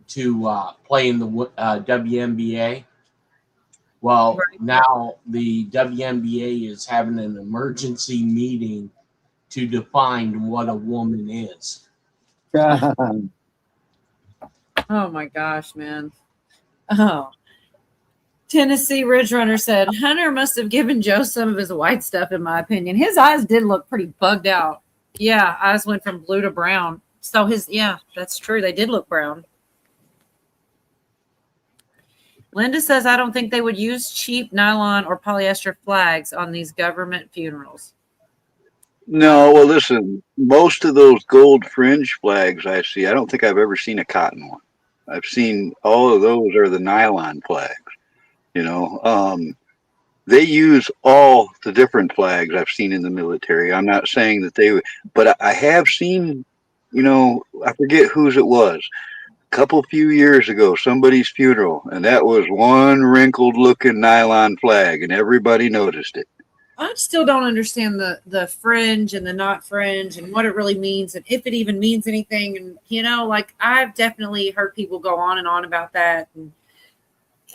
to play in the WNBA. Well, now the WNBA is having an emergency meeting to define what a woman is. Oh my gosh, man. Oh. Tennessee Ridge Runner said, Hunter must have given Joe some of his white stuff, in my opinion. His eyes did look pretty bugged out. Yeah, eyes went from blue to brown. So yeah, that's true. They did look brown. Linda says, I don't think they would use cheap nylon or polyester flags on these government funerals. No, well, listen, most of those gold fringe flags I see, I don't think I've ever seen a cotton one. I've seen all of those are the nylon flags. You know, they use all the different flags I've seen in the military. I'm not saying that they would, but I have seen, you know, I forget whose it was. A few years ago, somebody's funeral, and that was one wrinkled looking nylon flag, and everybody noticed it. I still don't understand the fringe and the not fringe and what it really means and if it even means anything. And, you know, like I've definitely heard people go on and on about that. And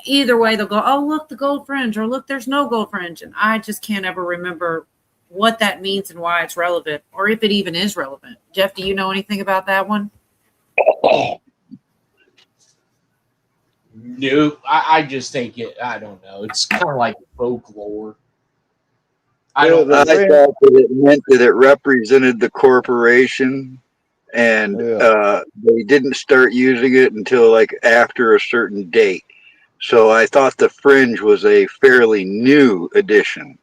either way, they'll go, oh, look, the gold fringe, or look, there's no gold fringe. And I just can't ever remember what that means and why it's relevant or if it even is relevant. Jeff, do you know anything about that one? No, I just think I don't know. It's kind of like folklore. I thought that it meant that it represented the corporation, and they didn't start using it until like after a certain date. So I thought the fringe was a fairly new addition.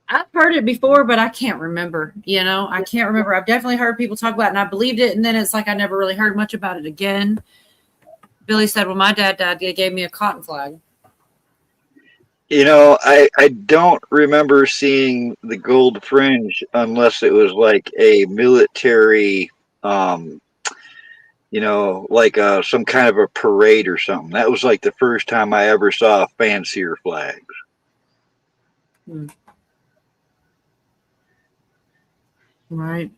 I've heard it before, but I can't remember. You know, I can't remember. I've definitely heard people talk about it, and I believed it, and then it's like I never really heard much about it again. Billy said, when my dad died, they gave me a cotton flag. You know, I don't remember seeing the gold fringe unless it was like a military, you know, like some kind of a parade or something. That was like the first time I ever saw fancier flags. Right.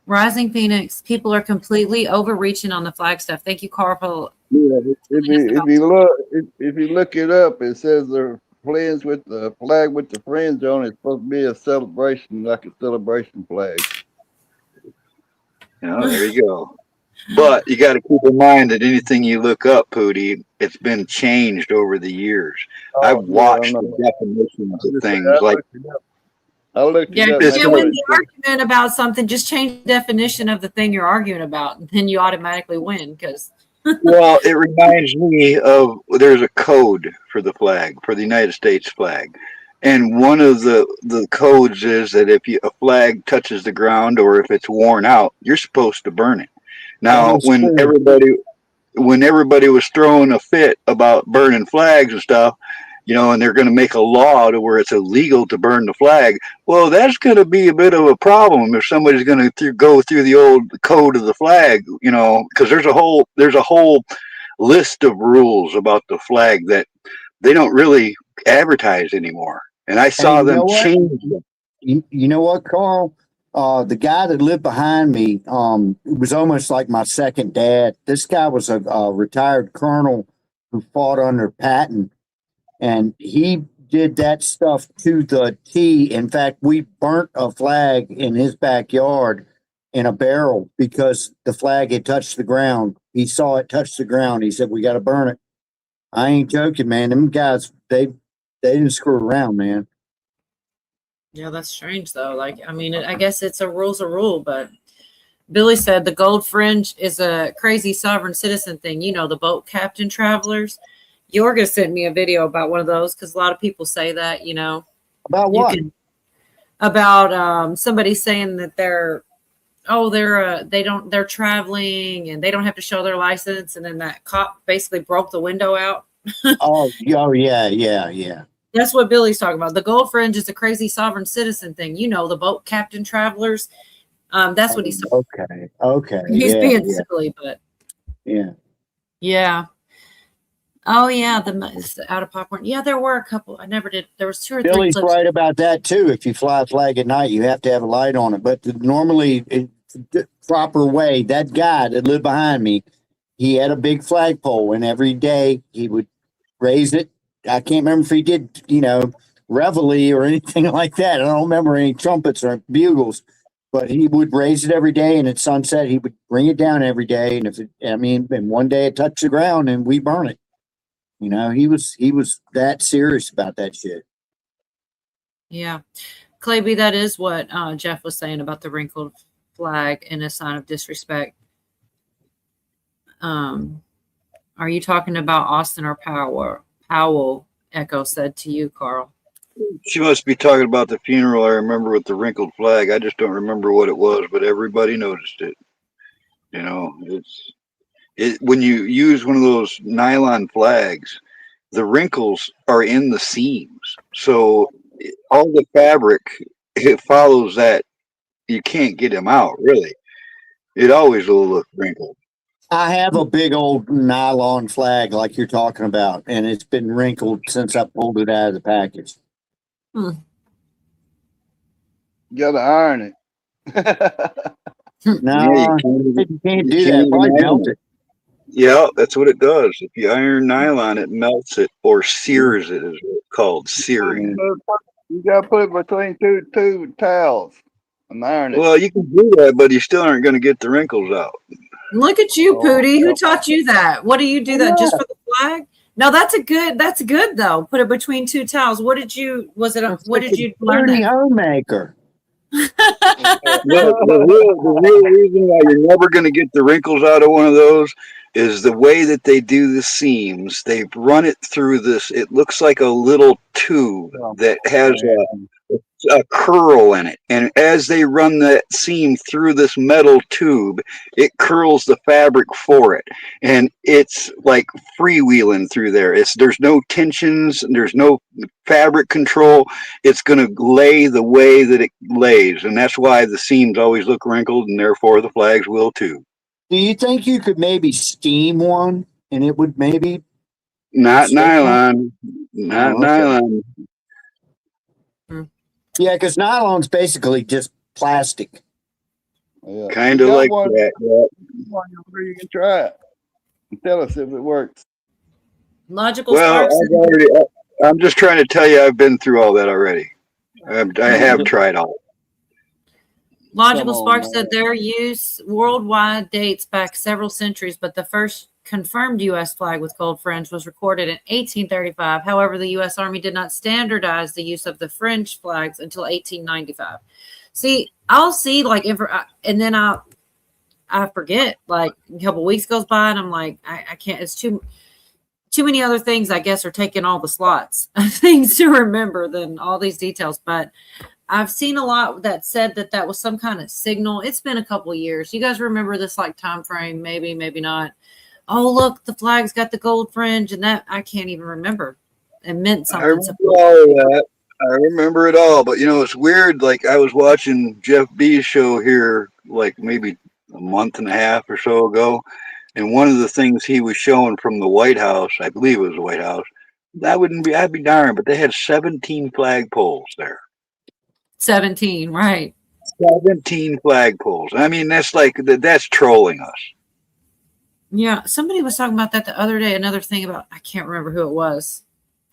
Rising Phoenix, people are completely overreaching on the flag stuff. Thank you, Carl, for Yeah, if you look it up, it says the flags with the flag with the fringe on it is supposed to be a celebration, like a celebration flag. You know, there you go. But you got to keep in mind that anything you look up, Pootie, it's been changed over the years. I've watched the definitions of things like. You win the argument about something, just change the definition of the thing you're arguing about, and then you automatically win. Because well, it reminds me of there's a code for the flag, for the United States flag, and one of the codes is that if a flag touches the ground or if it's worn out, you're supposed to burn it. Now, when everybody was throwing a fit about burning flags and stuff, you know, and they're going to make a law to where it's illegal to burn the flag. Well, that's going to be a bit of a problem if somebody's going to go through the old code of the flag, you know, because there's a whole list of rules about the flag that they don't really advertise anymore. And I saw them change them. You know what, Carl? The guy that lived behind me, it was almost like my second dad. This guy was a retired colonel who fought under Patton. And he did that stuff to the T. In fact, we burnt a flag in his backyard in a barrel because the flag had touched the ground. He saw it touch the ground. He said, "We got to burn it." I ain't joking, man. Them guys, they didn't screw around, man. Yeah, that's strange though. Like, I mean, I guess it's a rule, but Billy said the gold fringe is a crazy sovereign citizen thing. You know, the boat captain travelers. Yorga sent me a video about one of those because a lot of people say that, you know. About what? About somebody saying that they're traveling and they don't have to show their license, and then that cop basically broke the window out. Oh yeah. That's what Billy's talking about. The gold fringe is a crazy sovereign citizen thing. You know, the boat captain travelers. That's what he's talking. Okay. He's being silly, but yeah. Oh yeah, the out of popcorn. Yeah, there were a couple. I never did. There was 2 or 3 Billy's clips. right about that too. If you fly a flag at night, you have to have a light on it. But normally, the proper way, that guy that lived behind me, he had a big flagpole, and every day he would raise it. I can't remember if he did, reveille or anything like that. I don't remember any trumpets or bugles, but he would raise it every day. And at sunset, he would bring it down every day. And and one day it touched the ground, and we burn it. He was that serious about that shit. Yeah. Clayby, that is what Jeff was saying about the wrinkled flag and a sign of disrespect. Are you talking about Austin or Powell? Echo said to you, Carl. She must be talking about the funeral I remember with the wrinkled flag. I just don't remember what it was, but everybody noticed it. When you use one of those nylon flags, the wrinkles are in the seams. So all the fabric, it follows that. You can't get them out, really. It always will look wrinkled. I have a big old nylon flag like you're talking about, and it's been wrinkled since I pulled it out of the package. You gotta iron it. No, you can't do that. Probably melt it. Yeah, that's what it does. If you iron nylon, it melts it or sears it, is what it's called, searing. You gotta put it between two towels and iron it. Well, you can do that, but you still aren't going to get the wrinkles out. Look at you, Pootie. Who taught you that? What do you do that just for the flag? No, that's good though. Put it between 2 towels. What did you learn that? Homemaker. The real reason why you're never going to get the wrinkles out of one of those is the way that they do the seams. They run it through this. It looks like a little tube that has a curl in it, and as they run that seam through this metal tube, it curls the fabric for it, and it's like freewheeling through there. There's no tensions, there's no fabric control. It's going to lay the way that it lays, and that's why the seams always look wrinkled, and therefore the flags will too. Do you think you could maybe steam one and it would maybe not nylon? Not nylon. Yeah, because nylon's basically just plastic. Yeah. Kind of like that. Yeah. You can try it and tell us if it works. Logical Well, Sparks. I'm just trying to tell you, I've been through all that already. I have tried all. Logical Spark said their use worldwide dates back several centuries, but the first confirmed U.S. flag with gold fringe was recorded in 1835. However, the U.S. Army did not standardize the use of the fringe flags until 1895. See, I'll see and then I forget. Like a couple weeks goes by, and I'm like, I can't. It's too many other things, I guess, are taking all the slots of things to remember than all these details. But I've seen a lot that said that was some kind of signal. It's been a couple of years. You guys remember this time frame? Maybe, maybe not. Oh, look, the flag's got the gold fringe, and that I can't even remember. It meant something. I remember all that. I remember it all, but it's weird. Like I was watching Jeff B's show here, like maybe a month and a half or so ago, and one of the things he was showing from the White House, I believe it was the White House. I'd be darned, but they had 17 flagpoles there. 17, right? 17 flagpoles. I mean, that's trolling us. Yeah, somebody was talking about that the other day. Another thing about, I can't remember who it was.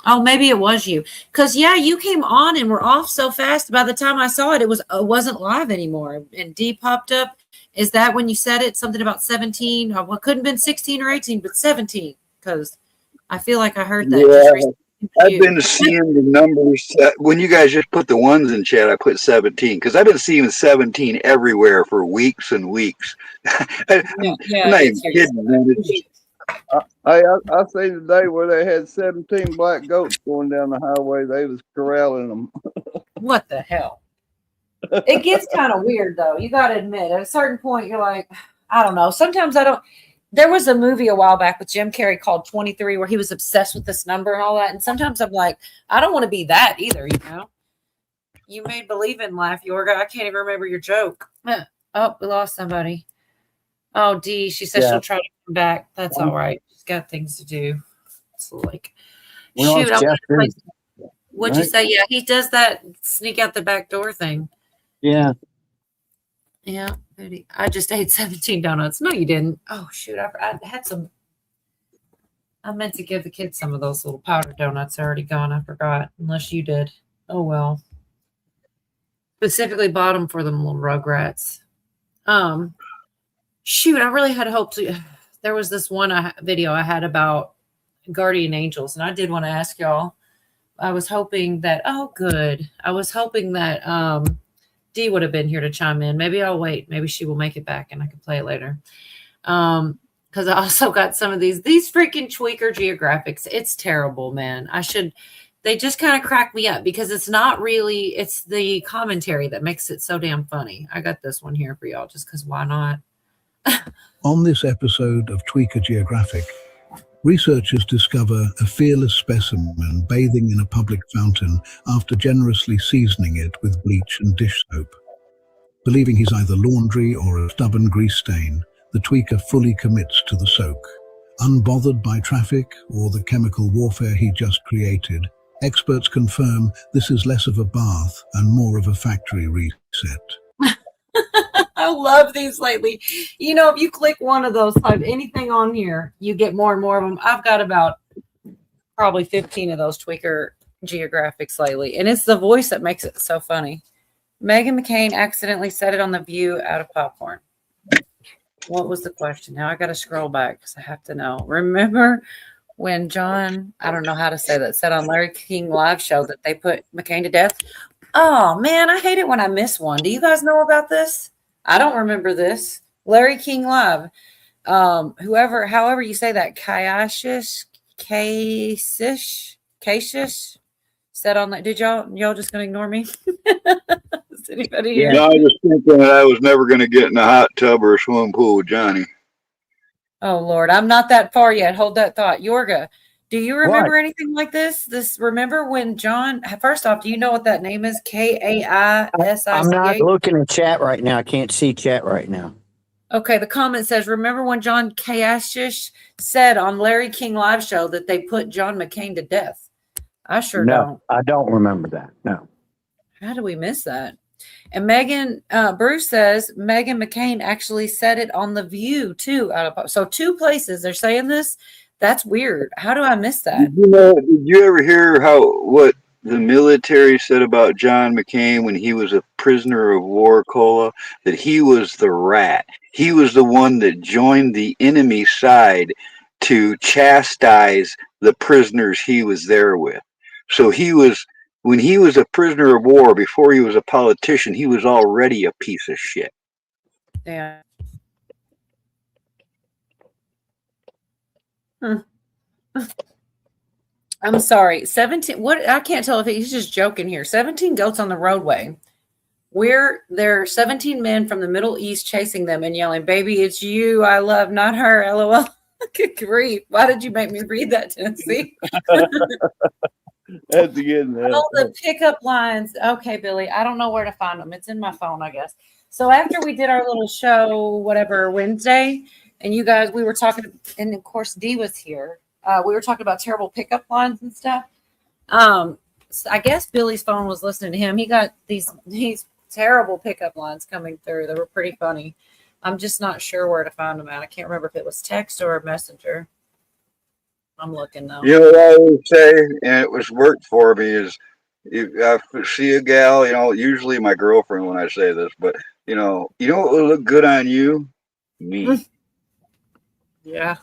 Oh, maybe it was you. Because, yeah, you came on and were off so fast. By the time I saw it, it wasn't live anymore. And D popped up. Is that when you said it? Something about 17? Well, it couldn't have been 16 or 18, but 17. Because I feel like I heard that just Yeah, recently. I've been seeing the numbers. When you guys just put the ones in chat, I put 17 because I've been seeing 17 everywhere for weeks and weeks. I'm Yeah, not it's even here. kidding, man. It's, I see the day where they had 17 black goats going down the highway. They was corralling them. What the hell? It gets kind of weird, though. You got to admit, at a certain point, you're like, I don't know. Sometimes I don't. There was a movie a while back with Jim Carrey called 23 where he was obsessed with this number and all that. And sometimes I'm like, I don't want to be that either, you know? You made believe in laugh, Yorga. I can't even remember your joke. Oh, we lost somebody. Oh, Dee, she says she'll try to come back. That's all right. She's got things to do. It's like, We shoot, lost I Jeff want to too, play. What'd you right? say? Yeah, he does that sneak out the back door thing. Yeah. Yeah, I just ate 17 donuts. No, you didn't. Oh, shoot. I had some. I meant to give the kids some of those little powdered donuts. They're already gone. I forgot. Unless you did. Oh, well. Specifically bought them for them little rugrats. Shoot, I really had hoped to. There was this one video I had about guardian angels, and I did want to ask y'all. I was hoping that, oh, good. I was hoping that Dee would have been here to chime in. Maybe I'll wait. Maybe she will make it back and I can play it later. Because I also got some of these freaking tweaker geographics. It's terrible, man. They just kind of crack me up because it's not really, it's the commentary that makes it so damn funny. I got this one here for y'all just because why not? On this episode of Tweaker Geographic, researchers discover a fearless specimen bathing in a public fountain after generously seasoning it with bleach and dish soap. Believing he's either laundry or a stubborn grease stain, the tweaker fully commits to the soak. Unbothered by traffic or the chemical warfare he just created, experts confirm this is less of a bath and more of a factory reset. I love these lately. You know, if you click one of those, type anything on here, you get more and more of them. I've got about probably 15 of those tweaker geographics lately, and it's the voice that makes it so funny. Meghan McCain accidentally set it on the View out of popcorn. What was the question? Now I got to scroll back because I have to know. Remember when John, I don't know how to say that, said on Larry King live show that they put McCain to death? Oh, man, I hate it when I miss one. Do you guys know about this? I don't remember this. Larry King live. However you say that, Kasish, said on that. Did y'all just gonna ignore me? Is anybody here? No, I was thinking that I was never going to get in a hot tub or a swimming pool with Johnny. Oh Lord, I'm not that far yet. Hold that thought. Yorga, do you remember anything like this? Remember when John, first off, do you know what that name is? Kaisisch? I'm not looking at chat right now. I can't see chat right now. Okay, the comment says, remember when John Kasish said on Larry King live show that they put John McCain to death? I sure don't. I don't remember that. No. How do we miss that? And Bruce says Meghan McCain actually said it on The View too. So two places they're saying this. That's weird. How do I miss that? Did you ever hear what the military said about John McCain when he was a prisoner of war, Cola? That he was the rat. He was the one that joined the enemy side to chastise the prisoners he was there with. So when he was a prisoner of war, before he was a politician, he was already a piece of shit. Yeah. I'm sorry. 17. What? I can't tell if he's just joking here. 17 goats on the roadway. There are 17 men from the Middle East chasing them and yelling, "Baby, it's you I love, not her." LOL. Good grief. Why did you make me read that, Tennessee? That's again. All the pickup lines. Okay, Billy. I don't know where to find them. It's in my phone, I guess. So after we did our little show, whatever, Wednesday, and you guys, we were talking, and of course, Dee was here. We were talking about terrible pickup lines and stuff. So I guess Billy's phone was listening to him. He got these terrible pickup lines coming through. They were pretty funny. I'm just not sure where to find them at. I can't remember if it was text or a messenger. I'm looking now. You know what I always say, and it was worked for me, is if I see a gal, usually my girlfriend when I say this, but you know what will look good on you? Me. Yeah.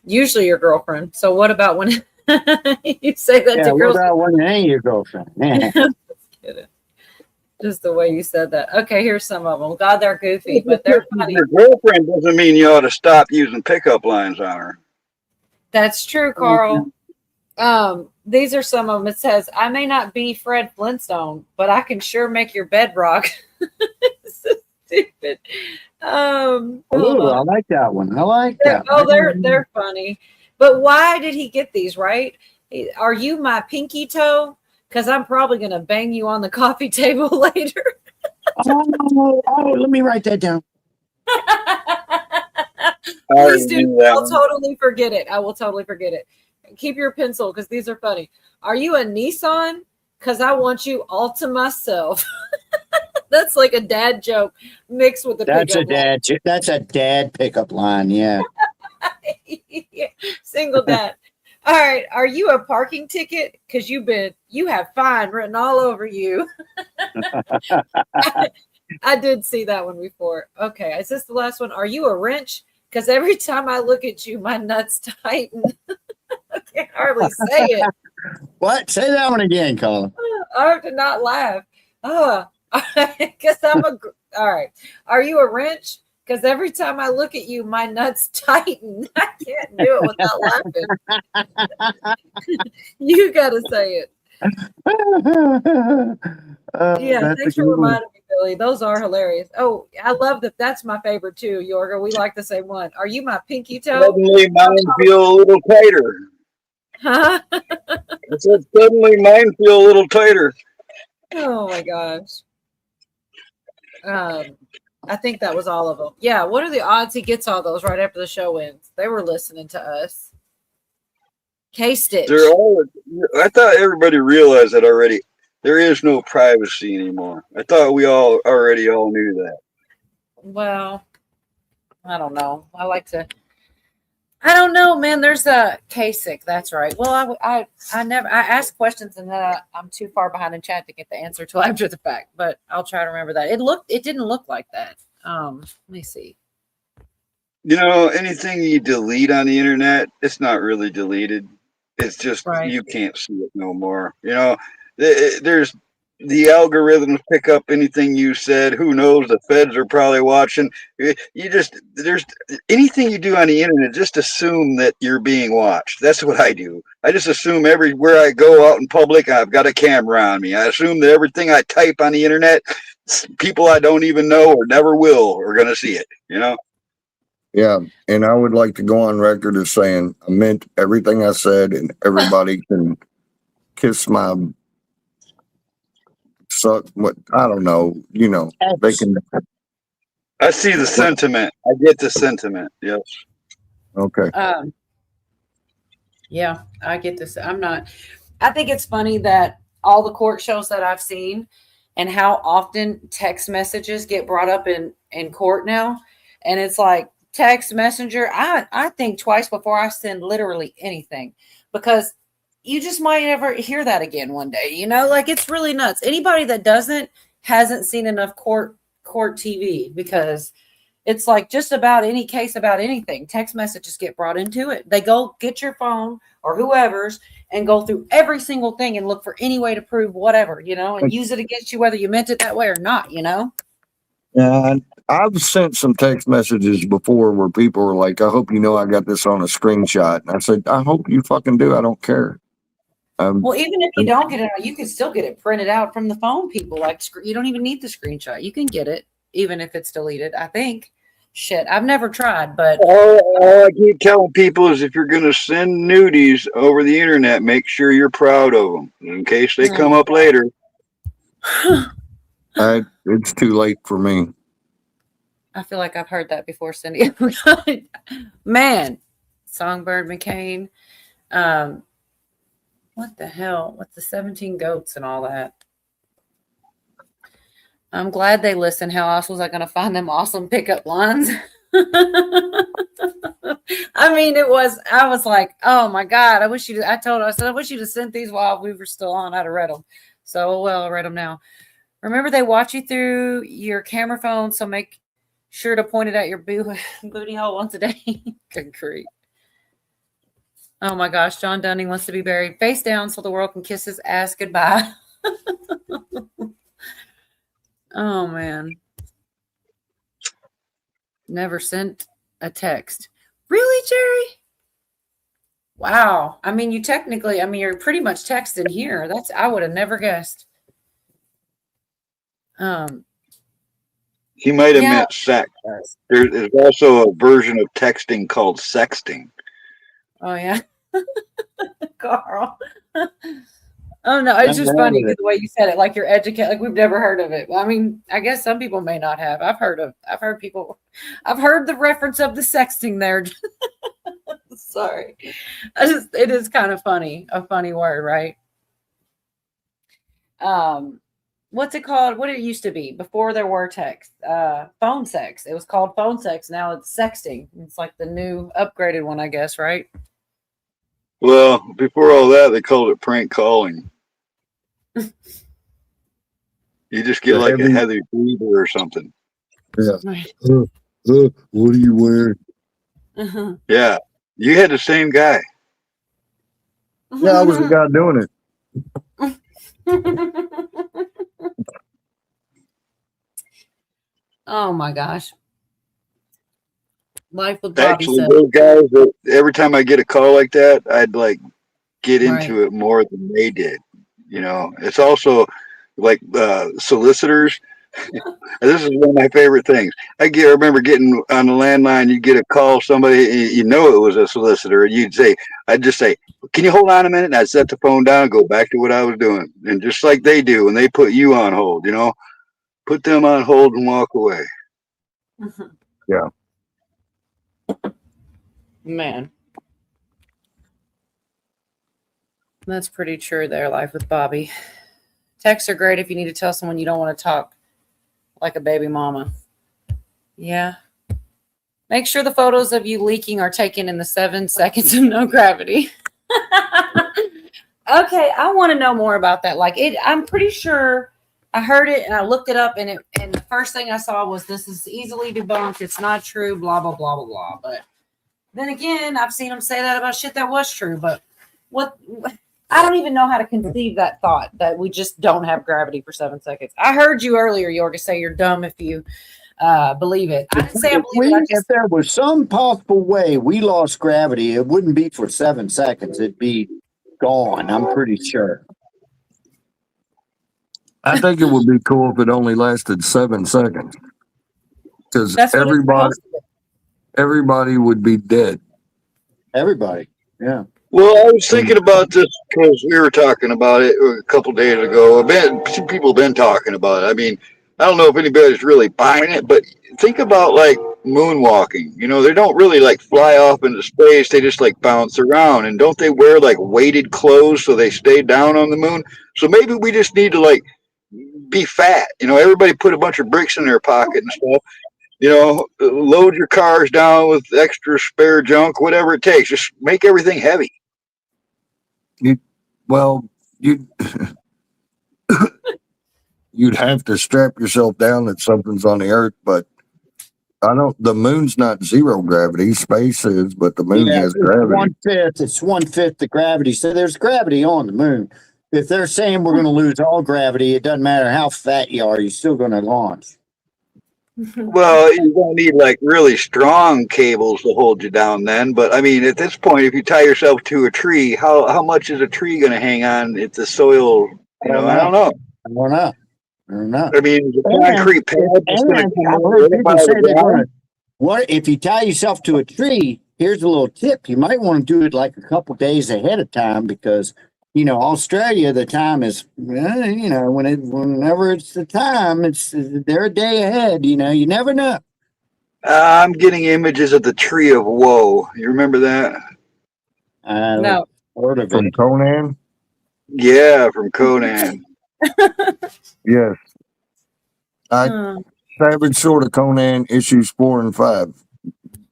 Usually your girlfriend. So what about when you say that Yeah, to what girls? about when it ain't your girlfriend? Yeah. Just kidding. Just the way you said that. Okay, here's some of them. God, they're goofy, but they're funny. Your girlfriend doesn't mean you ought to stop using pickup lines on her. That's true, Carl. These are some of them. It says, I may not be Fred Flintstone, but I can sure make your bed rock. So stupid. Hold Ooh, I on. like that one. I like that Oh, one. they're funny. But why did he get these, right? Are you my pinky toe? Because I'm probably going to bang you on the coffee table later. Let me write that down. Please do. I'll totally forget it. I will totally forget it. Keep your pencil because these are funny. Are you a Nissan? Because I want you all to myself. That's like a dad joke mixed with the That's a pickup line. dad. That's a dad pickup line. Yeah. Yeah, single dad. All right. Are you a parking ticket? Because you have fine written all over you. I did see that one before. Okay. Is this the last one? Are you a wrench? Because every time I look at you, my nuts tighten. I can't hardly say it. What? Say that one again, Colin. I have to not laugh. Oh, because all right. Are you a wrench? Because every time I look at you, my nuts tighten. I can't do it without laughing. You got to say it. Yeah, thanks for reminding me, Billy. Those are hilarious. Oh, I love that. That's my favorite too, Yorga. We like the same one. Are you my pinky toe? Suddenly mine feel a little tighter. Huh? I said suddenly mine feel a little tighter. Oh my gosh. I think that was all of them. Yeah. What are the odds he gets all those right after the show ends? They were listening to us. K-Stitch. I thought everybody realized that already. There is no privacy anymore. I thought we all knew that. Well, I don't know. I don't know, man. There's a Kasich. That's right. Well, I ask questions and then I'm too far behind in chat to get the answer till after the fact. But I'll try to remember that. It didn't look like that. Let me see. Anything you delete on the internet, it's not really deleted. It's just you can't see it no more. There's the algorithms pick up anything you said. Who knows? The feds are probably watching. There's anything you do on the internet, just assume that you're being watched. That's what I do. I just assume everywhere I go out in public, I've got a camera on me. I assume that everything I type on the internet, people I don't even know or never will are going to see it. Yeah, and I would like to go on record as saying I meant everything I said, and everybody can kiss my suck. What I don't know, they can. I see the sentiment. I get the sentiment. Yes. Okay. Yeah, I get this. I think it's funny that all the court shows that I've seen and how often text messages get brought up in court now. And it's like text messenger. I think twice before I send literally anything because you just might never hear that again one day. Like it's really nuts. Anybody that hasn't seen enough court TV because it's like just about any case about anything. Text messages get brought into it. They go get your phone or whoever's and go through every single thing and look for any way to prove whatever, and use it against you whether you meant it that way or not, Yeah, I've sent some text messages before where people were like, I hope you know I got this on a screenshot. And I said, I hope you fucking do. I don't care. Well, even if you don't get it, you can still get it printed out from the phone. People you don't even need the screenshot. You can get it even if it's deleted, I think. Shit, I've never tried, but all I keep telling people is if you're going to send nudies over the internet, make sure you're proud of them in case they come up later. It's too late for me. I feel like I've heard that before, Cindy. Man, Songbird McCain. What the hell? What's the 17 goats and all that? I'm glad they listen. How else was I going to find them awesome pickup lines? I mean, I was like, oh my God, I wish I told her, I said, I wish you'd have sent these while we were still on. I'd have read them. So, well, I read them now. Remember, they watch you through your camera phone, so make sure to point it at your booty hole once a day. Good grief. Oh my gosh, John Dunning wants to be buried face down so the world can kiss his ass goodbye. Oh man. Never sent a text. Really, Jerry? Wow. I mean, you're pretty much texting here. I would have never guessed. He might have meant sex. There's also a version of texting called sexting. Oh yeah. Carl. Oh no, it's just funny the way you said it, like you're educated, like we've never heard of it. I mean, I guess some people may not have. I've heard the reference of the sexting there. Sorry. It is kind of funny, a funny word, right? What's it called? What it used to be before there were text, phone sex. It was called phone sex. Now it's sexting. It's like the new upgraded one, I guess, right? Well, before all that, they called it prank calling. You just get like a heavy breather or something. Yeah. What are you wearing? Yeah. You had the same guy. Yeah, I was the guy doing it. Oh my gosh. Life with Bobby. Actually, those guys, every time I get a call like that, I'd like get into it more than they did. You know, it's also like solicitors. This is one of my favorite things. I remember getting on the landline, you get a call, somebody, you know it was a solicitor, and I'd just say, can you hold on a minute? And I'd set the phone down and go back to what I was doing. And just like they do when they put you on hold, you know, put them on hold and walk away. Yeah. Man. That's pretty true there, Life with Bobby. Texts are great if you need to tell someone you don't want to talk like a baby mama. Yeah. Make sure the photos of you leaking are taken in the 7 seconds of no gravity. Okay, I want to know more about that. I'm pretty sure I heard it and I looked it up, and the first thing I saw was this is easily debunked. It's not true, blah, blah, blah, blah, blah. But then again, I've seen them say that about shit that was true. But I don't even know how to conceive that thought that we just don't have gravity for 7 seconds. I heard you earlier, Yorga, say you're dumb if you believe it. I didn't say I believe it. If there was some possible way we lost gravity, it wouldn't be for 7 seconds. It'd be gone. I'm pretty sure. I think it would be cool if it only lasted 7 seconds, because everybody would be dead. Everybody, yeah. Well, I was thinking about this because we were talking about it a couple days ago. Some people have been talking about it. I mean, I don't know if anybody's really buying it, but think about like moonwalking. You know, they don't really like fly off into space. They just like bounce around. And don't they wear like weighted clothes so they stay down on the moon? So maybe we just need to like be fat. You know, everybody put a bunch of bricks in their pocket and stuff. You know, load your cars down with extra spare junk, whatever it takes. Just make everything heavy. You'd have to strap yourself down that something's on the earth, but the moon's not zero gravity. Space is, but the moon has gravity. It's 1/5 the gravity. So there's gravity on the moon. If they're saying we're going to lose all gravity, it doesn't matter how fat you are, you're still going to launch. Well, you don't need like really strong cables to hold you down then. But I mean, at this point, if you tie yourself to a tree, how much is a tree going to hang on if the soil? You know, I don't know. I don't know. I mean, the concrete pad is going to come over the ground. What if you tie yourself to a tree? Here's a little tip: you might want to do it like a couple days ahead of time, because you know Australia, the time is whenever it's the time, they're a day ahead. You know, you never know. I'm getting images of the Tree of Woe. You remember that? No. Heard of From it. Conan? Yeah, from Conan. Yes. Savage Sword of Conan, issues 4 and 5.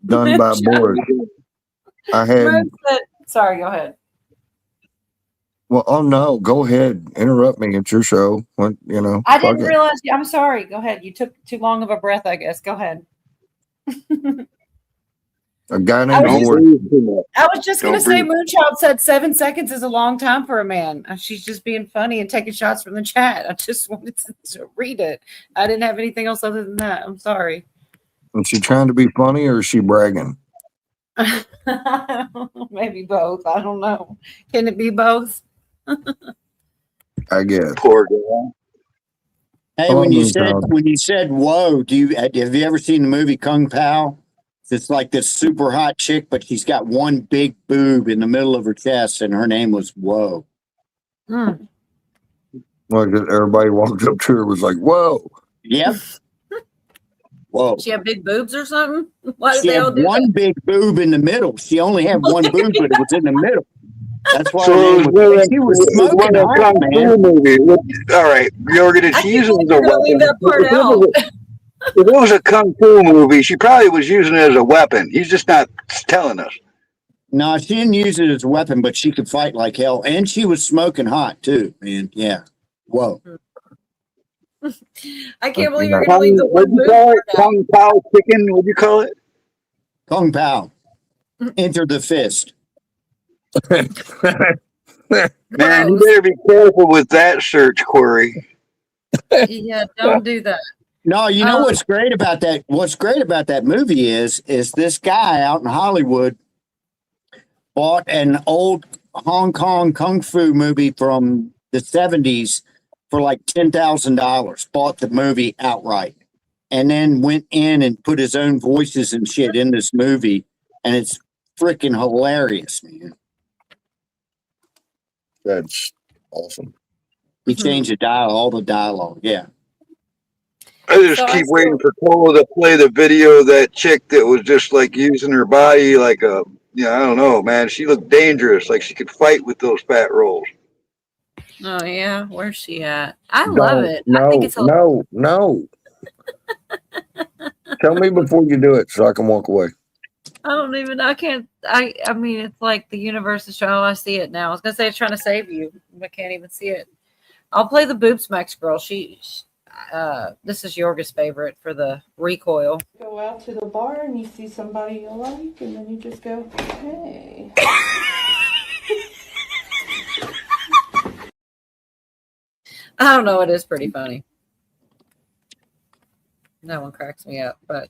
done by Boris. I had. Merv said, sorry, go ahead. Well, oh no, go ahead. Interrupt me. It's your show. What, you know? I didn't realize. I'm sorry. Go ahead. You took too long of a breath, I guess. Go ahead. A guy named Boris. I was just going to say, Moonchild said 7 seconds is a long time for a man. She's just being funny and taking shots from the chat. I just wanted to read it. I didn't have anything else other than that. I'm sorry. Is she trying to be funny or is she bragging? Maybe both. I don't know. Can it be both? I guess. Poor girl. Hey, when you said whoa, have you ever seen the movie Kung Pao? It's like this super hot chick, but she's got one big boob in the middle of her chest, and her name was Whoa. Mm. Well, everybody walked up to her was like, "Whoa!" Yep. Whoa. She had big boobs or something? Why did She they had all do one that? big boob in the middle. She only had one boob, but it was in the middle. That's why So her name was. She was smoking a hot, kung fu man. movie. All right, Jorgen, did she use it as a weapon? If it was a kung fu movie, she probably was using it as a weapon. He's just not telling us. No, she didn't use it as a weapon, but she could fight like hell, and she was smoking hot too, man. Yeah. Whoa. I can't believe you're going to leave the one What'd you boob call part it? out. Kung Pao chicken? What'd you call it? Kung Pao. Enter the fist. Man, you better be careful with that search query. Yeah, don't do that. No, you know what's great about that? What's great about that movie is this guy out in Hollywood bought an old Hong Kong kung fu movie from the 70s for like $10,000. Bought the movie outright, and then went in and put his own voices and shit in this movie, and it's freaking hilarious, man. That's awesome. He changed all the dialogue. Yeah. I just keep waiting for Cole to play the video of that chick that was just like using her body like a, I don't know, man. She looked dangerous. Like she could fight with those fat rolls. Oh, yeah. Where's she at? I love it. No, I think it's no. Tell me before you do it so I can walk away. I don't even, I can't, I mean, it's like the universe is trying, I see it now. I was going to say it's trying to save you. I can't even see it. I'll play the Boob Smacks girl. This is Jorga's favorite for the recoil. Go out to the bar and you see somebody you like, and then you just go, hey. I don't know. It is pretty funny. That one cracks me up, but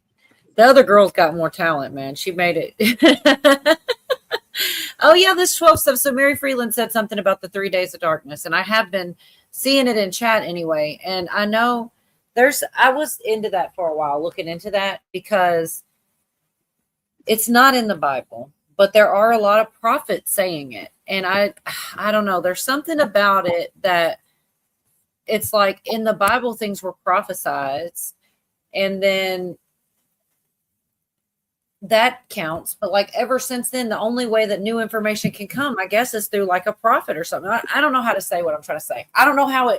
the other girl's got more talent, man. She made it. Oh, yeah, this 12 stuff. So Mary Freeland said something about the 3 days of darkness, and I have been seeing it in chat anyway. And I know I was into that for a while, looking into that, because it's not in the Bible, but there are a lot of prophets saying it. And I don't know. There's something about it that it's like in the Bible, things were prophesied, and then that counts. But like ever since then, the only way that new information can come, I guess, is through like a prophet or something. I don't know how to say what I'm trying to say. I don't know how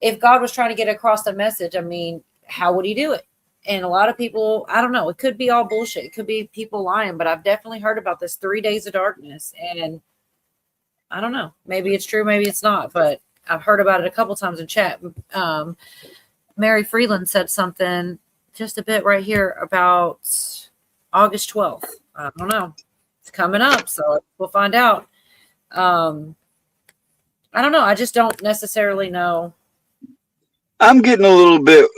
if God was trying to get across the message, I mean, how would he do it? And a lot of people, I don't know, it could be all bullshit. It could be people lying, but I've definitely heard about this 3 days of darkness. And I don't know, maybe it's true, maybe it's not, but I've heard about it a couple times in chat. Mary Freeland said something just a bit right here about August 12th. I don't know. It's coming up, so we'll find out. I don't know. I just don't necessarily know. I'm getting a little bit,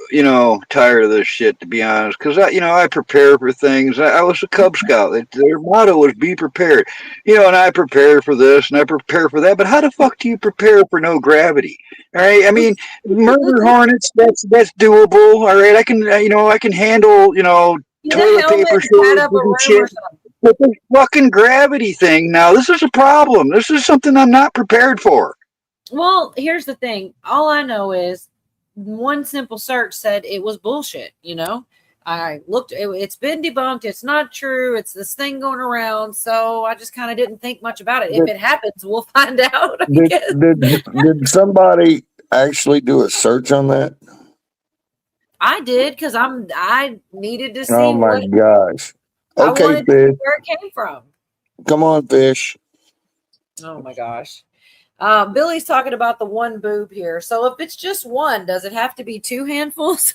tired of this shit, to be honest, because I prepare for things. I was a Cub Scout. Their motto was "Be prepared," and I prepare for this and I prepare for that. But how the fuck do you prepare for no gravity? All right, I mean, murder hornets. That's doable. All right, I can handle toilet paper shortages and shit. But this fucking gravity thing now, this is a problem. This is something I'm not prepared for. Well, here's the thing. All I know is one simple search said it was bullshit. I looked, it's been debunked. It's not true. It's this thing going around. So I just kind of didn't think much about it. If it happens, we'll find out. Did somebody actually do a search on that? I did, because I needed to see. Oh my gosh. I Okay, wanted to Fish. see where it came from. Come on, Fish. Oh my gosh. Billy's talking about the one boob here. So if it's just one, does it have to be 2 handfuls?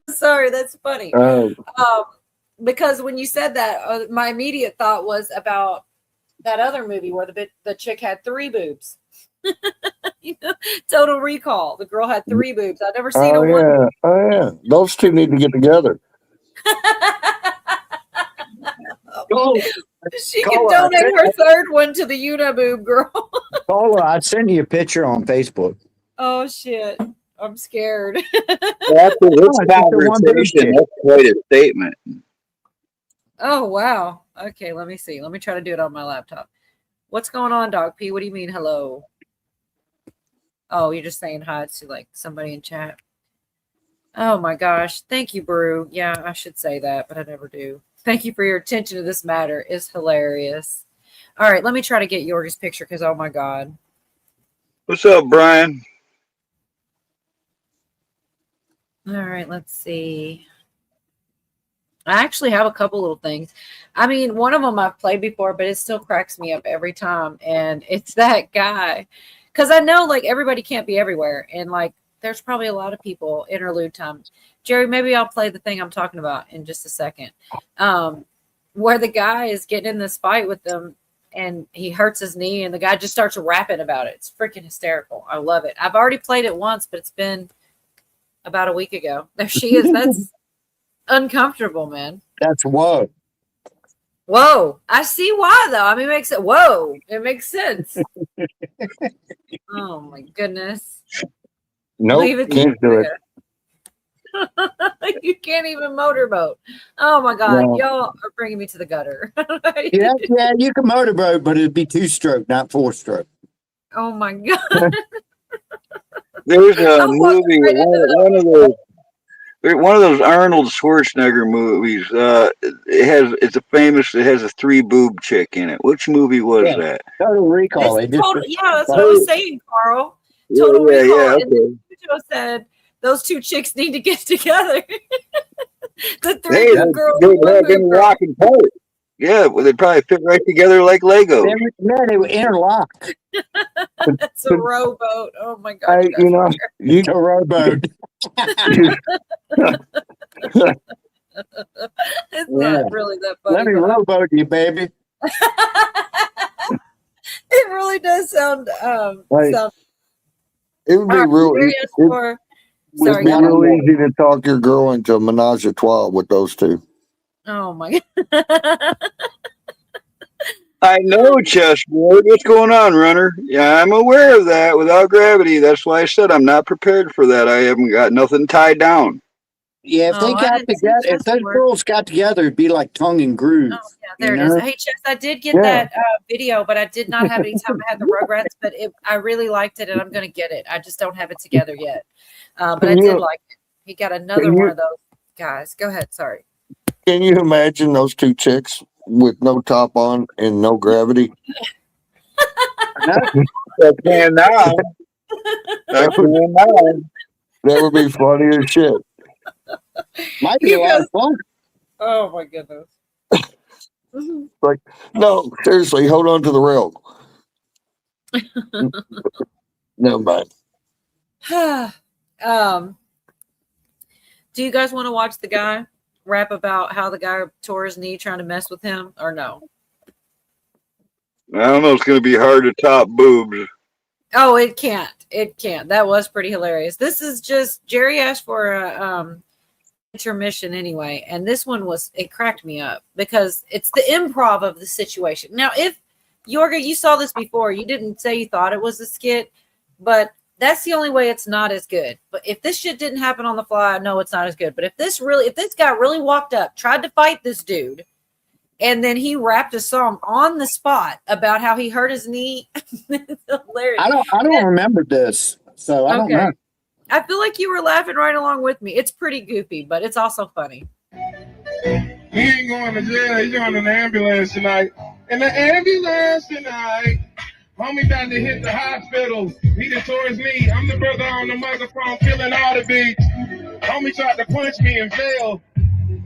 Sorry, that's funny. Because when you said that, my immediate thought was about that other movie where the chick had 3 boobs. You know, Total Recall. The girl had 3 boobs. I've never seen Oh, a one. yeah. Oh, yeah. Those two need to get together. She can donate her 3rd one to the Uniboob girl. Paula, I sent you a picture on Facebook. Oh shit. I'm scared. After this conversation, that's quite a statement. Oh wow. Okay, let me see. Let me try to do it on my laptop. What's going on, Dog P? What do you mean hello? Oh, you're just saying hi to like somebody in chat. Oh my gosh. Thank you, Brew. Yeah, I should say that, but I never do. Thank you for your attention to this matter. It's hilarious. All right, let me try to get Yorg's picture because oh my god. What's up, Brian? All right, let's see. I actually have a couple little things. I mean, one of them I've played before, but it still cracks me up every time. And it's that guy. Because I know, like, everybody can't be everywhere. And, like, there's probably a lot of people interlude time. Jerry, maybe I'll play the thing I'm talking about in just a second. Where the guy is getting in this fight with them and he hurts his knee and the guy just starts rapping about it. It's freaking hysterical. I love it. I've already played it once, but it's been about a week ago. There she is. That's uncomfortable, man. That's whoa. Whoa. I see why though. I mean, it makes it whoa. It makes sense. Oh my goodness. Nope, Leave it can't do it. You can't even motorboat. Oh my god, No. y'all are bringing me to the gutter. Yeah, you can motorboat, but it'd be 2-stroke, not 4-stroke. Oh my god. There's a movie, one of those Arnold Schwarzenegger movies. It has a 3 boob chick in it. Which movie was that? Total Recall. Yeah, that's what I was saying, Carl. Total Yeah, Recall. yeah, And okay. Joe said those 2 chicks need to get together. The 3 Hey, boob girl. they have been walking apart. Yeah, well, they'd probably fit right together like Legos. They were interlocked. That's a rowboat. Oh my god. You a rowboat. It's not really that funny. Let me but rowboat you, baby. it really does sound sound. It would be real. Sorry, It'd be real easy to talk your girl into a menage a trois with those 2. Oh my god. I know, chessboard. What's going on, runner? Yeah, I'm aware of that without gravity. That's why I said I'm not prepared for that. I haven't got nothing tied down. Yeah, if they got together, if those girls got together, it'd be like tongue and groove. Oh, yeah, there it is. Hey, Chess, I did get that video, but I did not have any time. I had the Rugrats, but I really liked it, and I'm going to get it. I just don't have it together yet. But I did like it. He got another one of those guys. Go ahead. Sorry. Can you imagine those 2 chicks with no top on and no gravity? I can now. That would be funny as shit. Might be a lot of fun. Oh my goodness. Like, no, seriously, hold on to the rail. Never mind. Do you guys want to watch the guy rap about how the guy tore his knee trying to mess with him, or no? I don't know. It's going to be hard to top boobs. Oh, it can't. It can't. That was pretty hilarious. This is just Jerry asked for a intermission anyway, and this one it cracked me up because it's the improv of the situation. Now, if Yorga, you saw this before, you didn't say you thought it was a skit, but that's the only way it's not as good. But if this shit didn't happen on the fly, I know it's not as good. But if this guy really walked up, tried to fight this dude, and then he rapped a song on the spot about how he hurt his knee, it's hilarious. I don't remember this, so I don't know. I feel like you were laughing right along with me. It's pretty goofy, but it's also funny. He ain't going to jail. He's going in the ambulance tonight. In the ambulance tonight. Homie about to hit the hospital. He done tore his knee. I'm the brother on the microphone killing all the beats. Homie tried to punch me and failed.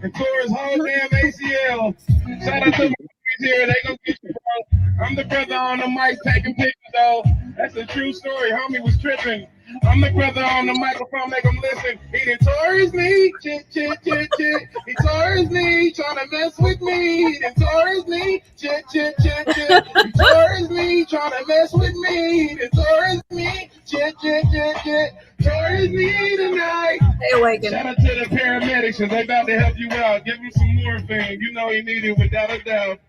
and tore his whole damn ACL. Shout out to my boys here. They gonna get you, bro. I'm the brother on the mic taking pictures, though. That's a true story. Homie was tripping. I'm the brother on the microphone, make him listen. He done tore his knee, chit, chit, chit, chit. He tore his knee, trying to mess with me. He done tore his knee, chit, chit, chit, chit. He tore his knee, trying to mess with me. He done tore his knee, chit, chit, chit, chit. Tore his knee tonight. Stay awakened. Shout out to the paramedics, and they about to help you out. Give him some morphine. You know he needed it without a doubt.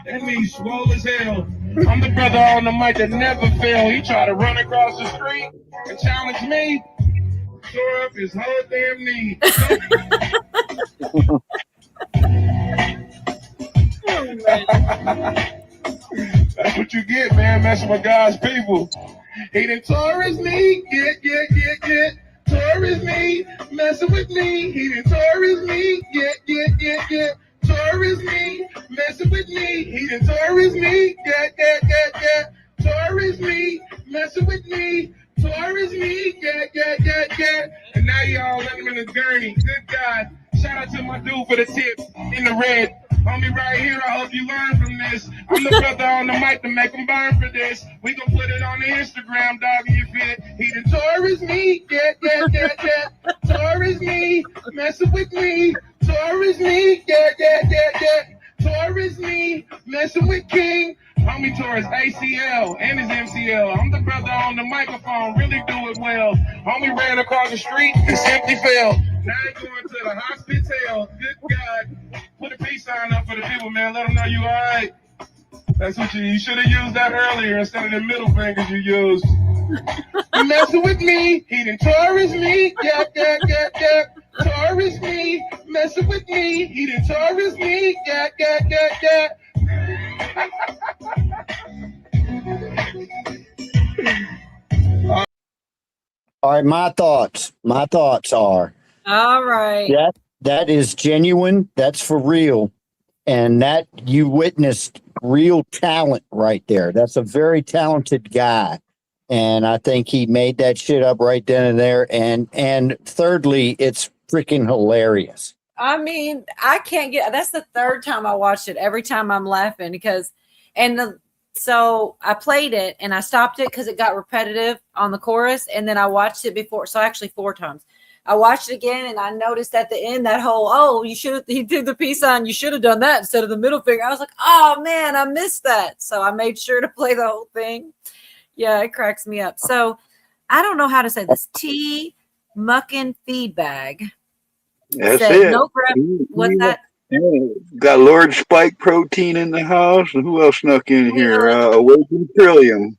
That knee swole as hell. I'm the brother on the mic that never fail. He tried to run across the street and challenge me. Tore up his whole damn knee. That's what you get, man, messing with God's people. He done tore his knee, get. Tore his knee, messing with me. He done tore his knee, get. Tore his knee, messing with me. He done tore his knee, get. Tore his knee, messing with me. Tore his knee, get. And now y'all let him in the gurney. Good God. Shout out to my dude for the tip in the red. Homie right here, I hope you learn from this. I'm the brother on the mic to make them burn for this. We gon' put it on the Instagram, dog, and you fit. He done tore his knee, get. Tore his knee, messing with me. Tore his knee, get. Tore his knee, messing with King. Homie tore his ACL and his MCL. I'm the brother on the microphone, really do it well. Homie ran across the street and simply fell. Now he's going to the hospital. Good God. Put a peace sign up for the people, man. Let them know you all right. That's what you should have used that earlier instead of the middle fingers you used. You messing with me. He done tore his knee. Yeah. Tore his knee. Messing with me. He done tore his knee. Yeah. All right, my thoughts. My thoughts are All right. that is genuine. That's for real. And that you witnessed real talent right there. That's a very talented guy. And I think he made that shit up right then and there. And thirdly, it's freaking hilarious. I mean, I can't get. That's the third time I watched it. Every time I'm laughing so I played it and I stopped it because it got repetitive on the chorus, and then I watched it before. So actually 4 times. I watched it again and I noticed at the end that whole, he did the peace sign. You should have done that instead of the middle finger. I was like, oh man, I missed that. So I made sure to play the whole thing. Yeah, it cracks me up. So I don't know how to say this. T Muckin Feedbag. That's Said, it. No what's that? Got Lord Spike Protein in the house. And who else snuck in here? Awaken Trillium.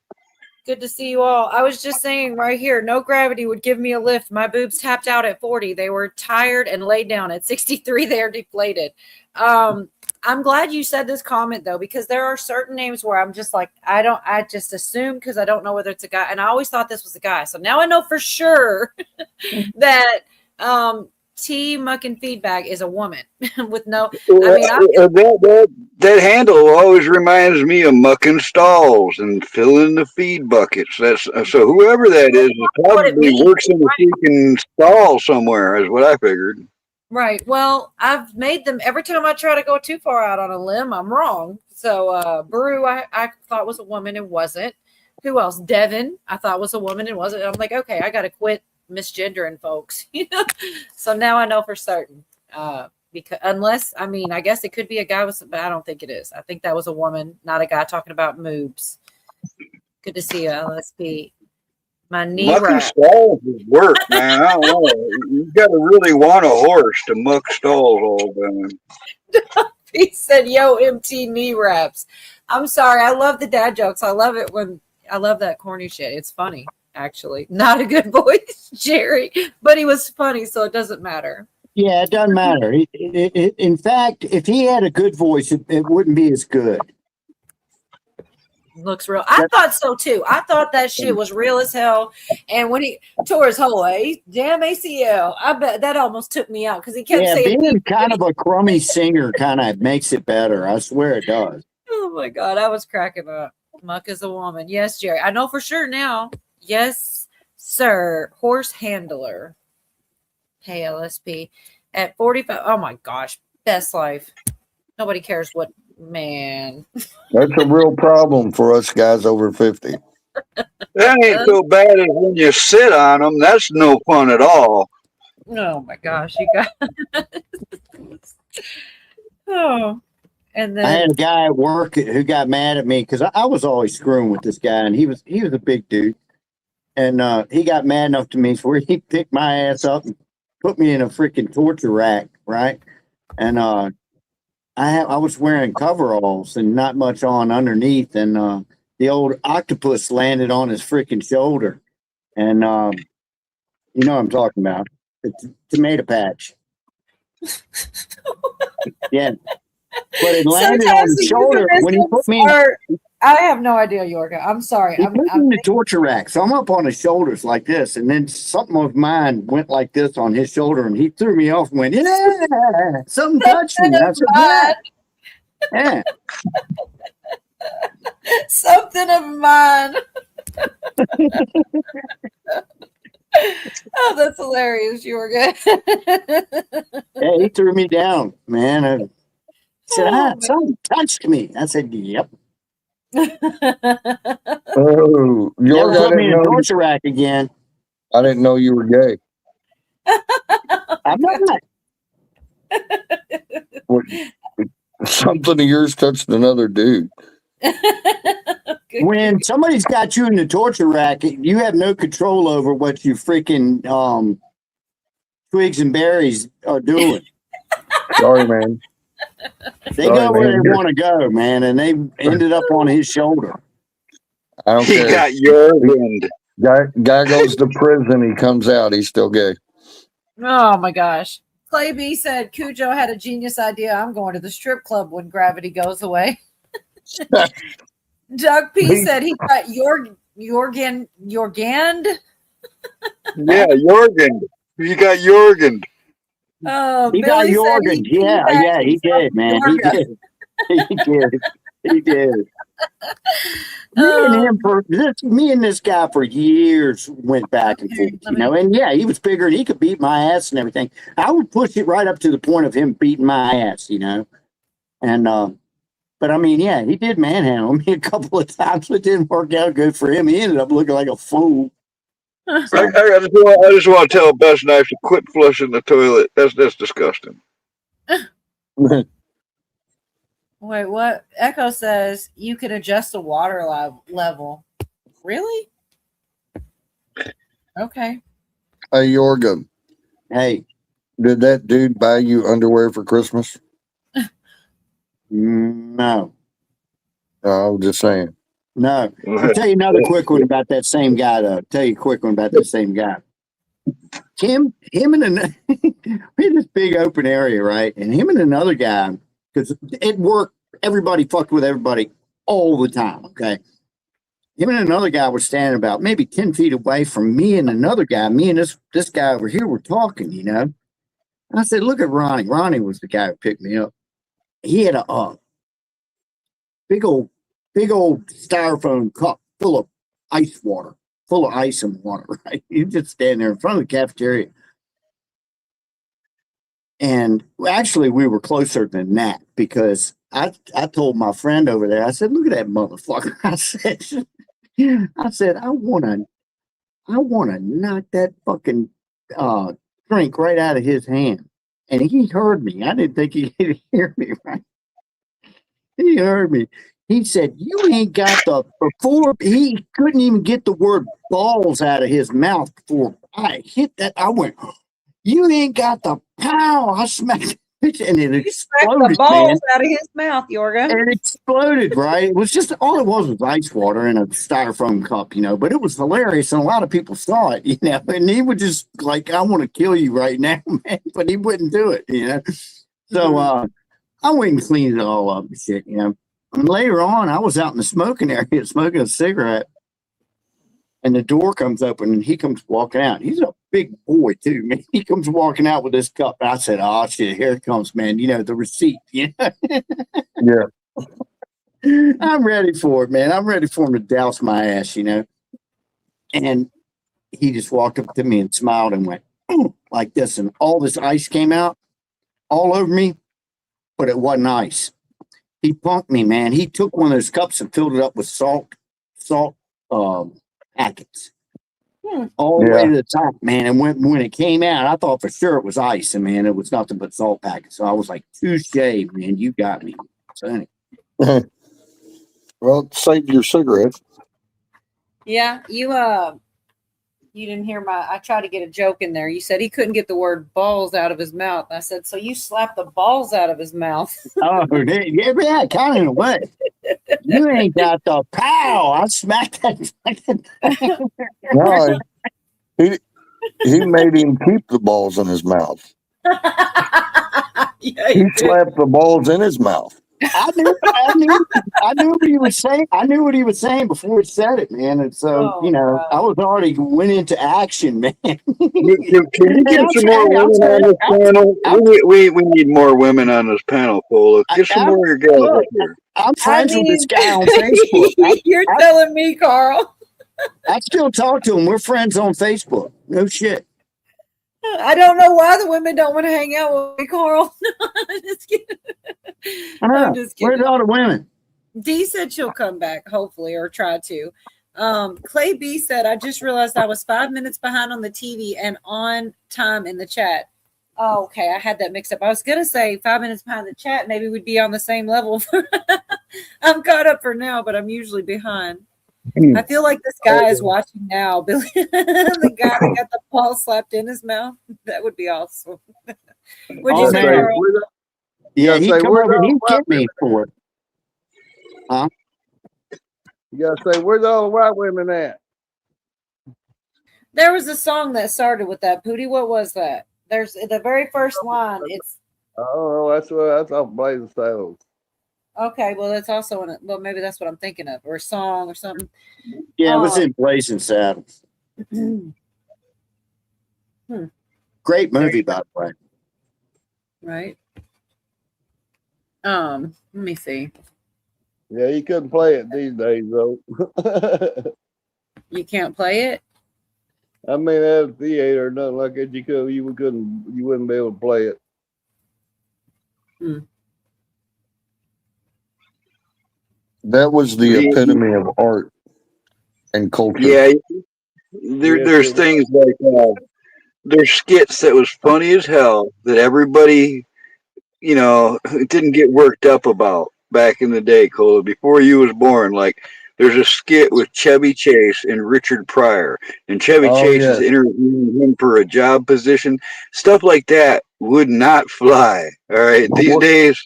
Good to see you all. I was just saying right here, no gravity would give me a lift. My boobs tapped out at 40. They were tired and laid down. At 63, they are deflated. I'm glad you said this comment though, because there are certain names where I'm just like, I just assume because I don't know whether it's a guy. And I always thought this was a guy. So now I know for sure that T Muckin Feedback is a woman with no. That handle always reminds me of mucking stalls and filling the feed buckets. That's so whoever that is probably works in a freaking stall somewhere, is what I figured. Right. Well, I've made them every time I try to go too far out on a limb, I'm wrong. So Brew, I thought was a woman and wasn't. Who else? Devin, I thought was a woman and wasn't. I'm like, okay, I got to quit misgendering folks. So now I know for certain. Because unless, I guess it could be a guy with, but I don't think it is. I think that was a woman, not a guy talking about moobs. Good to see you, LSP. My knee mucking stalls is work, man. I don't know. You got to really want a horse to muck stalls all the time. He said, yo, MT knee wraps. I'm sorry. I love the dad jokes. I love it I love that corny shit. It's funny, actually. Not a good voice, Jerry, but he was funny, so it doesn't matter. Yeah, it doesn't matter. In fact, if he had a good voice, it wouldn't be as good. Looks real. I thought so too. I thought that shit was real as hell. And when he tore his whole damn ACL, I bet that almost took me out because he kept saying being kind of a crummy singer kind of makes it better. I swear it does. Oh my God, I was cracking up. Muck is a woman. Yes, Jerry. I know for sure now. Yes, sir. Horse handler. Hey, LSP. At 45, oh my gosh, best life. Nobody cares what, man. That's a real problem for us guys over 50. That ain't so bad as when you sit on them. That's no fun at all. Oh my gosh, you got. Oh, and I had then a guy at work who got mad at me because I was always screwing with this guy, and he was a big dude, and he got mad enough to me where he picked my ass up and put me in a freaking torture rack, right? And I was wearing coveralls and not much on underneath, and the old octopus landed on his freaking shoulder, and you know what I'm talking about, the tomato patch. Yeah. But it landed on sometimes his the shoulder when he put euphemisms me. are. I have no idea, Yorga. I'm sorry. He put me in the torture rack, so I'm up on his shoulders like this, and then something of mine went like this on his shoulder, and he threw me off and went, "Yeah, something touched me." I said, "Yeah, yeah." Something of mine. Oh, that's hilarious, Yorga. Yeah, he threw me down, man. I said, Oh, something touched me. I said, "Yep." Oh, Never York, put me in a torture rack again. I didn't know you were gay. I'm not. What, something of yours touched another dude. When somebody's got you in the torture rack, you have no control over what you freaking twigs and berries are doing. Sorry, man. They go where they want to go, man, and they ended up on his shoulder. I don't care. He got Jurgened. Guy goes to prison. He comes out. He's still gay. Oh my gosh. Clay B said Cujo had a genius idea. I'm going to the strip club when gravity goes away. Doug P said he got Jorgand. Yeah, Jurgened. He got Jurgened. Oh, He Billy got said Jorgen. Yeah, he did, man. He did. He did. He did. Me and this guy for years went back and forth, you know. And yeah, he was bigger and he could beat my ass and everything. I would push it right up to the point of him beating my ass, you know. And but I mean, yeah, he did manhandle me a couple of times. It didn't work out good for him. He ended up looking like a fool. I just want to tell Best Knife to quit flushing the toilet. That's disgusting. Wait, what? Echo says you can adjust the water level. Really? Okay. Hey, Yorga. Hey. Did that dude buy you underwear for Christmas? No. I was just saying. No. I'll tell you another quick one about that same guy, though. Him and we had this big open area, right? And him and another guy, because it worked, everybody fucked with everybody all the time, okay? Him and another guy were standing about maybe 10 feet away from me and another guy. Me and this guy over here were talking, you know? And I said, look at Ronnie. Ronnie was the guy who picked me up. He had a big old styrofoam cup full of ice water, full of ice and water, right? You just stand there in front of the cafeteria. And actually, we were closer than that because I told my friend over there, I said, look at that motherfucker. I said, I want to knock that fucking drink right out of his hand. And he heard me. I didn't think he could hear me, right? He heard me. He said, you ain't got before he couldn't even get the word balls out of his mouth before I hit that. I went, you ain't got the power. I smacked it and it exploded, the balls man. out of his mouth, Yorga. And it exploded, right? It was just, all it was ice water in a styrofoam cup, you know, but it was hilarious. And a lot of people saw it, you know, and he would just like, I want to kill you right now, man. But he wouldn't do it, you know. So I went and cleaned it all up and shit, you know. And later on, I was out in the smoking area smoking a cigarette. And the door comes open and he comes walking out. He's a big boy too, man. He comes walking out with this cup. I said, oh shit, here it comes, man. You know, the receipt, you know? Yeah. I'm ready for it, man. I'm ready for him to douse my ass, you know? And he just walked up to me and smiled and went like this. And all this ice came out all over me, but it wasn't ice. He punked me, man. He took one of those cups and filled it up with salt packets all the way to the top, man. And when it came out, I thought for sure it was ice, and man, it was nothing but salt packets. So I was like, touche, man, you got me. So anyway. Well, save your cigarettes. Yeah, you didn't hear I tried to get a joke in there. You said he couldn't get the word balls out of his mouth. I said, so you slapped the balls out of his mouth. Oh, yeah, kind of in a way. You ain't got the pow. I smacked that. No, he made him keep the balls in his mouth. Yeah, he slapped the balls in his mouth. I knew what he was saying. I knew what he was saying before he said it, man. And so, I was already went into action, man. Can you get some more women on this panel? We need more women on this panel, Cole. Get some more of your gals up here. I'm friends with this guy on Facebook. You're telling me, Carl. I still talk to him. We're friends on Facebook. No shit. I don't know why the women don't want to hang out with me, Carl. Just kidding. I'm just kidding. Where's all the women? Dee said she'll come back, hopefully, or try to. Clay B said, I just realized I was 5 minutes behind on the TV and on time in the chat. Oh, okay. I had that mixed up. I was going to say 5 minutes behind the chat. Maybe we'd be on the same level. I'm caught up for now, but I'm usually behind. I feel like this guy is watching now, Billy. The guy that got the ball slapped in his mouth. That would be awesome. Would you say, Carl? Yeah, he come over and he get me for it. Huh? You gotta say, where's all the white women at? There was a song that started with that, Pootie. What was that? There's the very first line. It's that's off Blazing Saddles. okay. Well, that's also maybe that's what I'm thinking of, or a song or something. Yeah, it was in Blazing Saddles. Great movie, by the way. Right. Let me see. Yeah, you couldn't play it these days, though. You can't play it? I mean, at a theater or nothing like that, you wouldn't be able to play it. That was the epitome of art and culture. Yeah, there's things like there's skits that was funny as hell that everybody, didn't get worked up about back in the day, Cole, before you was born. Like, there's a skit with Chevy Chase and Richard Pryor, and Chevy Chase is interviewing him for a job position. Stuff like that would not fly. All right, these days,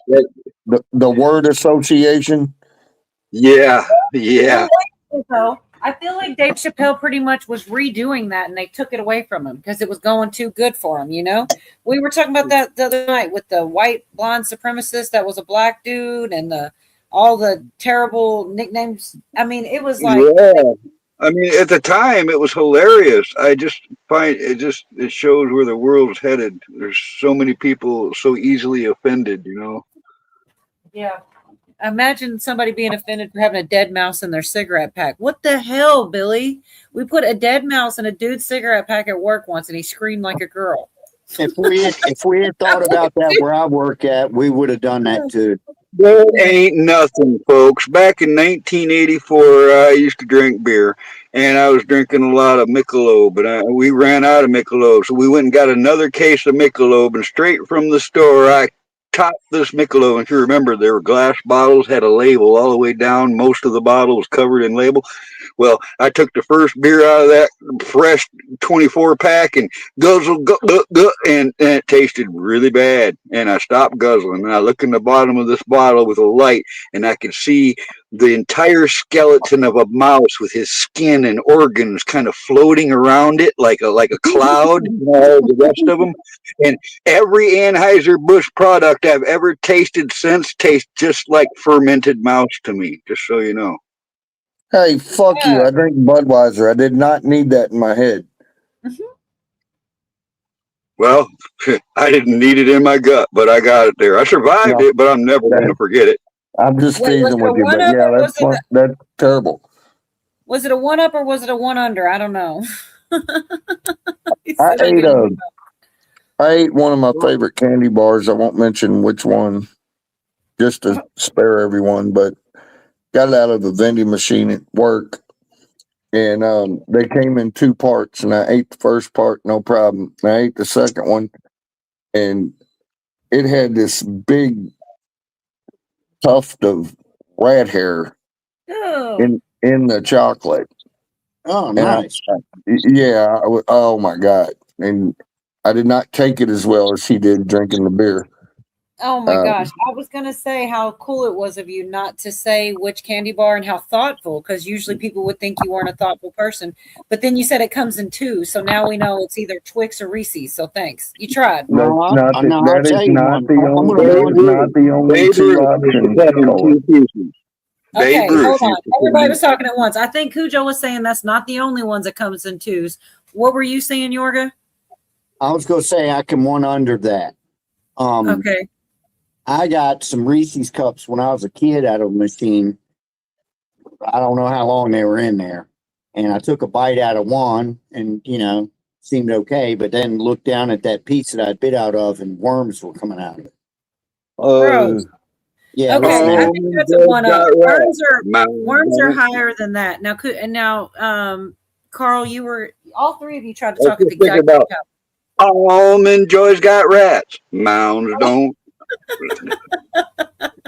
the word association. Yeah. I feel like Dave Chappelle pretty much was redoing that, and they took it away from him because it was going too good for him. We were talking about that the other night with the white blonde supremacist that was a black dude, and all the terrible nicknames. I mean, it was like, I mean, at the time it was hilarious. I just find it shows where the world's headed. There's so many people so easily offended. Yeah. Imagine somebody being offended for having a dead mouse in their cigarette pack. What the hell, Billy? We put a dead mouse in a dude's cigarette pack at work once, and he screamed like a girl. If we had thought about that where I work at, we would have done that too. That ain't nothing, folks. Back in 1984, I used to drink beer, and I was drinking a lot of Michelob, and we ran out of Michelob, so we went and got another case of Michelob, and straight from the store, I topped this Michelob. If you remember, there were glass bottles, had a label all the way down. Most of the bottle was covered in label. Well, I took the first beer out of that fresh 24 pack and guzzle, and it tasted really bad. And I stopped guzzling, and I looked in the bottom of this bottle with a light, and I could see the entire skeleton of a mouse with his skin and organs kind of floating around it like a cloud, all the rest of them. And every Anheuser-Busch product I've ever tasted since tastes just like fermented mouse to me, just so you know. Hey, fuck you. I drink Budweiser. I did not need that in my head. Well, I didn't need it in my gut, but I got it there. I survived it, but I'm never going to forget it. I'm just teasing with you, but yeah, that's terrible. Was it a 1-up or was it a 1-under? I don't know. I ate I ate one of my favorite candy bars. I won't mention which one, just to spare everyone, but got it out of the vending machine at work. And they came in two parts, and I ate the first part, no problem. And I ate the second one, and it had this big tuft of rat hair Oh, in the chocolate. Oh, And I, nice. oh my God. And I did not take it as well as he did drinking the beer. oh my gosh. I was going to say how cool it was of you not to say which candy bar and how thoughtful, because usually people would think you weren't a thoughtful person. But then you said it comes in two. So now we know it's either Twix or Reese's. So thanks. You tried. No, I'll That is tell you not one. the I'm only, going to that is not the only two options. Okay, hold on. Everybody was talking at once. I think Cujo was saying that's not the only ones that comes in twos. What were you saying, Yorga? I was going to say I can one under that. Okay. I got some Reese's cups when I was a kid out of a machine. I don't know how long they were in there. And I took a bite out of one and, seemed okay, but then looked down at that piece that I bit out of and worms were coming out of it. Gross. Yeah. Okay, listen, I think that's a one up. Worms are higher than that. Now, Carl, you were all three of you tried to talk at the exact same time. Almond Joy's got rats. Mounds don't.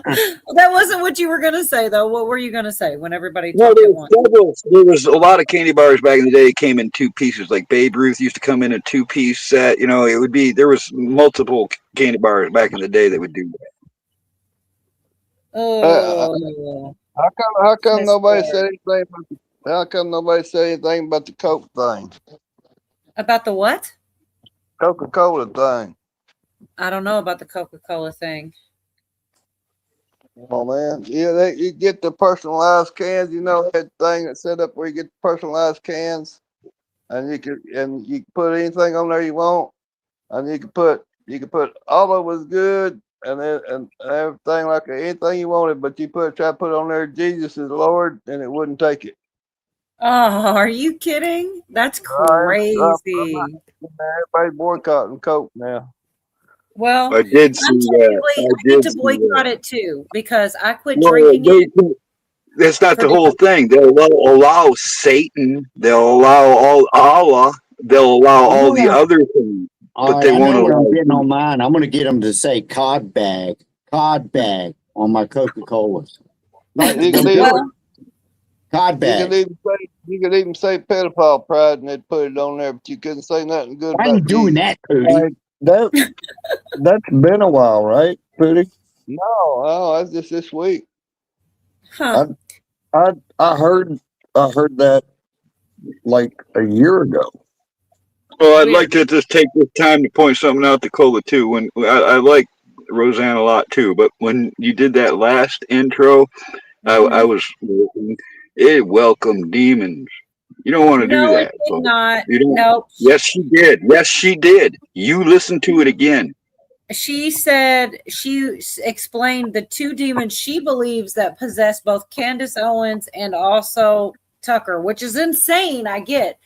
That wasn't what you were going to say, though. What were you going to say when everybody No, talked at once? there was a lot of candy bars back in the day that came in two pieces. Like Babe Ruth used to come in a 2-piece set. There was multiple candy bars back in the day that would do that. Oh, How come nobody said anything? How come nobody said anything about the Coke thing? About the what? Coca-Cola thing. I don't know about the Coca-Cola thing. Oh man, yeah, you get the personalized cans. That thing that's set up where you get personalized cans, and you can put anything on there you want, and you can put all of it was good, and everything like anything you wanted, but try to put on there Jesus is Lord, and it wouldn't take it. Oh, are you kidding? That's crazy. Everybody's boycotting Coke now. Well, I did see that. I need to boycott it too because I quit No, drinking it. That's not the whole thing. They'll allow Satan. They'll allow Allah. They'll allow all the other things, but they won't allow. I'm getting on mine. I'm going to get them to say cod bag on my Coca-Colas. Cod bag. You could even say pedophile pride, and they'd put it on there, but you couldn't say nothing good. Why are you doing that, Pootie? That's been a while, right, Pootie? No, that's just this week. Huh. I heard that like a year ago. Well, I'd like to just take this time to point something out to Cola too. When I like Roseanne a lot too, but when you did that last intro, I was it welcomed demons. You don't want to do that. It did not. Nope. Yes, she did. Yes, she did. You listen to it again. She said she explained the two demons she believes that possess both Candace Owens and also Tucker, which is insane. I get.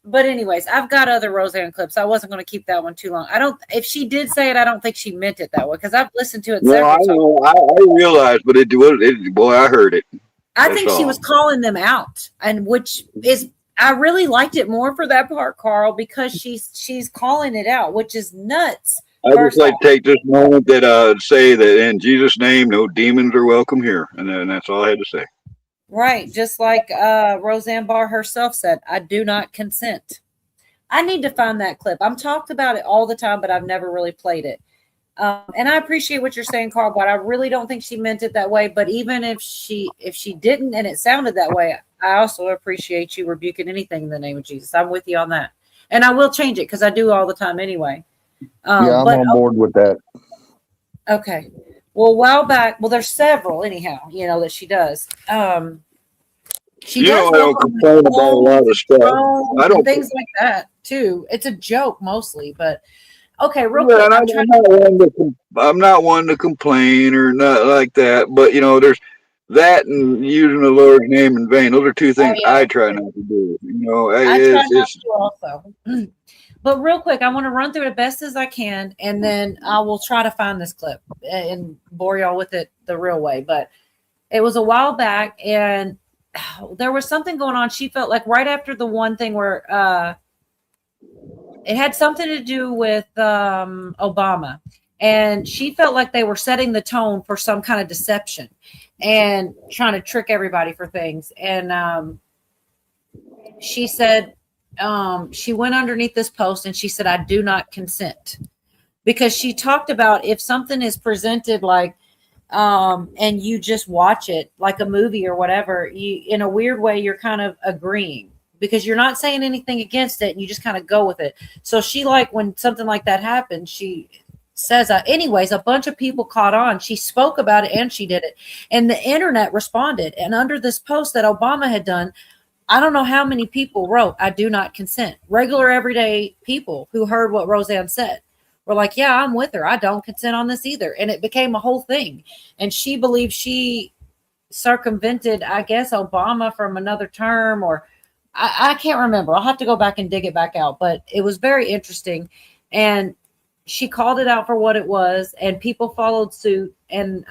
But anyways, I've got other Roseanne clips. I wasn't going to keep that one too long. If she did say it, I don't think she meant it that way because I've listened to it several times. No, I realized, but boy, I heard it. I think she was calling them out, and which is I really liked it more for that part, Carl, because she's calling it out, which is nuts. I just like to take this moment that say that in Jesus' name, no demons are welcome here, and then that's all I had to say. Right, just like Roseanne Barr herself said, I do not consent. I need to find that clip. I'm talked about it all the time, but I've never really played it. And I appreciate what you're saying, Carl, but I really don't think she meant it that way. But even if she didn't and it sounded that way, I also appreciate you rebuking anything in the name of Jesus. I'm with you on that. And I will change it because I do all the time anyway. Yeah, I'm on board with that. Okay. Well, a while back, there's several anyhow, that she does. She does I don't complain about a lot of stuff. I don't things like that too. It's a joke mostly, but okay, real quick. I'm not one to complain or not like that, but that and using the Lord's name in vain. Those are two Oh things yeah, I try not to do. You know, I try not it's to also. But real quick, I want to run through it best as I can, and then I will try to find this clip and bore y'all with it the real way. But it was a while back, and there was something going on. She felt like right after the one thing where it had something to do with Obama, and she felt like they were setting the tone for some kind of deception and trying to trick everybody for things. And she said she went underneath this post and she said, "I do not consent," because she talked about if something is presented like and you just watch it like a movie or whatever, you in a weird way you're kind of agreeing because you're not saying anything against it and you just kind of go with it. So she, like, when something like that happened, she says anyways, a bunch of people caught on. She spoke about it and she did it, and the internet responded. And under this post that Obama had done, I don't know how many people wrote, "I do not consent." Regular, everyday people who heard what Roseanne said were like, "Yeah, I'm with her. I don't consent on this either." And it became a whole thing. And she believes she circumvented, I guess, Obama from another term, or I can't remember. I'll have to go back and dig it back out. But it was very interesting. And she called it out for what it was, and people followed suit. And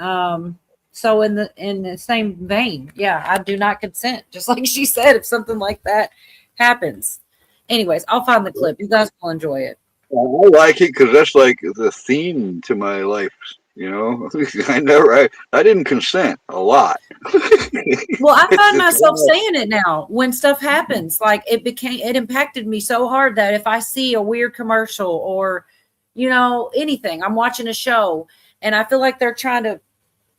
so in the same vein, yeah, I do not consent. Just like she said, if something like that happens. Anyways, I'll find the clip. You guys will enjoy it. I like it because that's like the theme to my life. You know, I didn't consent a lot. Well, I find It's myself saying it now when stuff happens. Like it impacted me so hard that if I see a weird commercial or, anything, I'm watching a show and I feel like they're trying to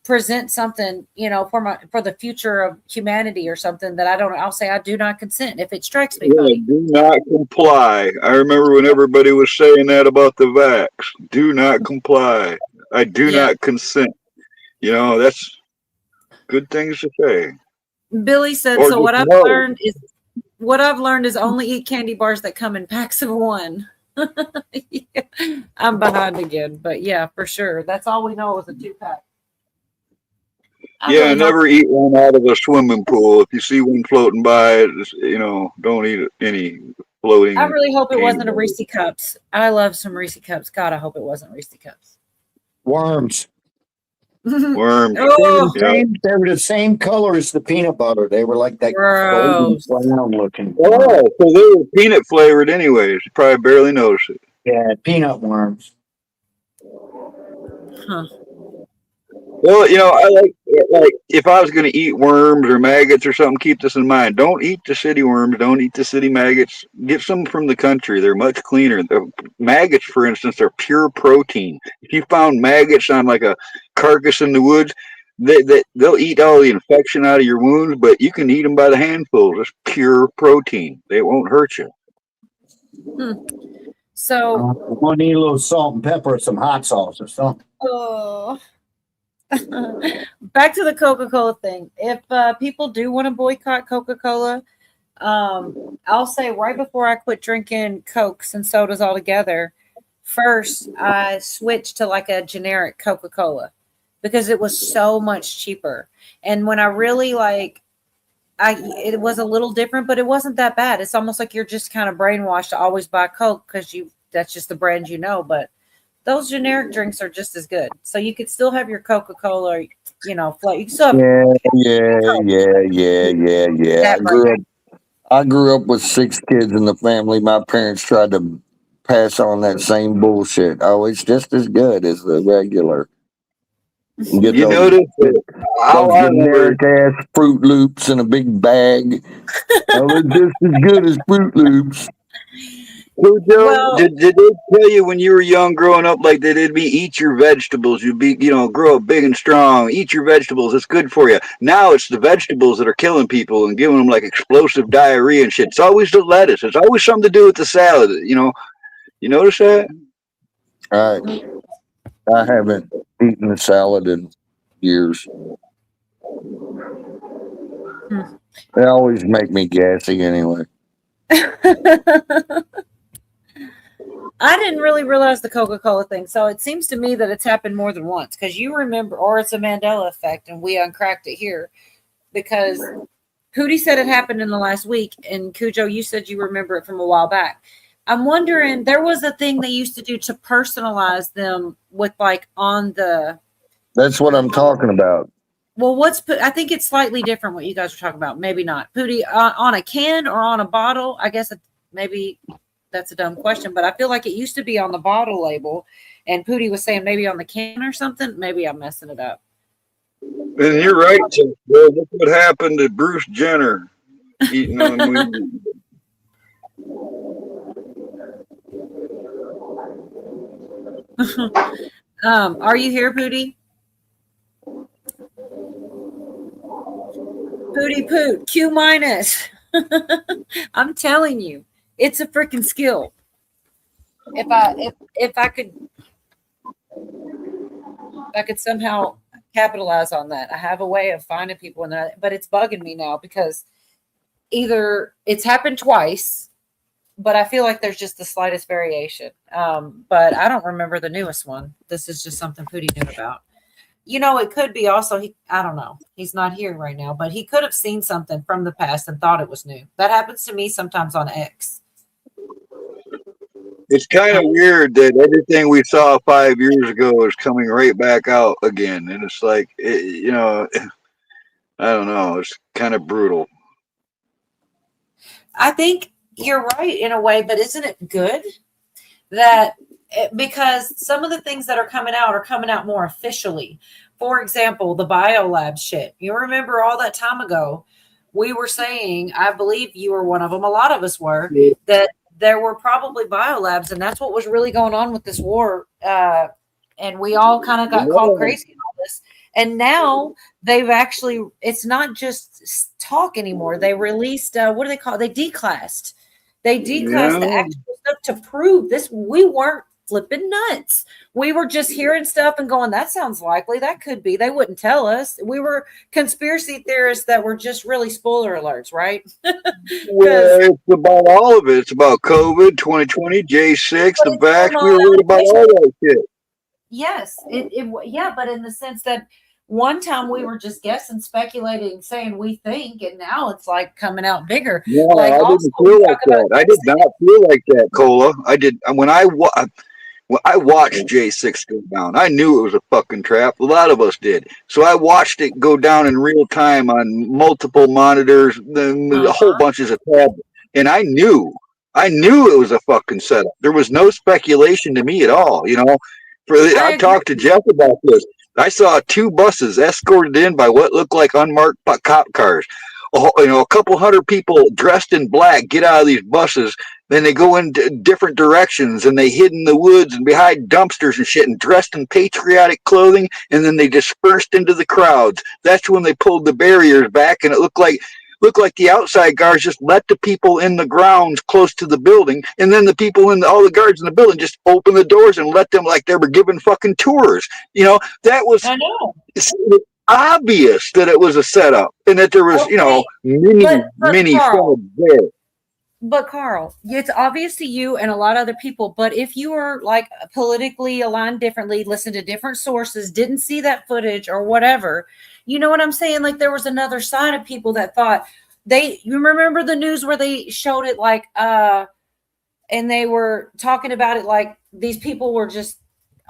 present something, for the future of humanity or something that I don't know, I'll say I do not consent if it strikes me Yeah, funny. do not comply. I remember when everybody was saying that about the vax. Do not comply. I do Yeah. not consent. You know, that's good things to say. Billy said, Or so just what I've learned is only eat candy bars that come in packs of one. Yeah, I'm behind again, but yeah, for sure. That's all we know is a 2-pack. Yeah, never eat one out of a swimming pool. If you see one floating by, don't eat any floating. I really hope it candy wasn't a bars. Reese Cups. I love some Reese Cups. God, I hope it wasn't Reese Cups. Worms. Worms. Oh, They were the same color as the peanut butter. They were like that golden gross. brown looking. Oh, so they were peanut flavored anyways. You probably barely noticed it. Yeah, peanut worms. Huh. Well, I like if I was going to eat worms or maggots or something, keep this in mind. Don't eat the city worms. Don't eat the city maggots. Get some from the country. They're much cleaner. The maggots, for instance, are pure protein. If you found maggots on like a carcass in the woods, they'll eat all the infection out of your wounds, but you can eat them by the handful. It's pure protein. They won't hurt you. So we're gonna need a little salt and pepper, some hot sauce or something. Oh. Back to the Coca-Cola thing. If people do want to boycott Coca-Cola, I'll say right before I quit drinking Cokes and sodas altogether, first I switched to like a generic Coca-Cola because it was so much cheaper. And when I really it was a little different, but it wasn't that bad. It's almost like you're just kind of brainwashed to always buy Coke because that's just the brand but those generic drinks are just as good. So you could still have your Coca-Cola, you can still have Yeah. I grew up with 6 kids in the family. My parents tried to pass on that same bullshit. Oh, it's just as good as the regular. Get You those, notice how I remember generic ass Fruit Loops in a big bag. Oh, they're just as good as Fruit Loops. So, Joe, Well- did they tell you when you were young growing up, like they'd be eat your vegetables, you'd be, grow up big and strong, eat your vegetables, it's good for you. Now it's the vegetables that are killing people and giving them like explosive diarrhea and shit. It's always the lettuce. It's always something to do with the salad, You notice that? I haven't eaten a salad in years. They always make me gassy anyway. I didn't really realize the Coca-Cola thing. So it seems to me that it's happened more than once because you remember, or it's a Mandela effect, and we uncracked it here because Pootie said it happened in the last week, and Cujo, you said you remember it from a while back. I'm wondering, there was a thing they used to do to personalize them with like on the. That's what I'm talking about. Well, I think it's slightly different what you guys are talking about. Maybe not. Pootie, on a can or on a bottle? I guess maybe that's a dumb question, but I feel like it used to be on the bottle label, and Pootie was saying maybe on the can or something. Maybe I'm messing it up. And you're right, Tim. Well, look what happened to Bruce Jenner eating on weed. Are you here, Pootie? Pootie Poot, Q minus. I'm telling you, it's a freaking skill. If I could somehow capitalize on that, I have a way of finding people in that, but it's bugging me now because either it's happened twice, but I feel like there's just the slightest variation. But I don't remember the newest one. This is just something Pootie knew about. You know, it could be also, I don't know. He's not here right now, but he could have seen something from the past and thought it was new. That happens to me sometimes on X. It's kind of weird that everything we saw 5 years ago is coming right back out again. And it's like, I don't know. It's kind of brutal. I think you're right in a way, but isn't it good that because some of the things that are coming out more officially. For example, the biolab shit. You remember all that time ago, we were saying, I believe you were one of them, a lot of us were, that there were probably biolabs, and that's what was really going on with this war. And we all kind of got called crazy and all this. And now they've actually, it's not just talk anymore. They released, what do they call it? They declassed. They declassed the actual stuff to prove this. We weren't flipping nuts. We were just hearing stuff and going, that sounds likely. That could be. They wouldn't tell us. We were conspiracy theorists that were just really spoiler alerts, right? Well, it's about all of it. It's about COVID, 2020, J6, the vax. We were worried about all that shit. Yes. Yeah, but in the sense that one time we were just guessing, speculating, saying we think, and now it's like coming out bigger. No, like I didn't feel like that. I did not feel like that, Cola. I did when I watched J6 go down. I knew it was a fucking trap. A lot of us did. So I watched it go down in real time on multiple monitors, a whole bunches of tabs, and I knew it was a fucking setup. There was no speculation to me at all. I talked to Jeff about this. I saw 2 buses escorted in by what looked like unmarked cop cars. A couple hundred people dressed in black get out of these buses. Then they go in different directions, and they hid in the woods and behind dumpsters and shit, and dressed in patriotic clothing. And then they dispersed into the crowds. That's when they pulled the barriers back, and it looked like the outside guards just let the people in the grounds close to the building, and then the people all the guards in the building just opened the doors and let them like they were giving fucking tours. That was obvious that it was a setup and that there was, many films there. But Carl, it's obvious to you and a lot of other people, but if you were like politically aligned differently, listened to different sources, didn't see that footage or whatever, you know what I'm saying? Like there was another side of people that thought you remember the news where they showed it like, and they were talking about it like these people were just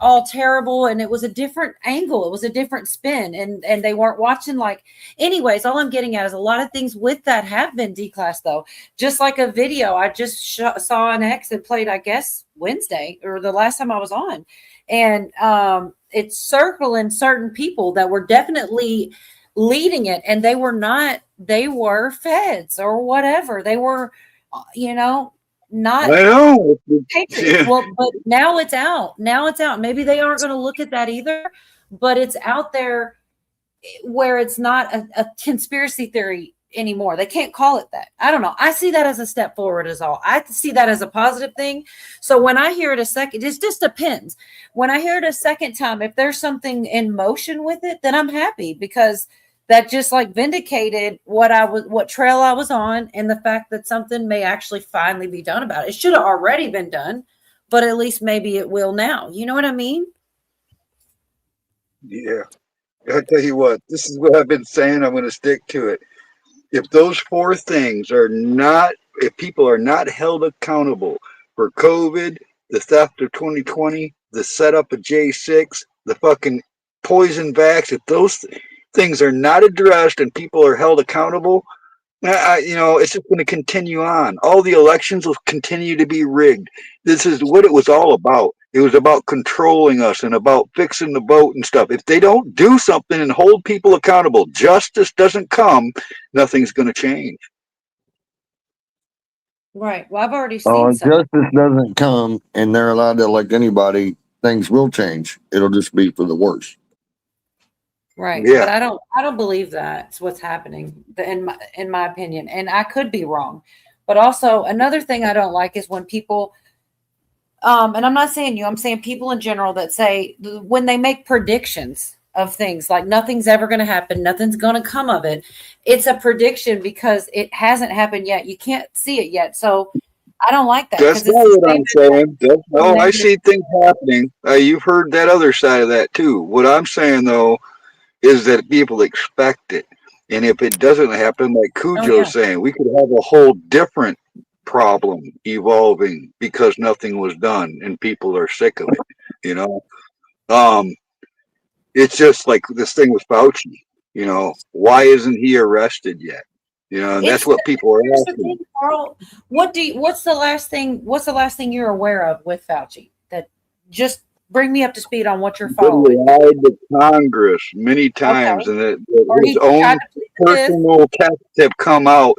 all terrible, and it was a different angle. It was a different spin, and they weren't watching like. Anyways, all I'm getting at is a lot of things with that have been declassed, though. Just like a video I just saw an X that played, I guess Wednesday or the last time I was on, and it's circling certain people that were definitely leading it, and they were not. They were feds or whatever. They were, not. I know. Yeah. Well, but now it's out. Maybe they aren't going to look at that either, but it's out there where it's not a conspiracy theory anymore. They can't call it that. I don't know. I see that as a step forward is all. I see that as a positive thing. So when I hear it a second, it just depends. When I hear it a second time, if there's something in motion with it, then I'm happy because that just like vindicated what trail I was on, and the fact that something may actually finally be done about it. It should have already been done, but at least maybe it will now. You know what I mean? Yeah. I'll tell you what, this is what I've been saying. I'm going to stick to it. If those four things are not, if people are not held accountable for COVID, the theft of 2020, the setup of J6, the fucking poison vax, if those things are not addressed and people are held accountable, it's just going to continue on. All the elections will continue to be rigged. This is what it was all about. It was about controlling us and about fixing the vote and stuff. If they don't do something and hold people accountable, justice doesn't come, nothing's going to change. Right. Well, I've already seen some. Justice doesn't come and they're allowed to elect anybody, things will change. It'll just be for the worse. Right. Yeah. But I don't believe that's what's happening in my opinion. And I could be wrong. But also another thing I don't like is when people and I'm not saying you, I'm saying people in general that say when they make predictions of things like nothing's ever going to happen, nothing's going to come of it. It's a prediction because it hasn't happened yet. You can't see it yet. So I don't like that. That's not what I'm saying. I see things happening. You've heard that other side of that too. What I'm saying though is that people expect it. And if it doesn't happen, like Cujo's saying, we could have a whole different problem evolving because nothing was done and people are sick of it. It's just like this thing with Fauci, why isn't he arrested yet? And that's what people are asking. Carl, what's the last thing you're aware of with Fauci? That just bring me up to speed on what you're following. He lied to Congress many times, and that his own personal tests have come out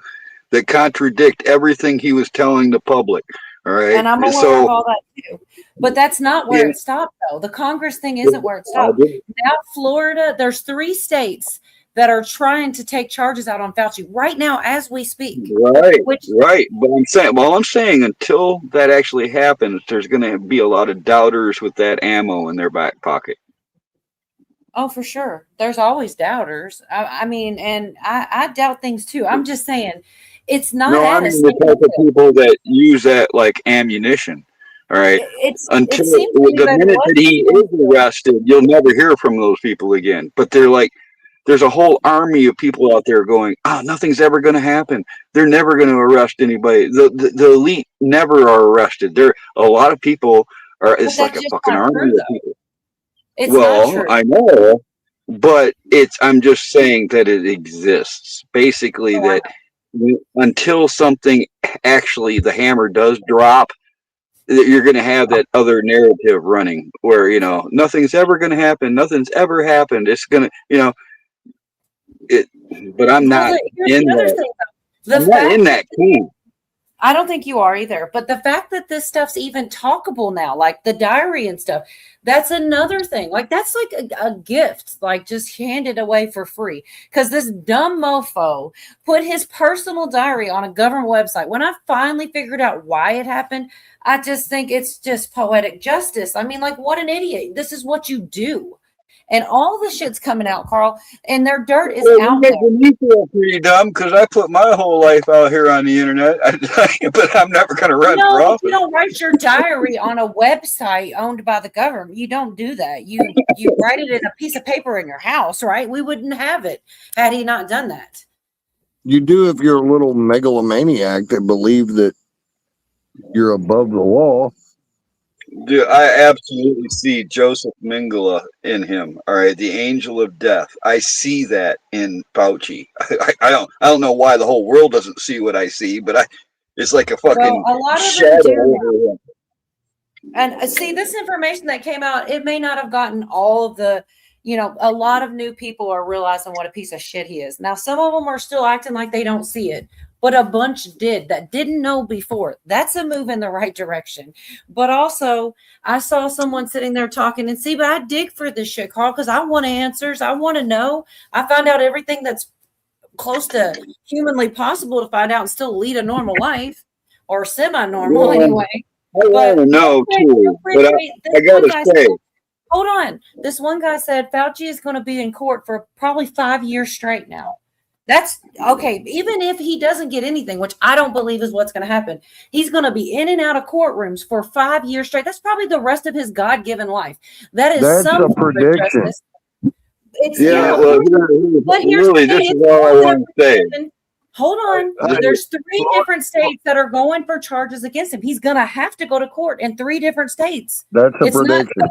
that contradict everything he was telling the public. All right, and I'm aware of all that too. But that's not where it stopped, though. The Congress thing isn't where it stopped. Now, Florida, there's 3 states that are trying to take charges out on Fauci right now as we speak. Right. But I'm saying until that actually happens, there's going to be a lot of doubters with that ammo in their back pocket. Oh, for sure. There's always doubters. I mean, and I doubt things too. I'm just saying, it's not. No, I mean the type of people that use that like ammunition. All right. Until the minute that he is arrested, you'll never hear from those people again. But they're like, there's a whole army of people out there going, nothing's ever going to happen. They're never going to arrest anybody. The elite never are arrested. A lot of people are. It's like a fucking army of people. It's not true. I know, but I'm just saying that it exists. Basically, that until something actually the hammer does drop, you're going to have that other narrative running where nothing's ever going to happen. Nothing's ever happened. It's going to but I'm not in that. I'm not in that team. I don't think you are either. But the fact that this stuff's even talkable now, like the diary and stuff, that's another thing. Like that's like a gift, like just handed away for free. Because this dumb mofo put his personal diary on a government website. When I finally figured out why it happened, I just think it's just poetic justice. I mean, like what an idiot. This is what you do. And all the shit's coming out, Carl, and their dirt is out there. Me feel pretty dumb because I put my whole life out here on the internet, but I'm never going to run for office. You don't write your diary on a website owned by the government. You don't do that. You write it in a piece of paper in your house, right? We wouldn't have it had he not done that. You do if you're a little megalomaniac that believe that you're above the law. Dude, I absolutely see Joseph Mengele in him. All right, the angel of death. I see that in Fauci. I don't know why the whole world doesn't see what I see, but it's like a fucking shadow over him. And see, this information that came out, it may not have gotten all of the, a lot of new people are realizing what a piece of shit he is. Now, some of them are still acting like they don't see it. But a bunch that didn't know before. That's a move in the right direction. But also, I saw someone sitting there talking and but I dig for this shit, Carl, because I want answers. I want to know. I find out everything that's close to humanly possible to find out and still lead a normal life or semi-normal anyway. I want to know too, but I got to say. Hold on. This one guy said Fauci is going to be in court for probably 5 years straight now. That's okay. Even if he doesn't get anything, which I don't believe is what's going to happen, he's going to be in and out of courtrooms for 5 years straight. That's probably the rest of his God-given life. That is That's some a form of prediction. justice. It's Yeah, well, but here's the really, thing. this is It's all I more than a want to say. prediction. Hold on. This is- There's 3 different states that are going for charges against him. He's going to have to go to court in 3 different states. That's a It's not. prediction.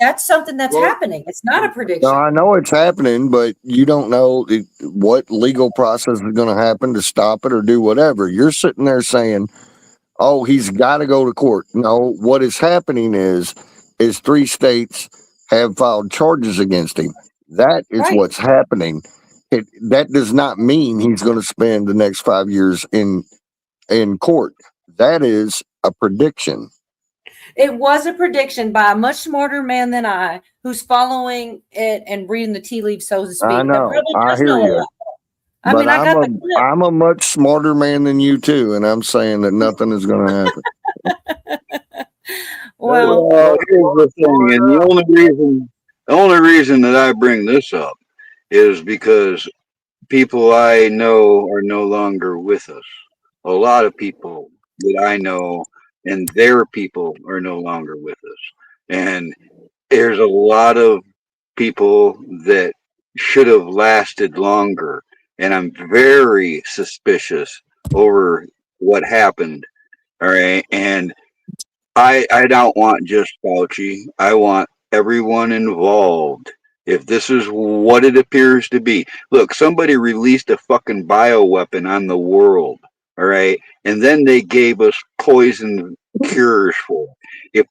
That's something that's happening. It's not a prediction. No, I know it's happening, but you don't know what legal process is going to happen to stop it or do whatever. You're sitting there saying, "Oh, he's got to go to court." No, what is happening is 3 states have filed charges against him. That is Right. what's happening. That does not mean he's going to spend the next 5 years in court. That is a prediction. It was a prediction by a much smarter man than I, who's following it and reading the tea leaves, so to speak. I That know. probably I does hear know a you. lot. I But mean, I got the clip. I'm a much smarter man than you too, and I'm saying that nothing is going to happen. Well, here's the thing, and the only reason that I bring this up is because people I know are no longer with us. A lot of people that I know and their people are no longer with us. And there's a lot of people that should have lasted longer. And I'm very suspicious over what happened. All right. And I don't want just Fauci. I want everyone involved. If this is what it appears to be, look, somebody released a fucking bioweapon on the world, all right, and then they gave us poison cures for it.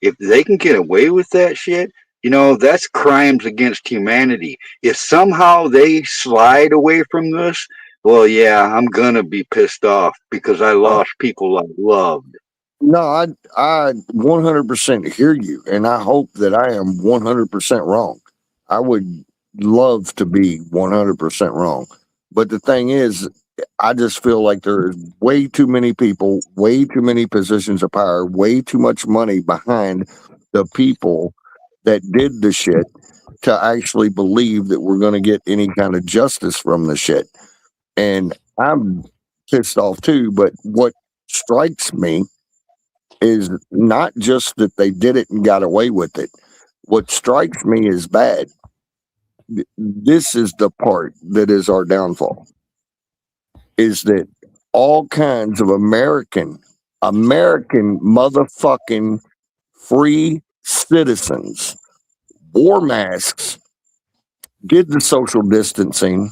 If they can get away with that shit, that's crimes against humanity. If somehow they slide away from this, well, yeah, I'm gonna be pissed off because I lost people I loved. No, I 100% hear you, and I hope that I am 100% wrong. I would love to be 100% wrong, but the thing is, I just feel like there is way too many people, way too many positions of power, way too much money behind the people that did the shit to actually believe that we're going to get any kind of justice from the shit. And I'm pissed off too. But what strikes me is not just that they did it and got away with it. What strikes me is bad. This is the part that is our downfall, is that all kinds of American motherfucking free citizens wore masks, did the social distancing,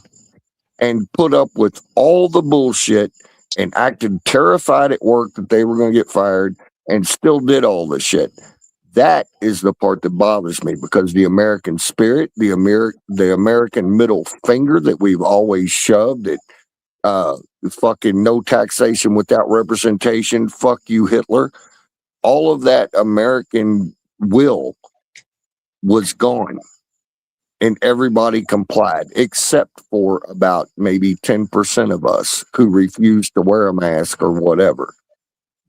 and put up with all the bullshit and acted terrified at work that they were going to get fired and still did all the shit. That is the part that bothers me, because the American spirit, the American middle finger that we've always shoved at fucking no taxation without representation, fuck you, Hitler. All of that American will was gone. And everybody complied, except for about maybe 10% of us who refused to wear a mask or whatever.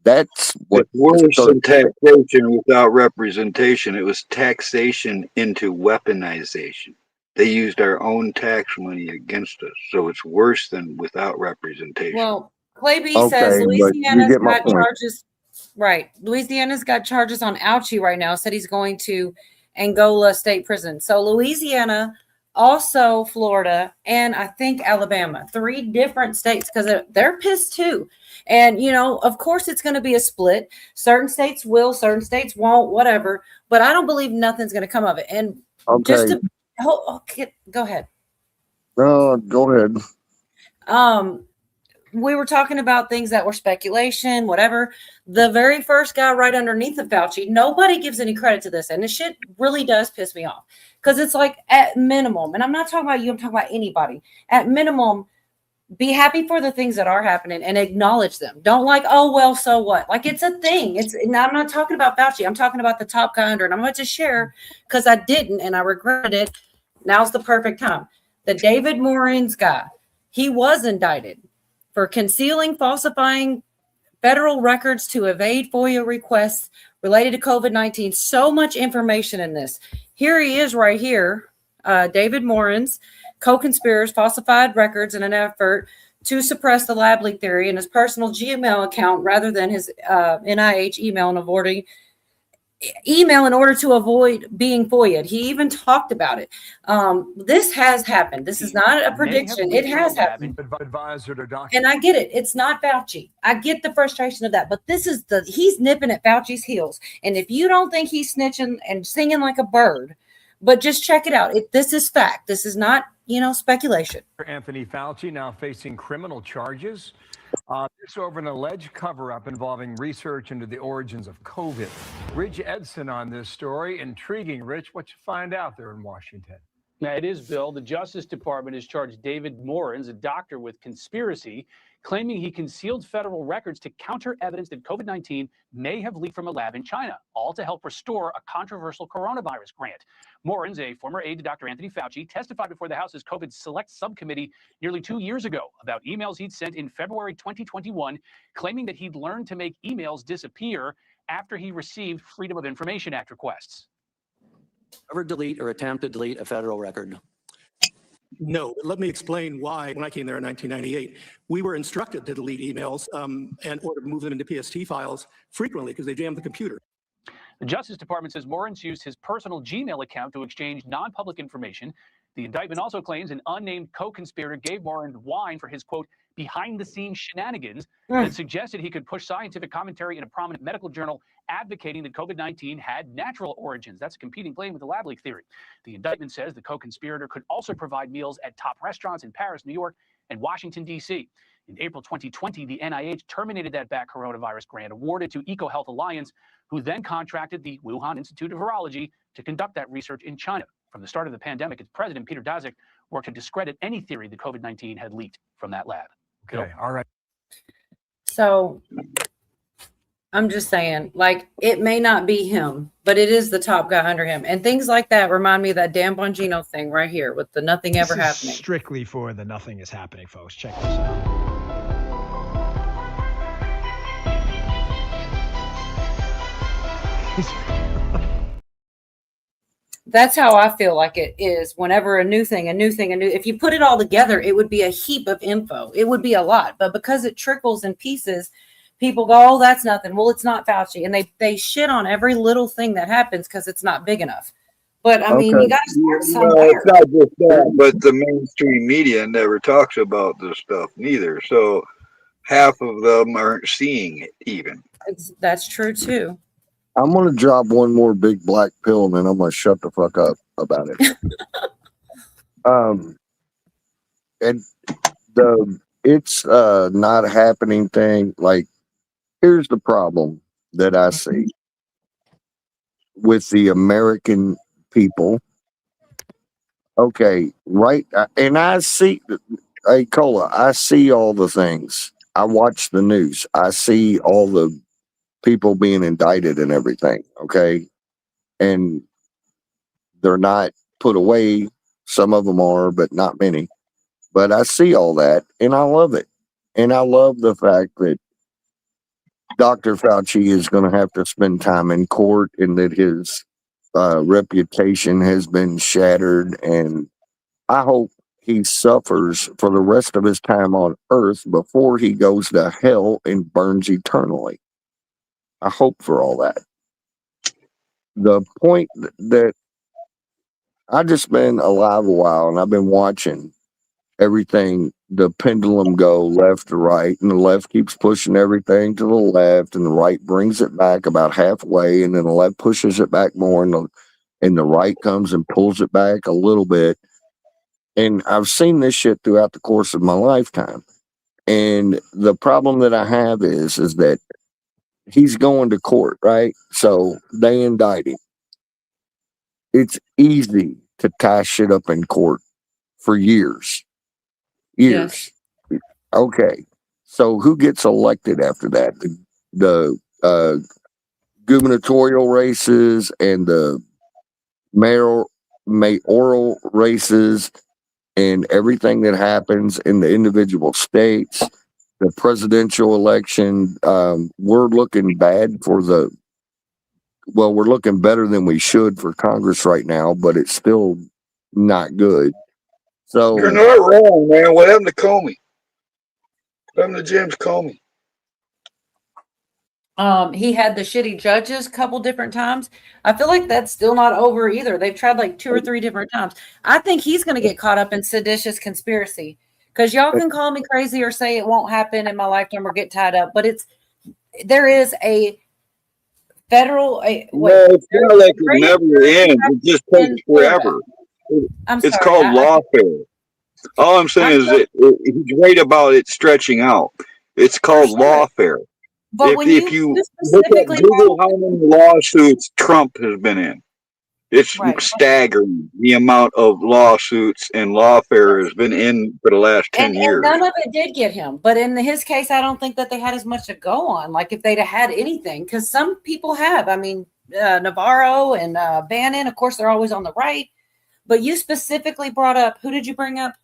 That's what It's worse than taxation without representation. It was taxation into weaponization. They used our own tax money against us. So it's worse than without representation. Well, Clay B says okay, but you Louisiana's get my got point. charges. Right. Louisiana's got charges on Ouchie right now. Said he's going to Angola State Prison. So Louisiana, also Florida, and I think Alabama, 3 different states, because they're pissed too. And, of course it's going to be a split. Certain states will, certain states won't, whatever. But I don't believe nothing's going to come of it. And just Okay. to go ahead. Go ahead. We were talking about things that were speculation, whatever. The very first guy right underneath of Fauci, nobody gives any credit to this. And this shit really does piss me off, because it's like, at minimum, and I'm not talking about you, I'm talking about anybody. At minimum, be happy for the things that are happening and acknowledge them. Don't like, oh, well, so what? Like, it's a thing. And I'm not talking about Fauci. I'm talking about the top guy under. And I'm going to share, because I didn't and I regretted it. Now's the perfect time. The David Morin's guy, he was indicted for concealing, falsifying federal records to evade FOIA requests related to COVID-19. So much information in this. Here he is right here. David Morin's co-conspirators falsified records in an effort to suppress the lab leak theory in his personal Gmail account rather than his NIH email in order to avoid being FOIA'd. He even talked about it. This has happened. This is not a prediction. It has happened. Advisor to Dr. And I get it. It's not Fauci. I get the frustration of that. But he's nipping at Fauci's heels. And if you don't think he's snitching and singing like a bird, but just check it out. This is fact. This is not, speculation. Anthony Fauci now facing criminal charges. This over an alleged cover-up involving research into the origins of COVID. Rich Edson on this story. Intriguing, Rich. What you find out there in Washington? Now, it is, Bill. The Justice Department has charged David Morins, a doctor, with conspiracy, claiming he concealed federal records to counter evidence that COVID-19 may have leaked from a lab in China, all to help restore a controversial coronavirus grant. Morins, a former aide to Dr. Anthony Fauci, testified before the House's COVID Select Subcommittee nearly 2 years ago about emails he'd sent in February 2021, claiming that he'd learned to make emails disappear after he received Freedom of Information Act requests. Ever delete or attempt to delete a federal record? No, but let me explain why. When I came there in 1998, we were instructed to delete emails or to move them into PST files frequently because they jammed the computer. The Justice Department says Morins used his personal Gmail account to exchange non-public information. The indictment also claims an unnamed co-conspirator gave Morins wine for his, quote, behind-the-scenes shenanigans that suggested he could push scientific commentary in a prominent medical journal advocating that COVID-19 had natural origins. That's a competing claim with the lab leak theory. The indictment says the co-conspirator could also provide meals at top restaurants in Paris, New York, and Washington, D.C. In April 2020, the NIH terminated that back coronavirus grant awarded to EcoHealth Alliance, who then contracted the Wuhan Institute of Virology to conduct that research in China. From the start of the pandemic, its president, Peter Daszak, worked to discredit any theory that COVID-19 had leaked from that lab. Okay, all right. So I'm just saying, it may not be him, but it is the top guy under him. And things like that remind me of that Dan Bongino thing right here with the nothing ever happening. Strictly for the nothing is happening, folks. Check this out. That's how I feel like it is whenever a new thing. If you put it all together, it would be a heap of info. It would be a lot. But because it trickles in pieces, people go, oh, that's nothing. Well, it's not Fauci. And they shit on every little thing that happens because it's not big enough. But, I mean, you got to start somewhere. It's not just that, but the mainstream media never talks about this stuff neither. So half of them aren't seeing it even. That's true, too. I'm going to drop one more big black pill and then I'm going to shut the fuck up about it. And it's not happening thing. Here's the problem that I see with the American people. Okay, right. And I see, hey, Cola, I see all the things. I watch the news. I see all the people being indicted and everything, okay? And they're not put away. Some of them are, but not many. But I see all that, and I love it. And I love the fact that Dr. Fauci is going to have to spend time in court and that his reputation has been shattered. And I hope he suffers for the rest of his time on Earth before he goes to hell and burns eternally. I hope for all that. The point that I just been alive a while and I've been watching everything, the pendulum go left to right, and the left keeps pushing everything to the left, and the right brings it back about halfway, and then the left pushes it back more, and the right comes and pulls it back a little bit. And I've seen this shit throughout the course of my lifetime. And the problem that I have is that he's going to court, right? So they indict him. It's easy to tie shit up in court for years. Years. Yes. Okay. So who gets elected after that? The gubernatorial races and the mayoral races and everything that happens in the individual states. The presidential election, we're looking bad we're looking better than we should for Congress right now, but it's still not good. So You're not wrong, man. What happened to Comey? What happened to James Comey? He had the shitty judges a couple different times. I feel like that's still not over either. They've tried like 2 or 3 different times. I think he's going to get caught up in seditious conspiracy because y'all can call me crazy or say it won't happen in my lifetime or get tied up, but there is a federal. No, it's not like it never ends. It just takes forever. I'm It's sorry. called lawfare. All I'm saying is that he's right about it stretching out. It's called lawfare. But when If you you look at specifically Google how many lawsuits Trump has been in, it's staggering the amount of lawsuits and lawfare has been in for the last 10 and years. none of it did get him. But in his case, I don't think that they had as much to go on. Like if they'd have had anything, because some people have. I mean, Navarro and Bannon, of course, they're always on the right. But you specifically brought up, who did you bring up?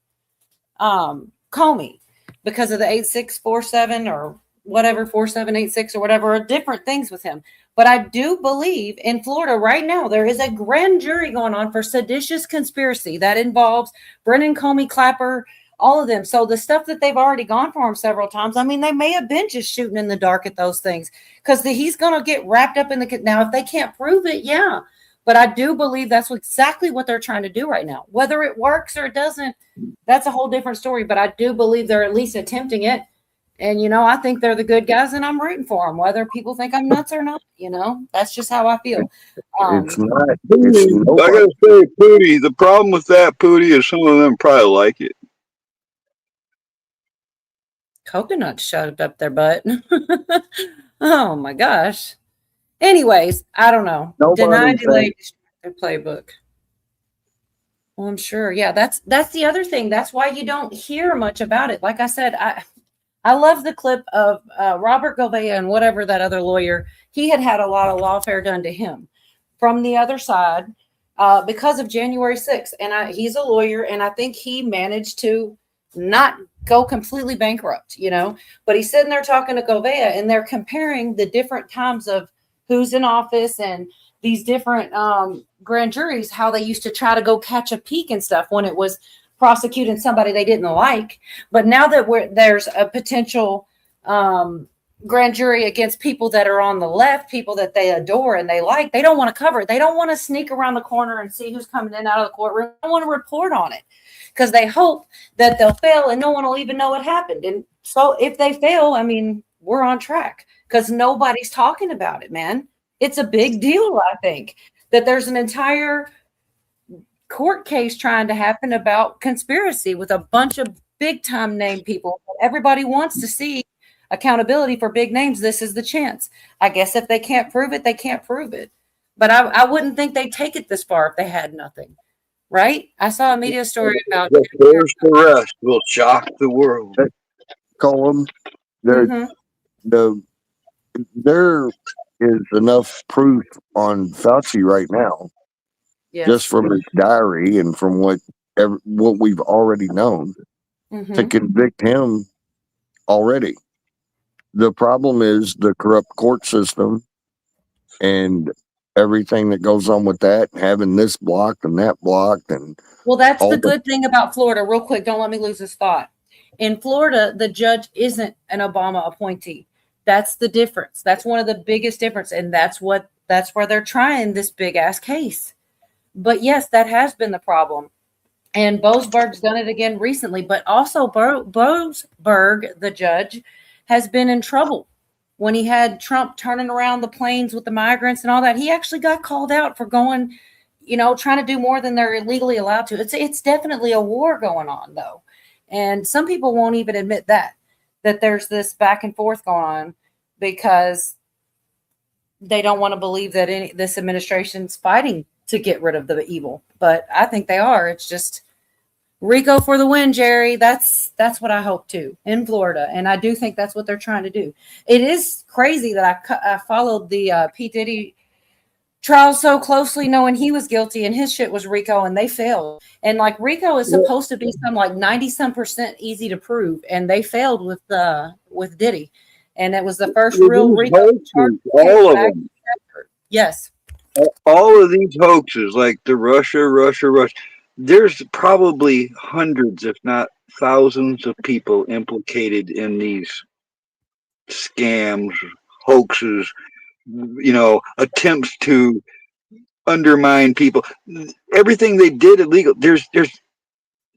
Comey, because of the 8647 or whatever, 4786 or whatever, different things with him. But I do believe in Florida right now, there is a grand jury going on for seditious conspiracy that involves Brennan, Comey, Clapper, all of them. So the stuff that they've already gone for him several times, I mean, they may have been just shooting in the dark at those things because he's going to get wrapped up in now, if they can't prove it, yeah. But I do believe that's exactly what they're trying to do right now. Whether it works or it doesn't, that's a whole different story. But I do believe they're at least attempting it. And, I think they're the good guys and I'm rooting for them, whether people think I'm nuts or not. That's just how I feel. it's not. I gotta say, Pootie, the problem with that, Pootie, is some of them probably like it. Coconut shoved up their butt. Oh my gosh. Anyways, I don't know. Deny, delay, their playbook. Well, I'm sure. Yeah, that's the other thing. That's why you don't hear much about it. Like I said, I love the clip of Robert Gouveia and whatever that other lawyer. He had a lot of lawfare done to him from the other side because of January 6th. And he's a lawyer, and I think he managed to not go completely bankrupt, But he's sitting there talking to Gouveia, and they're comparing the different times of who's in office and these different grand juries, how they used to try to go catch a peek and stuff when it was prosecuting somebody they didn't like. But now that there's a potential grand jury against people that are on the left, people that they adore and they like, they don't want to cover it. They don't want to sneak around the corner and see who's coming in and out of the courtroom. They don't want to report on it because they hope that they'll fail and no one will even know what happened. And so if they fail, I mean, we're on track because nobody's talking about it, man. It's a big deal, I think, that there's an entire court case trying to happen about conspiracy with a bunch of big time name people. Everybody wants to see accountability for big names. This is the chance. I guess if they can't prove it, they can't prove it. But I wouldn't think they'd take it this far if they had nothing. Right? I saw a media story about the first arrest will shock the world. Colin, there is enough proof on Fauci right now, just from his diary and from what we've already known, to convict him already. The problem is the corrupt court system and everything that goes on with that, having this blocked and that blocked. And well, that's the good thing about Florida. Real quick, don't let me lose this thought. In Florida, the judge isn't an Obama appointee. That's the difference. That's one of the biggest difference. And that's where they're trying this big ass case. But yes, that has been the problem. And Boasberg's done it again recently, but also Boasberg, the judge, has been in trouble when he had Trump turning around the planes with the migrants and all that. He actually got called out for going, trying to do more than they're legally allowed to. It's definitely a war going on, though. And some people won't even admit that there's this back and forth going on because they don't want to believe that this administration's fighting to get rid of the evil. But I think they are. It's just Rico for the win, Jerry. That's what I hope too in Florida. And I do think that's what they're trying to do. It is crazy that I followed the P. Diddy trial so closely, knowing he was guilty and his shit was Rico and they failed. And like Rico is supposed to be some like 90% easy to prove. And they failed with Diddy. And it was the first real Rico charge. All of them. Yes. All of these hoaxes, like the Russia, there's probably hundreds, if not thousands, of people implicated in these scams, hoaxes, attempts to undermine people. Everything they did illegal. There's That's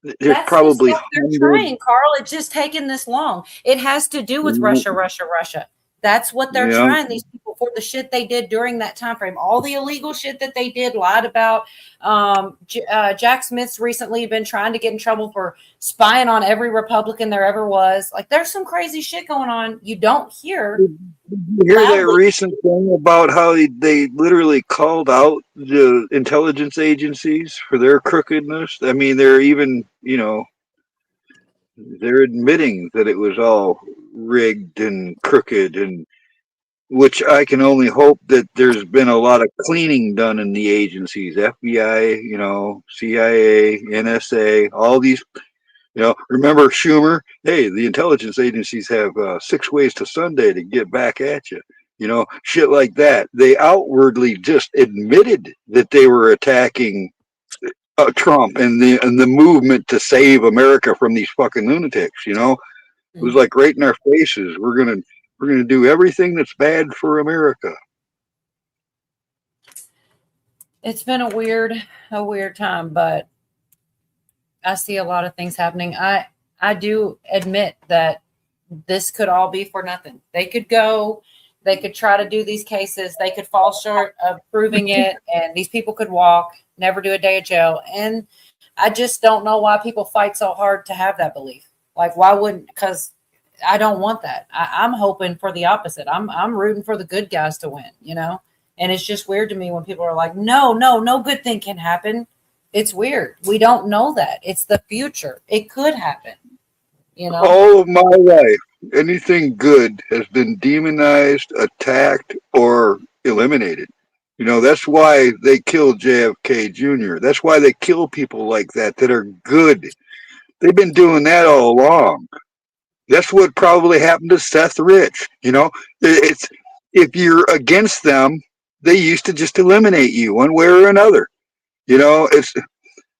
the probably stuff they're hundreds. trying, Carl. It's just taking this long. It has to do with Russia, Russia, Russia. That's what they're Yeah. trying, these people, for the shit they did during that time frame. All the illegal shit that they did, lied about. Jack Smith's recently been trying to get in trouble for spying on every Republican there ever was. Like, there's some crazy shit going on. You don't hear. Did you hear that recent thing about how they literally called out the intelligence agencies for their crookedness? I mean, they're even, they're admitting that it was all rigged and crooked, and which I can only hope that there's been a lot of cleaning done in the agencies, FBI, CIA, NSA, all these. Remember Schumer? Hey, the intelligence agencies have 6 ways to Sunday to get back at you. Shit like that. They outwardly just admitted that they were attacking Trump and the movement to save America from these fucking lunatics. It was like right in our faces. We're gonna do everything that's bad for America. It's been a weird time, but I see a lot of things happening. I do admit that this could all be for nothing. They could try to do these cases. They could fall short of proving it, and these people could walk, never do a day of jail. And I just don't know why people fight so hard to have that belief. Like, why wouldn't? Because I don't want that. I'm hoping for the opposite. I'm rooting for the good guys to win, And it's just weird to me when people are like, no good thing can happen. It's weird. We don't know that. It's the future. It could happen, All of my life, anything good has been demonized, attacked, or eliminated. That's why they killed JFK Jr. That's why they kill people like that are good. They've been doing that all along. That's what probably happened to Seth Rich. It's if you're against them, they used to just eliminate you one way or another.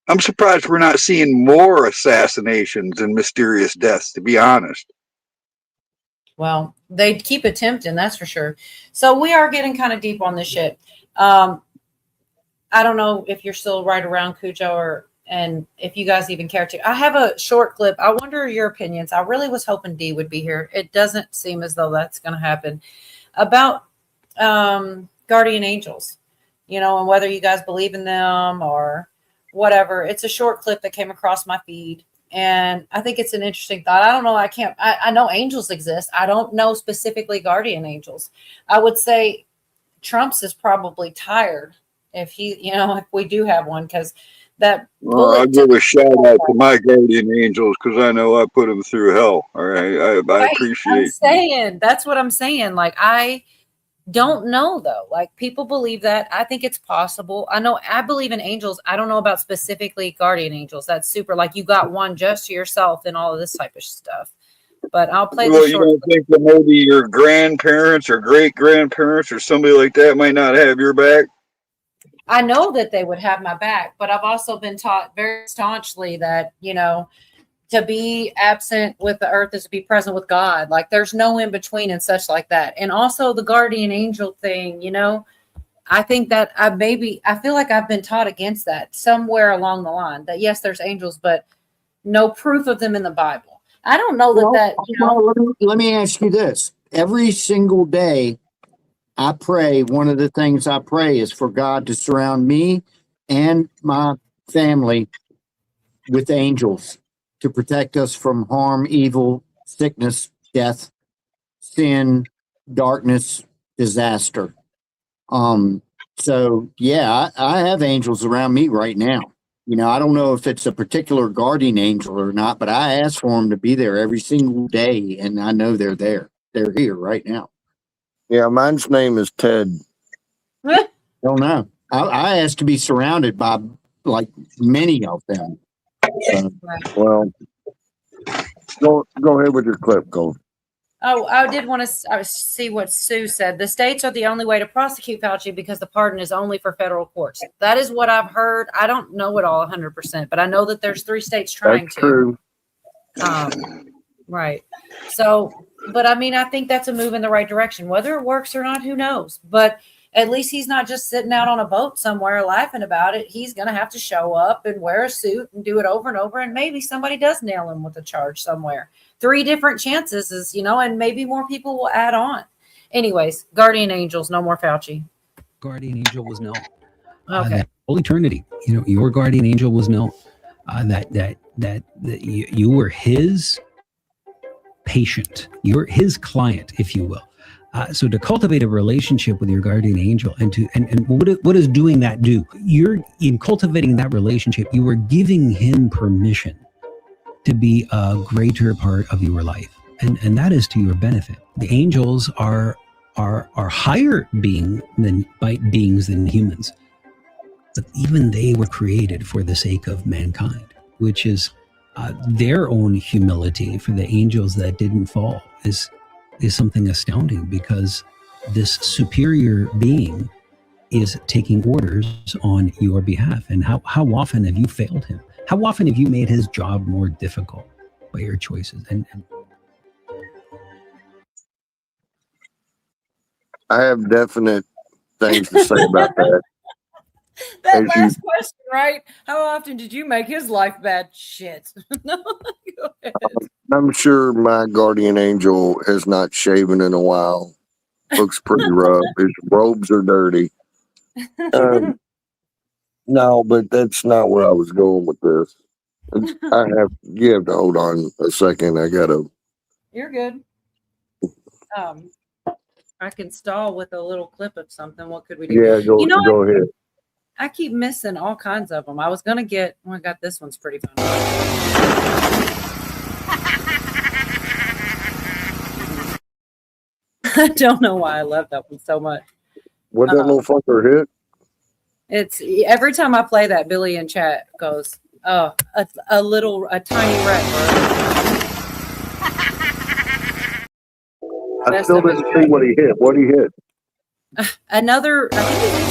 I'm surprised we're not seeing more assassinations and mysterious deaths, to be honest. Well, they keep attempting, that's for sure. So we are getting kind of deep on this shit. I don't know if you're still right around, Cujo, and if you guys even care to. I have a short clip. I wonder your opinions. I really was hoping Dee would be here. It doesn't seem as though that's going to happen. About guardian angels, and whether you guys believe in them or whatever. It's a short clip that came across my feed, and I think it's an interesting thought. I don't know. I know angels exist. I don't know specifically guardian angels. I would say Trump's is probably tired if if we do have one, because that. Well, I'll give a shout out to my guardian angels because I know I put them through hell. All right. I appreciate That's what I'm saying. Like, I don't know though. Like, people believe that. I think it's possible. I believe in angels. I don't know about specifically guardian angels. That's super. Like, you got one just to yourself and all of this type of stuff. But I'll play the short. You don't think that maybe your grandparents or great grandparents or somebody like that might not have your back? I know that they would have my back, but I've also been taught very staunchly that, to be absent with the earth is to be present with God. Like, there's no in between and such like that. And also the guardian angel thing, I think that I feel like I've been taught against that somewhere along the line, that yes, there's angels, but no proof of them in the Bible. I don't know Let me ask you this. Every single day I pray, one of the things I pray is for God to surround me and my family with angels to protect us from harm, evil, sickness, death, sin, darkness, disaster. So yeah, I have angels around me right now. I don't know if it's a particular guardian angel or not, but I ask for them to be there every single day, and I know they're there. They're here right now. Yeah, mine's name is Ted. Don't know. I asked to be surrounded by like many of them. So. Well, go ahead with your clip, Gold. Oh, I did want to see what Sue said. The states are the only way to prosecute Fauci because the pardon is only for federal courts. That is what I've heard. I don't know it all 100%, but I know that there's 3 states trying That's to. true. Right. So, but I mean, I think that's a move in the right direction. Whether it works or not, who knows? But at least he's not just sitting out on a boat somewhere laughing about it. He's going to have to show up and wear a suit and do it over and over. And maybe somebody does nail him with a charge somewhere. 3 different chances is, and maybe more people will add on. Anyways, guardian angels, no more Fauci. Guardian angel was no. Okay. That whole eternity, your guardian angel was no. That you were his patient, you're his client, if you will. So to cultivate a relationship with your guardian angel, and what does doing that do? You're in cultivating that relationship. You are giving him permission to be a greater part of your life, and that is to your benefit. The angels are higher beings than humans, but even they were created for the sake of mankind, which is their own humility. For the angels that didn't fall is something astounding, because this superior being is taking orders on your behalf. And how often have you failed him? How often have you made his job more difficult by your choices? And I have definite things to say about that. That last question, right? How often did you make his life bad? Shit. No, go ahead. I'm sure my guardian angel has not shaven in a while. Looks pretty rough. His robes are dirty. No, but that's not where I was going with this. You have to hold on a second. You're good. I can stall with a little clip of something. What could we do? Yeah, go ahead. I keep missing all kinds of them. I was going to get, I got this one's pretty fun. I don't know why I love that one so much. What that little fucker hit? It's every time I play that, Billy in chat goes, "Oh, a tiny wreck." I still didn't see what he hit. What he hit? Another. I think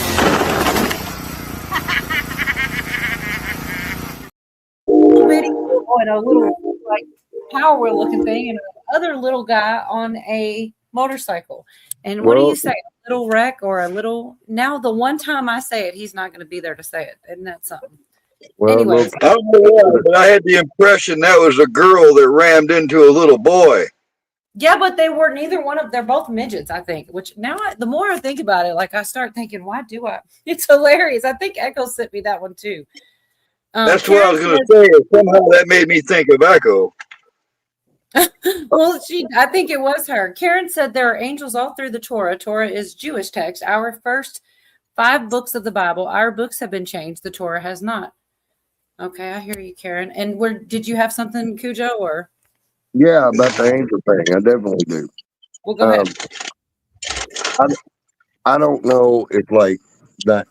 and a little like Power Wheel looking thing, and another little guy on a motorcycle. And what do you say? A little wreck or a little? Now, the one time I say it, he's not going to be there to say it. Isn't that something? Well, anyways, I don't know why, but I had the impression that was a girl that rammed into a little boy. Yeah, but they were neither one of. They're both midgets, I think. Which now, the more I think about it, like I start thinking, why do I? It's hilarious. I think Echo sent me that one too. That's what I was going to say. Somehow that made me think of Echo. Well, I think it was her. Karen said there are angels all through the Torah. Torah is Jewish text. Our first 5 books of the Bible. Our books have been changed. The Torah has not. Okay, I hear you, Karen. And did you have something, Cujo, or? Yeah, about the angel thing. I definitely do. Well, go ahead. I don't know if like the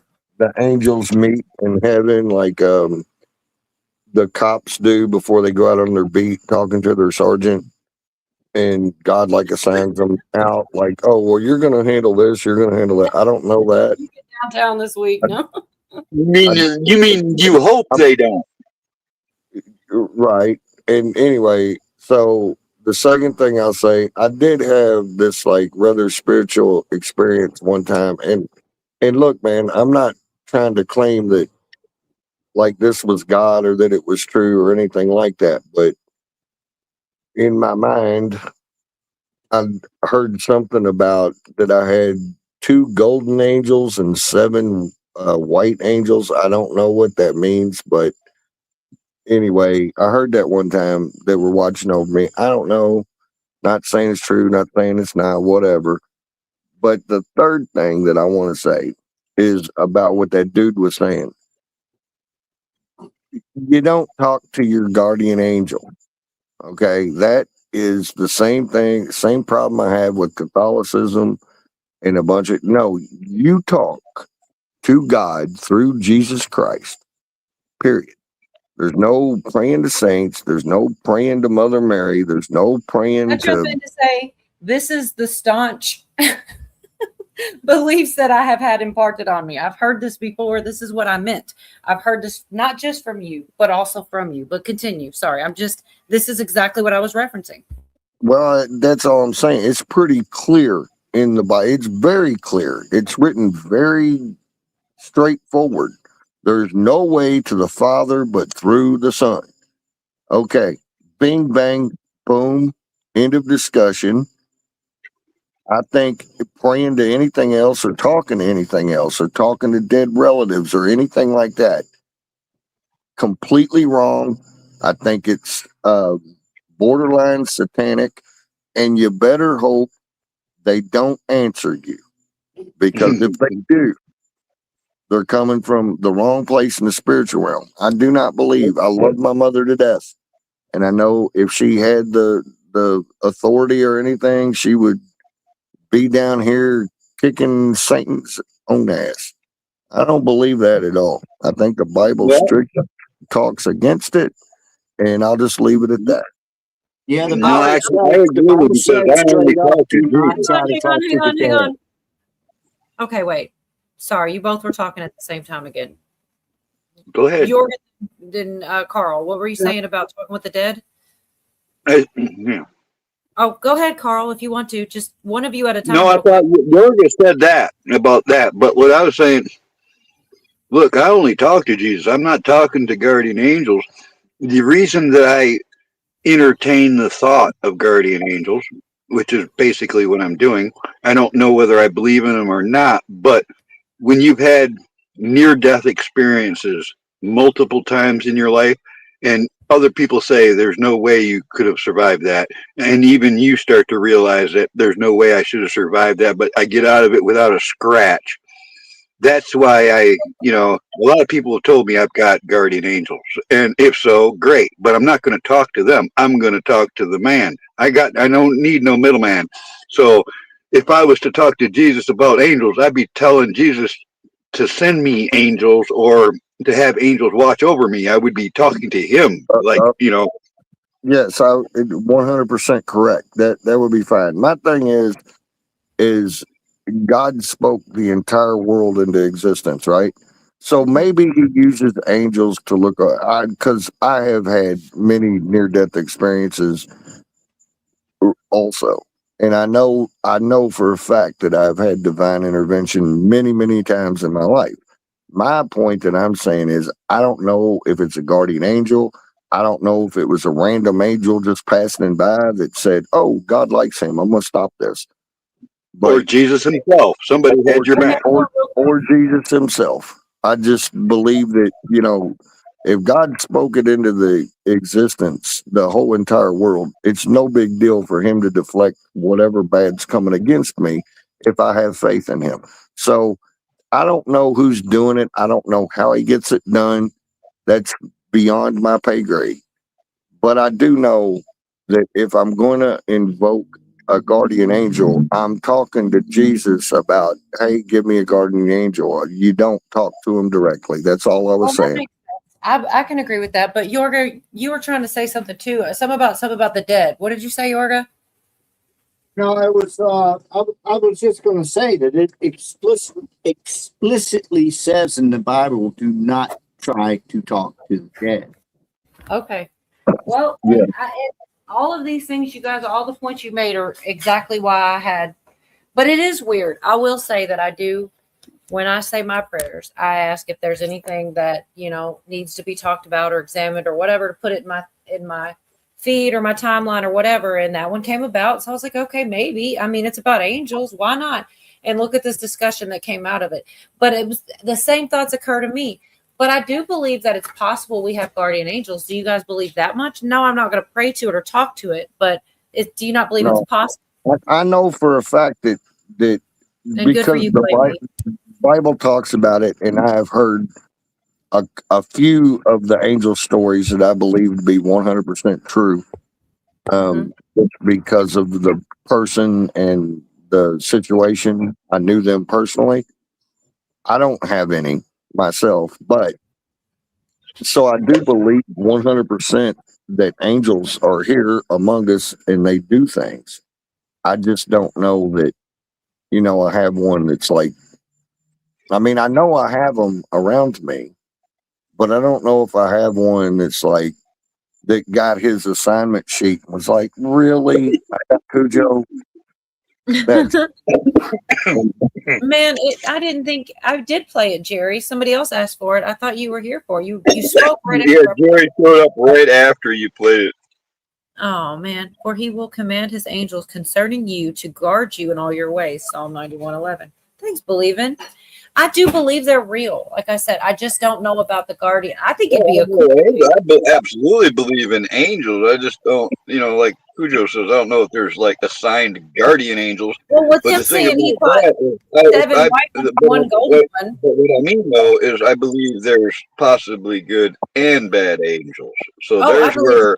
angels meet in heaven like the cops do before they go out on their beat talking to their sergeant, and God like assigns them out like, oh well, you're gonna handle this, you're gonna handle that. I don't know that. You get downtown this week, no? You mean you hope they don't? Right. And anyway, so the second thing I'll say, I did have this like rather spiritual experience one time, and look, man, I'm not trying to claim that like this was God or that it was true or anything like that, but in my mind, I heard something about that I had 2 golden angels and 7 white angels. I don't know what that means, but anyway, I heard that one time they were watching over me. I don't know. Not saying it's true, not saying it's not, whatever. But the third thing that I want to say is about what that dude was saying. You don't talk to your guardian angel. Okay. That is the same thing, same problem I have with Catholicism and a bunch of. No, you talk to God through Jesus Christ, period. There's no praying to saints. There's no praying to Mother Mary. There's no praying I jump in to say This is the staunch beliefs that I have had imparted on me. I've heard this before. This is what I meant. I've heard this not just from you, but also from you. But continue. Sorry, this is exactly what I was referencing. Well, that's all I'm saying. It's pretty clear in the Bible. It's very clear. It's written very straightforward. There's no way to the Father but through the Son. Okay. Bing, bang, boom. End of discussion. I think praying to anything else or talking to anything else or talking to dead relatives or anything like that, completely wrong. I think it's borderline satanic, and you better hope they don't answer you, because if they do, they're coming from the wrong place in the spiritual realm. I do not believe. I love my mother to death, and I know if she had the authority or anything, she would be down here kicking Satan's own ass. I don't believe that at all. I think the Bible Well, strictly talks against it, and I'll just leave it at that. Yeah, the no, Bible actually, I says, agree because I only talk to Jesus. Hang on. Okay, wait. Sorry, you both were talking at the same time again. Go ahead. Jorgen and Carl, what were you saying about talking with the dead? Yeah. Oh, go ahead, Carl, if you want to. Just one of you at a time. No, I thought Jorgen said that about that. But what I was saying, look, I only talk to Jesus. I'm not talking to guardian angels. The reason that I entertain the thought of guardian angels, which is basically what I'm doing, I don't know whether I believe in them or not, but when you've had near-death experiences multiple times in your life, and other people say there's no way you could have survived that, and even you start to realize that there's no way I should have survived that, but I get out of it without a scratch. That's why a lot of people have told me I've got guardian angels, and if so, great. But I'm not going to talk to them. I'm going to talk to the man. I don't need no middleman. So if I was to talk to Jesus about angels, I'd be telling Jesus to send me angels or to have angels watch over me. I would be talking to him, Yes, 100% correct. That would be fine. My thing is God spoke the entire world into existence, right? So maybe he uses angels to look, because I have had many near-death experiences also. And I know for a fact that I've had divine intervention many, many times in my life. My point that I'm saying is I don't know if it's a guardian angel. I don't know if it was a random angel just passing by that said, "Oh, God likes him. I'm going to stop this." or Jesus himself. Somebody had your back. Or Jesus himself. I just believe that, if God spoke it into the existence, the whole entire world, it's no big deal for him to deflect whatever bad's coming against me if I have faith in him. So I don't know who's doing it. I don't know how he gets it done. That's beyond my pay grade. But I do know that if I'm going to invoke a guardian angel, I'm talking to Jesus about, hey, give me a guardian angel. You don't talk to him directly. That's all I was saying. I can agree with that. But Yorga, you were trying to say something too. Something about the dead. What did you say, Yorga? No, I was just going to say that it explicitly says in the Bible, do not try to talk to the dead. Okay. Well, yeah. All of these things, you guys, all the points you made are exactly why I had. But it is weird. I will say that I do. When I say my prayers, I ask if there's anything that, needs to be talked about or examined or whatever, to put it in my feed or my timeline or whatever. And that one came about. So I was like, okay, maybe. I mean, it's about angels. Why not? And look at this discussion that came out of it. But it was the same thoughts occur to me. But I do believe that it's possible we have guardian angels. Do you guys believe that much? No, I'm not going to pray to it or talk to it. But do you not believe it's possible? I know for a fact that and because good for you, the Bible talks about it, and I have heard a few of the angel stories that I believe to be 100% true. Because of the person and the situation. I knew them personally. I don't have any myself, but so I do believe 100% that angels are here among us and they do things. I just don't know that, you know, I have one that's like, I mean, I know I have them around me, but I don't know if I have one that's like, that got his assignment sheet and was like, really? I got Cujo? That's Man, I didn't think I did play it, Jerry. Somebody else asked for it. I thought you were here for you. You spoke right Yeah, after. Jerry showed up right after you played it. Oh man, for he will command his angels concerning you to guard you in all your ways. Psalm 91:11. Thanks, believing. I do believe they're real. Like I said, I just don't know about the guardian. I think it'd be a cool. Absolutely believe in angels. I just don't, like Cujo says, I don't know if there's like assigned guardian angels. Well, with But him the thing saying he about caught that is, 7 white ones and 1 golden one. but what I mean though is, I believe there's possibly good and bad angels. So Oh, I there's believe where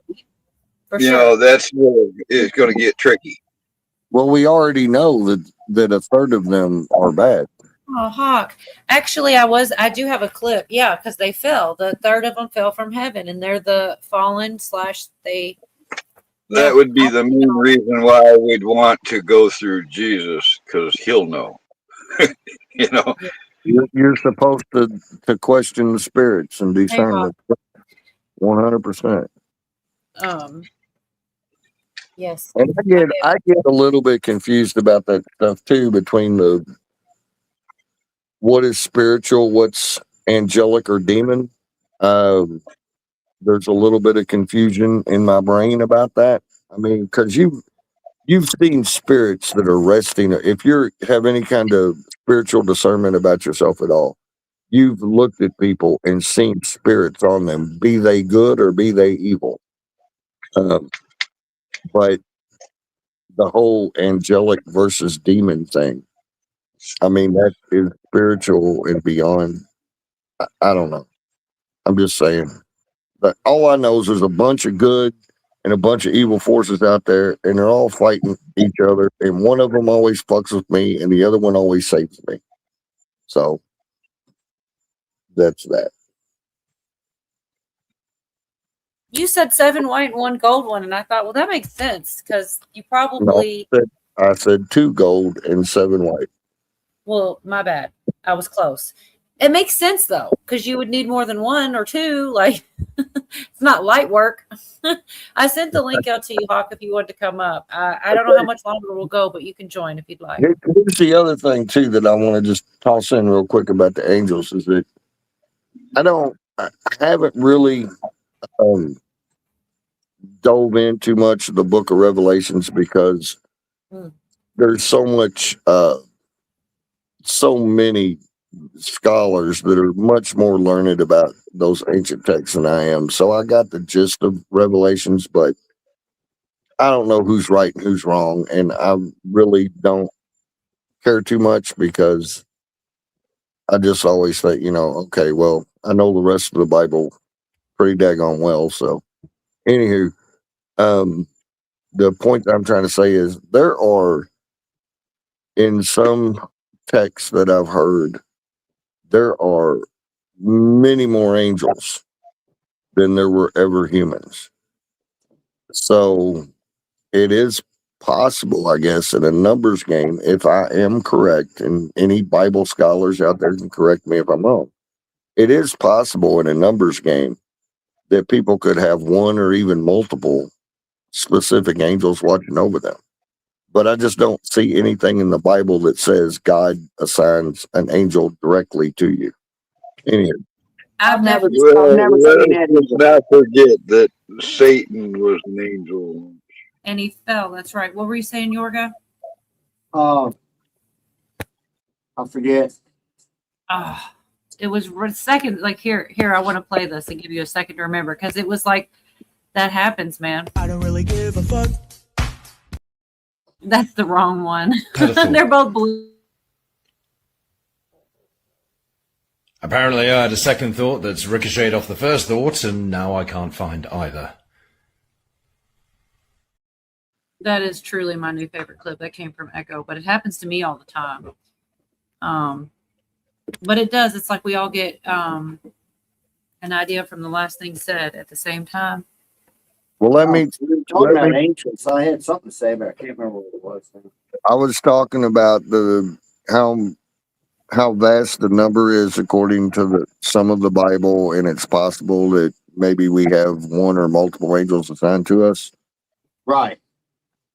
for sure. that's where it's going to get tricky. well, we already know that a third of them are bad. Oh, Hawk. Actually, I do have a clip. Yeah, because they fell. The third of them fell from heaven, and they're the fallen / they. That would be the main reason why I would want to go through Jesus, because he'll know. You're supposed to question the spirits and Hey, discern Hawk. them 100%. Yes. And I get a little bit confused about that stuff too, between what is spiritual, what's angelic or demon. There's a little bit of confusion in my brain about that. I mean, because you've seen spirits that are resting. If you have any kind of spiritual discernment about yourself at all, you've looked at people and seen spirits on them, be they good or be they evil. But the whole angelic versus demon thing, I mean, that is spiritual and beyond. I don't know. I'm just saying. But all I know is there's a bunch of good and a bunch of evil forces out there, and they're all fighting each other. And one of them always fucks with me, and the other one always saves me. So that's that. You said 7 white and 1 gold one, and I thought, well, that makes sense because you No, probably. I said 2 gold and 7 white. Well, my bad. I was close. It makes sense though, because you would need more than 1 or 2. Like, it's not light work. I sent the link out to you, Hawk, if you wanted to come up. I don't know how much longer we'll go, but you can join if you'd like. Here's the other thing too that I want to just toss in real quick about the angels is that I haven't really dove in too much of the book of Revelations because there's so many scholars that are much more learned about those ancient texts than I am. So I got the gist of Revelations, but I don't know who's right and who's wrong. And I really don't care too much because I just always think, okay, well, I know the rest of the Bible pretty daggone well. So anywho, the point that I'm trying to say is there are, in some texts that I've heard, there are many more angels than there were ever humans. So it is possible, I guess, in a numbers game, if I am correct, and any Bible scholars out there can correct me if I'm wrong, it is possible in a numbers game that people could have one or even multiple specific angels watching over them. But I just don't see anything in the Bible that says God assigns an angel directly to you. Anyway. I've never seen that. Let's not forget that Satan was an angel. And he fell. That's right. What were you saying, Yorga? I forget. It was second. Like here. I want to play this and give you a second to remember because it was like that happens, man. I don't really give a fuck. That's the wrong one. They're both blue. Apparently, I had a second thought that's ricocheted off the first thought, and now I can't find either. That is truly my new favorite clip. That came from Echo, but it happens to me all the time. But it does. It's like we all get an idea from the last thing said at the same time. Well, let me talking about angels. I had something to say, but I can't remember what it I was talking about the how vast the number is according to some of the Bible, and it's possible that maybe we have one or multiple angels assigned to us. Right.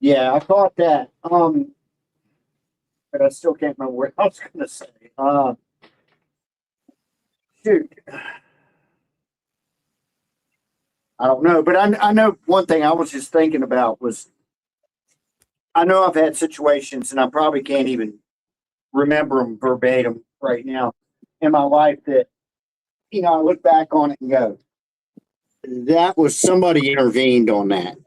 Yeah, I thought that. But I still can't remember what I was going to say. Shoot. I don't know, but I know one thing I was just thinking about was I know I've had situations, and I probably can't even remember them verbatim right now in my life that, I look back on it and go, that was somebody intervened on that.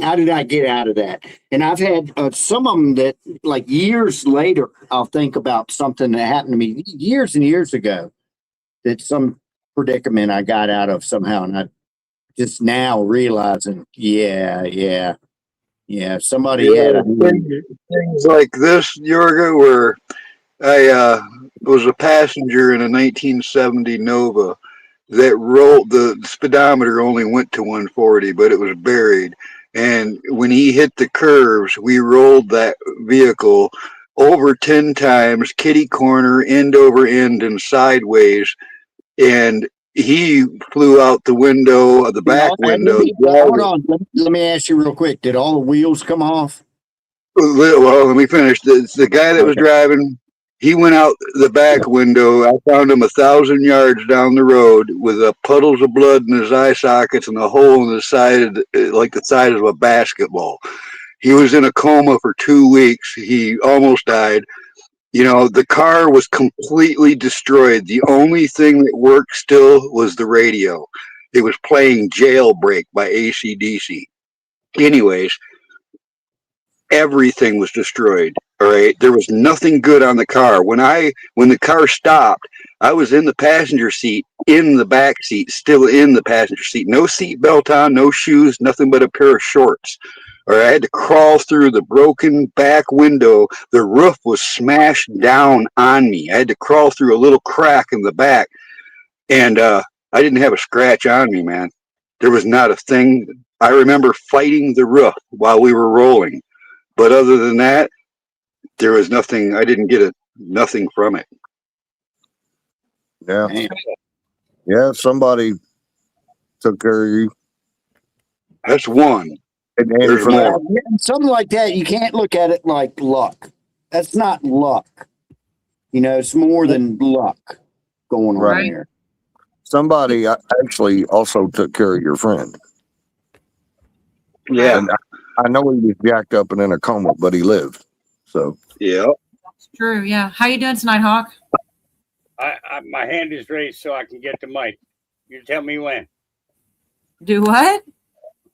How did I get out of that? And I've had some of them that, like years later, I'll think about something that happened to me years and years ago, that some predicament I got out of somehow, and I just now realizing, yeah, somebody had a Things like this, Yorga, where I was a passenger in a 1970 Nova that rolled. The speedometer only went to 140, but it was buried. And when he hit the curves, we rolled that vehicle over 10 times, kitty corner, end over end, and sideways. And he flew out the window, the back window. Hold on. Let me ask you real quick. Did all the wheels come off? Well, let me finish. The guy that was driving, he went out the back window. I found him 1,000 yards down the road with puddles of blood in his eye sockets and a hole in the side, like the size of a basketball. He was in a coma for 2 weeks. He almost died. The car was completely destroyed. The only thing that worked still was the radio. It was playing Jailbreak by AC/DC. Anyways, everything was destroyed. All right. There was nothing good on the car. When the car stopped, I was in the passenger seat, in the back seat, still in the passenger seat. No seat belt on, no shoes, nothing but a pair of shorts. Or I had to crawl through the broken back window. The roof was smashed down on me. I had to crawl through a little crack in the back. And I didn't have a scratch on me, man. There was not a thing. I remember fighting the roof while we were rolling. But other than that, there was nothing. I didn't get nothing from it. Yeah. Yeah, somebody took care of you. That's one. And There's more. Something like that, you can't look at it like luck. That's not luck. It's more than luck going on there. Somebody actually also took care of your friend. Yeah. And I know he was jacked up and in a coma, but he lived. So yeah, It's true. Yeah. How you doing tonight, Hawk? My hand is raised so I can get the mic. You tell me when. Do what?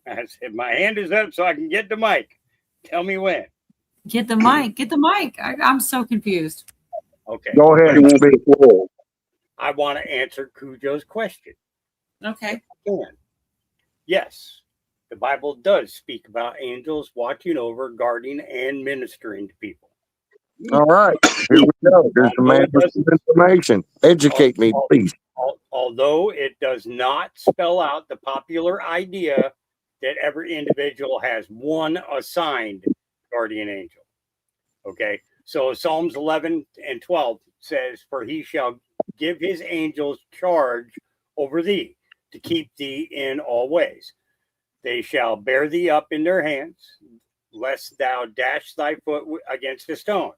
I said my hand is up so I can get the mic. Tell me when. Get the mic. Get the mic. I'm so confused. Okay. Go ahead. I want to answer Cujo's question. Okay. Yes, the Bible does speak about angels watching over, guarding, and ministering to people. All right. Here we go. There's the man with some information. Educate me, please. Although it does not spell out the popular idea that every individual has one assigned guardian angel. Okay. So Psalms 11 and 12 says, "For he shall give his angels charge over thee to keep thee in all ways. They shall bear thee up in their hands, lest thou dash thy foot against a stone."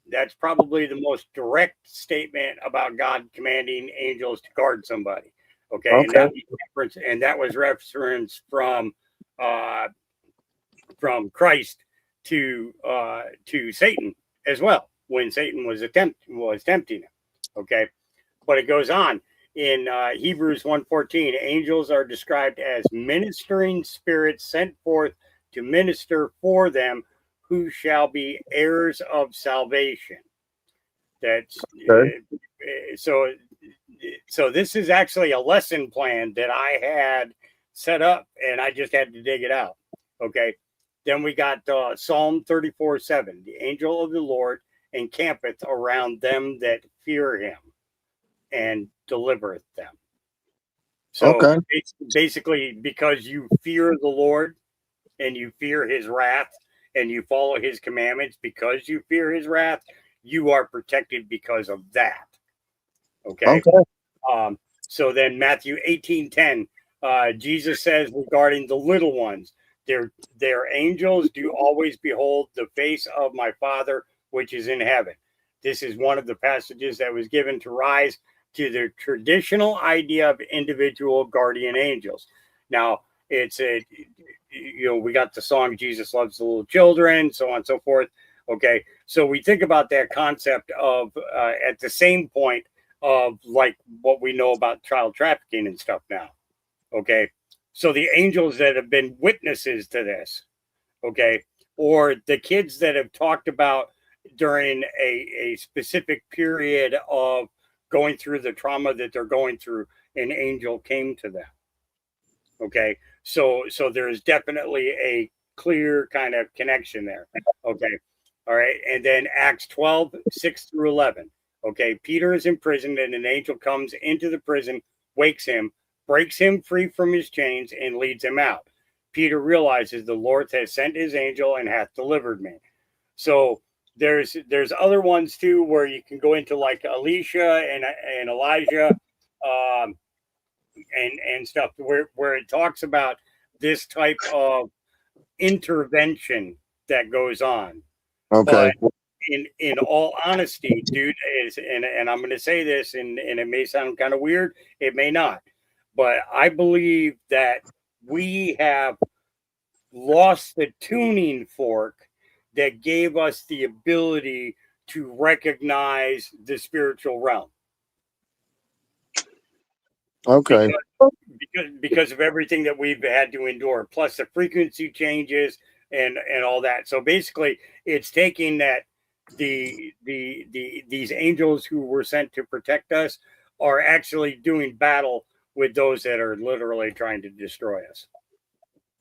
That's probably the most direct statement about God commanding angels to guard somebody. Okay. And that was reference from Christ to Satan as well, when Satan was tempting him. Okay. But it goes on in Hebrews 1:14, angels are described as ministering spirits sent forth to minister for them who shall be heirs of salvation. That's so this is actually a lesson plan that I had set up, and I just had to dig it out. Okay. Then we got Psalm 34:7. The angel of the Lord encampeth around them that fear him and delivereth them. So basically, because you fear the Lord and you fear his wrath and you follow his commandments because you fear his wrath, you are protected because of that. Okay. So then Matthew 18:10, Jesus says regarding the little ones, their angels do always behold the face of my Father which is in heaven. This is one of the passages that was given to rise to the traditional idea of individual guardian angels. Now, it's we got the song Jesus Loves the Little Children, so on and so forth. Okay, so we think about that concept of at the same point of like what we know about child trafficking and stuff now. Okay, so the angels that have been witnesses to this, okay, or the kids that have talked about during a specific period of going through the trauma that they're going through, an angel came to them. Okay, so there's definitely a clear kind of connection there. Okay, all right, and then Acts 12:6-11. Okay, Peter is imprisoned, and an angel comes into the prison, wakes him, breaks him free from his chains, and leads him out. Peter realizes the Lord has sent his angel and hath delivered me. So there's other ones too where you can go into like Elisha and Elijah, and stuff where it talks about this type of intervention that goes on. Okay. But in all honesty, dude, and I'm going to say this, and it may sound kind of weird, it may not, but I believe that we have lost the tuning fork that gave us the ability to recognize the spiritual realm. Okay. Because of everything that we've had to endure, plus the frequency changes and all that. So basically, it's taking that these angels who were sent to protect us are actually doing battle with those that are literally trying to destroy us.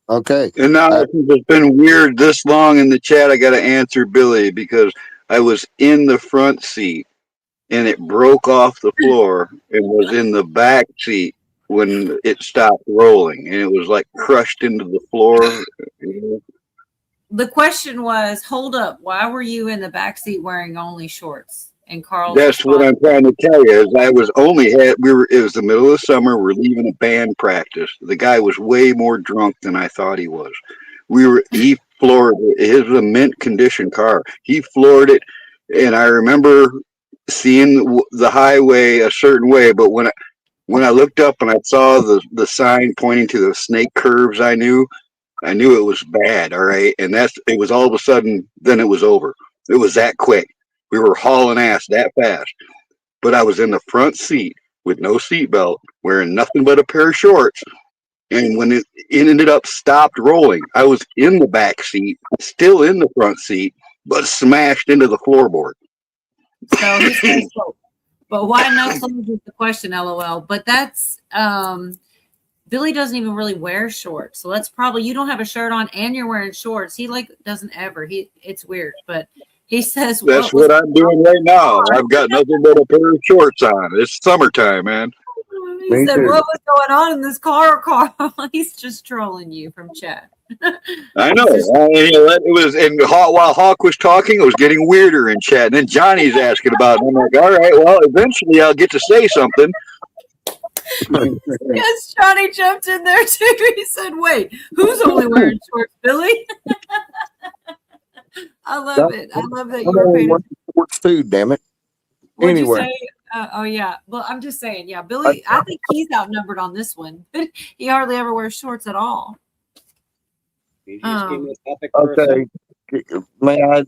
Okay. And now it's been weird this long in the chat. I got to answer Billy because I was in the front seat and it broke off the floor and was in the back seat when it stopped rolling, and it was like crushed into the floor. The question was, hold up, why were you in the back seat wearing only shorts? And Carl's That's what I'm trying to tell you. Is I was only had it was the middle of summer. We're leaving a band practice. The guy was way more drunk than I thought he was. He floored it. It was a mint condition car. He floored it, and I remember seeing the highway a certain way. But when I looked up and I saw the sign pointing to the snake curves, I knew it was bad. All right, and it was all of a sudden. Then it was over. It was that quick. We were hauling ass that fast. But I was in the front seat with no seatbelt, wearing nothing but a pair of shorts. And when it ended up stopped rolling, I was in the back seat, still in the front seat, but smashed into the floorboard. So he says, but why no clothes is the question, LOL. But that's Billy doesn't even really wear shorts. So that's probably, you don't have a shirt on and you're wearing shorts. He like doesn't ever. It's weird, but he says that's what I'm doing right now. I've got nothing but a pair of shorts on. It's summertime, man. He said, what was going on in this car, Carl? He's just trolling you from chat. I know. It was, and while Hawk was talking, it was getting weirder in chat. And then Johnny's asking about it. I'm like, all right, well, eventually I'll get to say something. Yes, Johnny jumped in there too. He said, wait, who's only wearing shorts, Billy? I love it. I love that you're paying. Sports too, damn it. What'd Anyway. you say? Oh yeah. Well, I'm just saying, yeah, Billy. I think he's outnumbered on this one. He hardly ever wears shorts at all. Okay. May I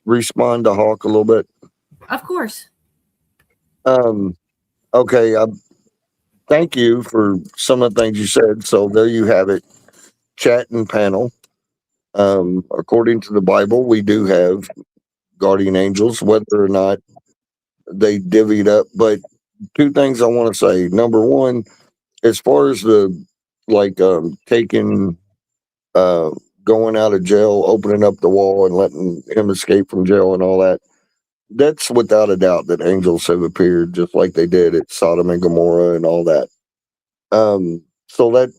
respond to Hawk a little bit? Of course. Okay. Thank you for some of the things you said. So there you have it. Chat and panel. According to the Bible, we do have guardian angels, whether or not they divvied up. But two things I want to say. Number one, as far as taking, going out of jail, opening up the wall and letting him escape from jail and all that, that's without a doubt that angels have appeared just like they did at Sodom and Gomorrah and all that. So that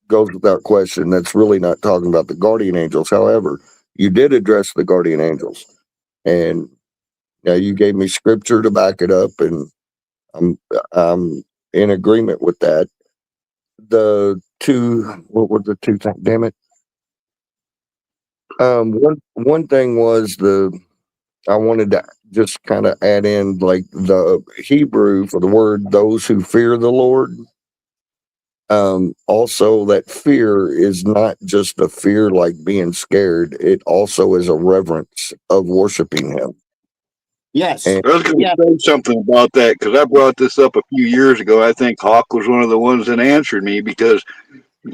goes without question. That's really not talking about the guardian angels. However, you did address the guardian angels, and you gave me scripture to back it up, and I'm in agreement with that. The two, what were the two things? Damn it. One thing was I wanted to just kind of add in like the Hebrew for the word those who fear the Lord. Also, that fear is not just a fear like being scared, it also is a reverence of worshiping Him. Yes. And I was going to say something about that because I brought this up a few years ago. I think Hawk was one of the ones that answered me because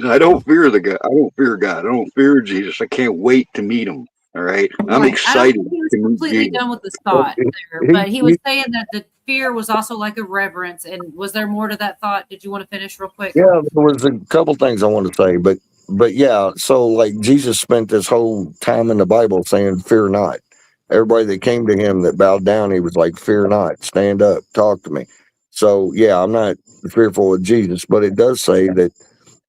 I don't fear the God. I don't fear God. I don't fear Jesus. I can't wait to meet Him. All right. I'm Right. I don't excited think he was to meet completely Jesus. done with the thought there, but he was saying that the fear was also like a reverence. And was there more to that thought? Did you want to finish real quick? Yeah, there was a couple things I wanted to say, but yeah, so like Jesus spent this whole time in the Bible saying, "Fear not." Everybody that came to him that bowed down, he was like, "Fear not, stand up, talk to me." So yeah, I'm not fearful of Jesus, but it does say that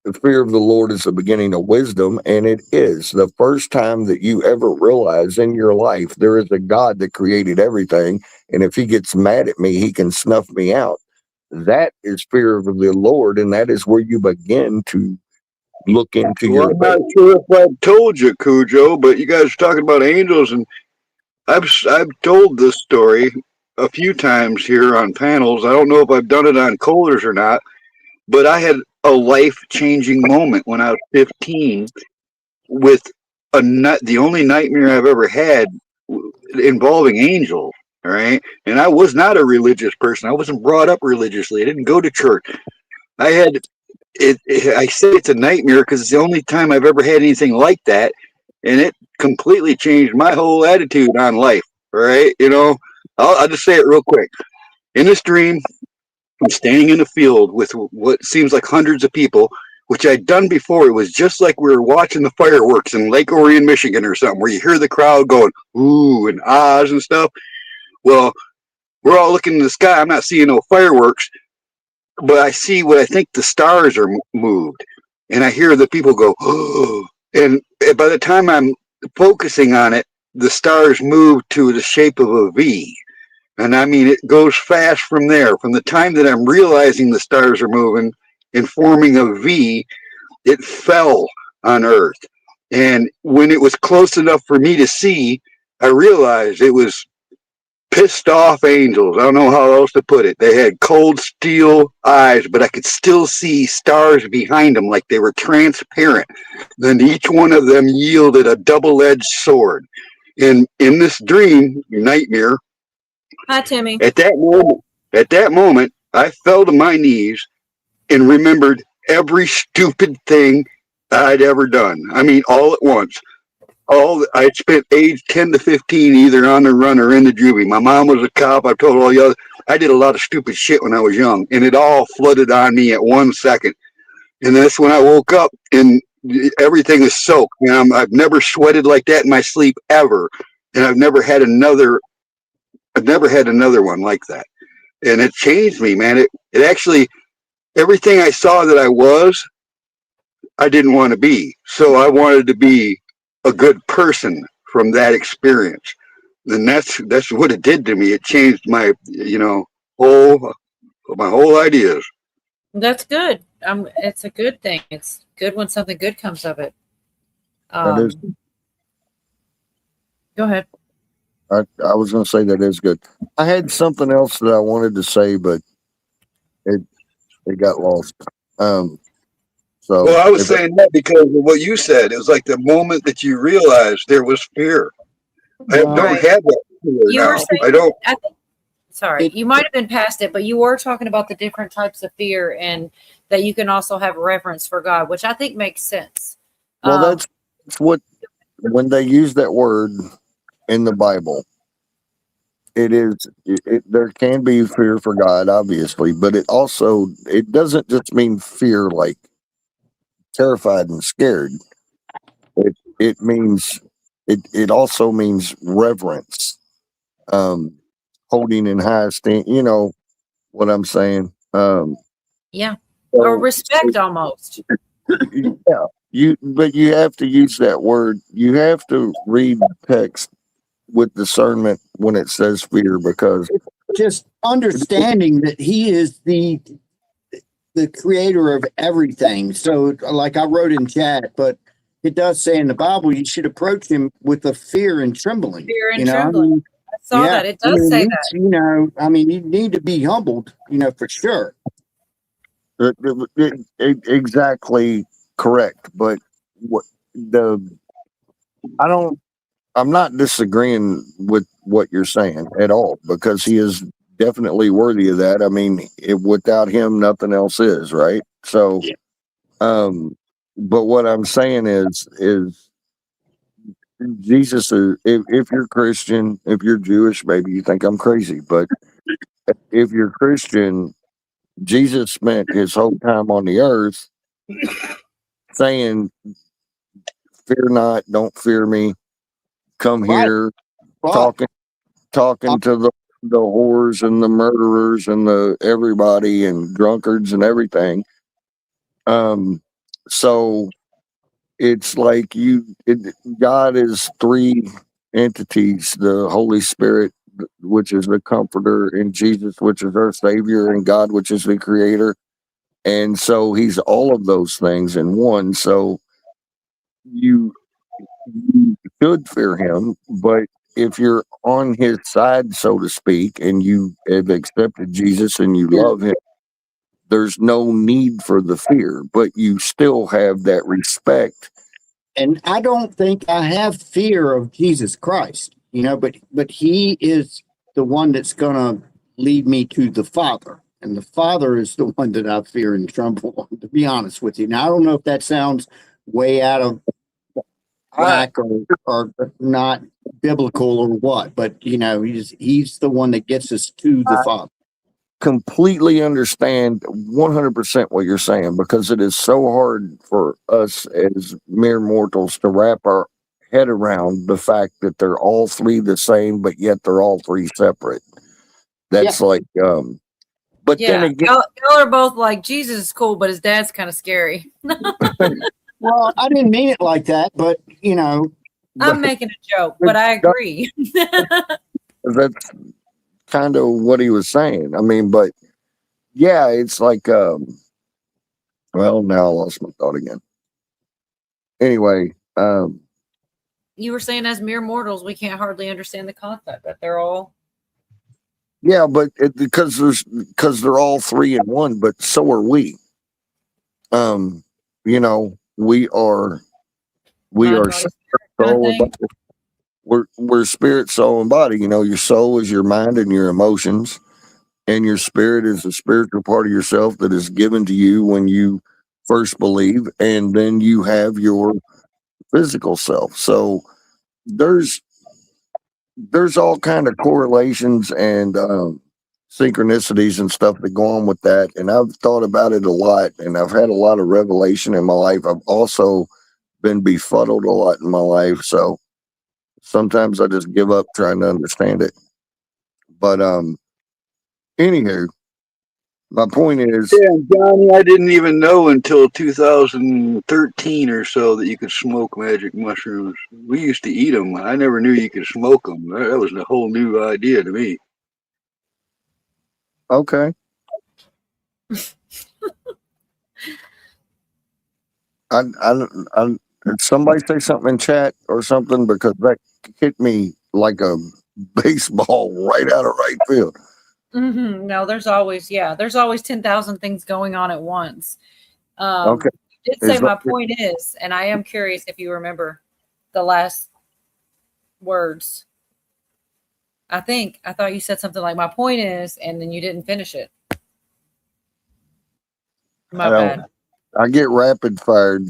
the fear of the Lord is the beginning of wisdom, and it is the first time that you ever realize in your life there is a God that created everything, and if He gets mad at me, He can snuff me out. That is fear of the Lord, and that is where you begin to look into Well, your I'm not sure if I've told you, Cujo, but you guys are talking about angels, and I've told this story a few times here on panels. I don't know if I've done it on Kohler's or not, but I had a life-changing moment when I was 15 with the only nightmare I've ever had involving angels. All right, and I was not a religious person. I wasn't brought up religiously. I didn't go to church. I had I say it's a nightmare because it's the only time I've ever had anything like that, and it completely changed my whole attitude on life. All right, I'll just say it real quick. In this dream, I'm standing in a field with what seems like hundreds of people, which I'd done before. It was just like we were watching the fireworks in Lake Orion, Michigan, or something, where you hear the crowd going ooh and ahs and stuff. Well, we're all looking in the sky. I'm not seeing no fireworks, but I see what I think the stars are moved, and I hear the people go, oh, and by the time I'm focusing on it, the stars move to the shape of a V. And I mean, it goes fast from there. From the time that I'm realizing the stars are moving and forming a V, it fell on Earth. And when it was close enough for me to see, I realized it was pissed off angels. I don't know how else to put it. They had cold steel eyes, but I could still see stars behind them like they were transparent. Then each one of them yielded a double-edged sword. And in this dream, nightmare, Hi, Timmy. at that moment, I fell to my knees and remembered every stupid thing I'd ever done. I mean, all at once. I spent age 10 to 15 either on the run or in the juvie. My mom was a cop. I told all the other. I did a lot of stupid shit when I was young, and it all flooded on me at 1 second. And that's when I woke up, and everything is soaked. I've never sweated like that in my sleep ever, and I've never had another one like that. And it changed me, man. It actually, everything I saw that I was, I didn't want to be. So I wanted to be a good person from that experience. And that's what it did to me. It changed my, my whole ideas. That's good. It's a good thing. It's good when something good comes of it. that is, Go ahead. I was going to say that is good. I had something else that I wanted to say, but it got lost. So Well, I was saying that because of what you said. It was like the moment that you realized there was fear. I don't Right. have that fear You now. were saying, I don't. sorry, you might have been past it, but you were talking about the different types of fear and that you can also have reverence for God, which I think makes sense. Well, that's what, when they use that word in the Bible, there can be fear for God, obviously, but it doesn't just mean fear like terrified and scared. It means, it also means reverence, holding in high esteem. You know what I'm saying? Yeah. So, Or respect almost. yeah. But you have to use that word. You have to read the text with discernment when it says fear, because Just understanding that he is the creator of everything. So, like I wrote in chat, but it does say in the Bible you should approach him with a fear and trembling. Fear and You know, I trembling. mean, I saw that. It does say that. you know, I mean, you need to be humbled. You know, for sure. exactly correct. But what the I don't. I'm not disagreeing with what you're saying at all, because he is definitely worthy of that. I mean, without him, nothing else is, right. So, but what I'm saying is Jesus is. If you're Christian, if you're Jewish, maybe you think I'm crazy, but if you're Christian, Jesus spent his whole time on the earth saying, "Fear not, don't fear me. Come here." Right. Talking to the whores and the murderers and the everybody and drunkards and everything. So it's like God is three entities: the Holy Spirit, which is the Comforter, and Jesus, which is our Savior, and God, which is the Creator. And so He's all of those things in one. So you should fear him, but if you're on his side, so to speak, and you have accepted Jesus and you love him, there's no need for the fear, but you still have that respect. And I don't think I have fear of Jesus Christ, you know, but he is the one that's going to lead me to the Father. And the Father is the one that I fear and tremble, to be honest with you. Now, I don't know if that sounds way out of whack or not biblical or what, but, you know, he's the one that gets us to the Father. Completely understand 100% what you're saying, because it is so hard for us as mere mortals to wrap our head around the fact that they're all three the same, but yet they're all three separate. That's like, but then Yeah, again, y'all are both like, Jesus is cool, but his dad's kind of scary. Well, I didn't mean it like that, but, you know. I'm making a joke, but I agree. that's kind of what he was saying. I mean, but yeah, it's like, well, now I lost my thought again. Anyway, You were saying as mere mortals, we can't hardly understand the concept that they're all. yeah, but because they're all three in one, but so are we. You know, we are spirit, soul, and body. We're spirit, soul, and body. You know, your soul is your mind and your emotions, and your spirit is the spiritual part of yourself that is given to you when you first believe, and then you have your physical self. So there's all kind of correlations and synchronicities and stuff that go on with that, and I've thought about it a lot, and I've had a lot of revelation in my life. I've also been befuddled a lot in my life, so sometimes I just give up trying to understand it. But anywho, my point is, Yeah, Johnny, I didn't even know until 2013 or so that you could smoke magic mushrooms. We used to eat them. I never knew you could smoke them. That was a whole new idea to me. okay. Did somebody say something in chat or something, because that hit me like a baseball right out of right field. No, there's always 10,000 things going on at once. Okay. You did say my point is, and I am curious if you remember the last words. I thought you said something like my point is, and then you didn't finish it. My bad. I get rapid fired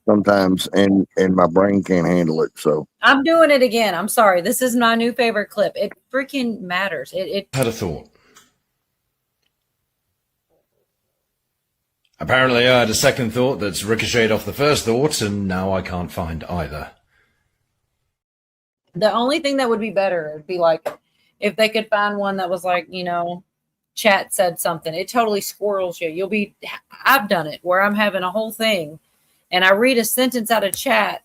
sometimes, and my brain can't handle it. So I'm doing it again. I'm sorry. This is my new favorite clip. It freaking matters. It had a thought. Apparently, I had a second thought that's ricocheted off the first thought, and now I can't find either. The only thing that would be better would be like if they could find one that was like, you know, chat said something. It totally squirrels you. I've done it where I'm having a whole thing and I read a sentence out of chat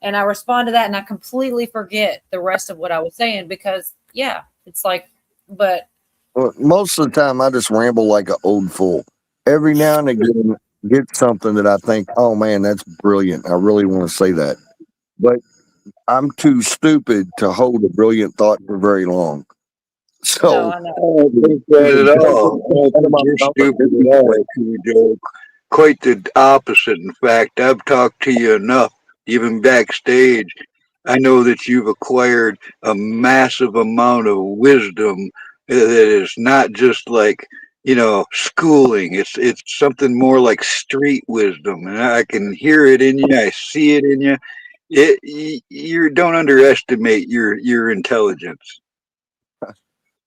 and I respond to that and I completely forget the rest of what I was saying because yeah, it's like, but Well, most of the time, I just ramble like an old fool. Every now and again, get something that I think, oh man, that's brilliant. I really want to say that. But I'm too stupid to hold a brilliant thought for very long. no, So, I know. I don't think that at all. I don't think you're stupid at all, Joe. Quite the opposite. In fact, I've talked to you enough, even backstage. I know that you've acquired a massive amount of wisdom that is not just like, schooling. It's something more like street wisdom, and I can hear it in you. I see it in you. You don't underestimate your intelligence.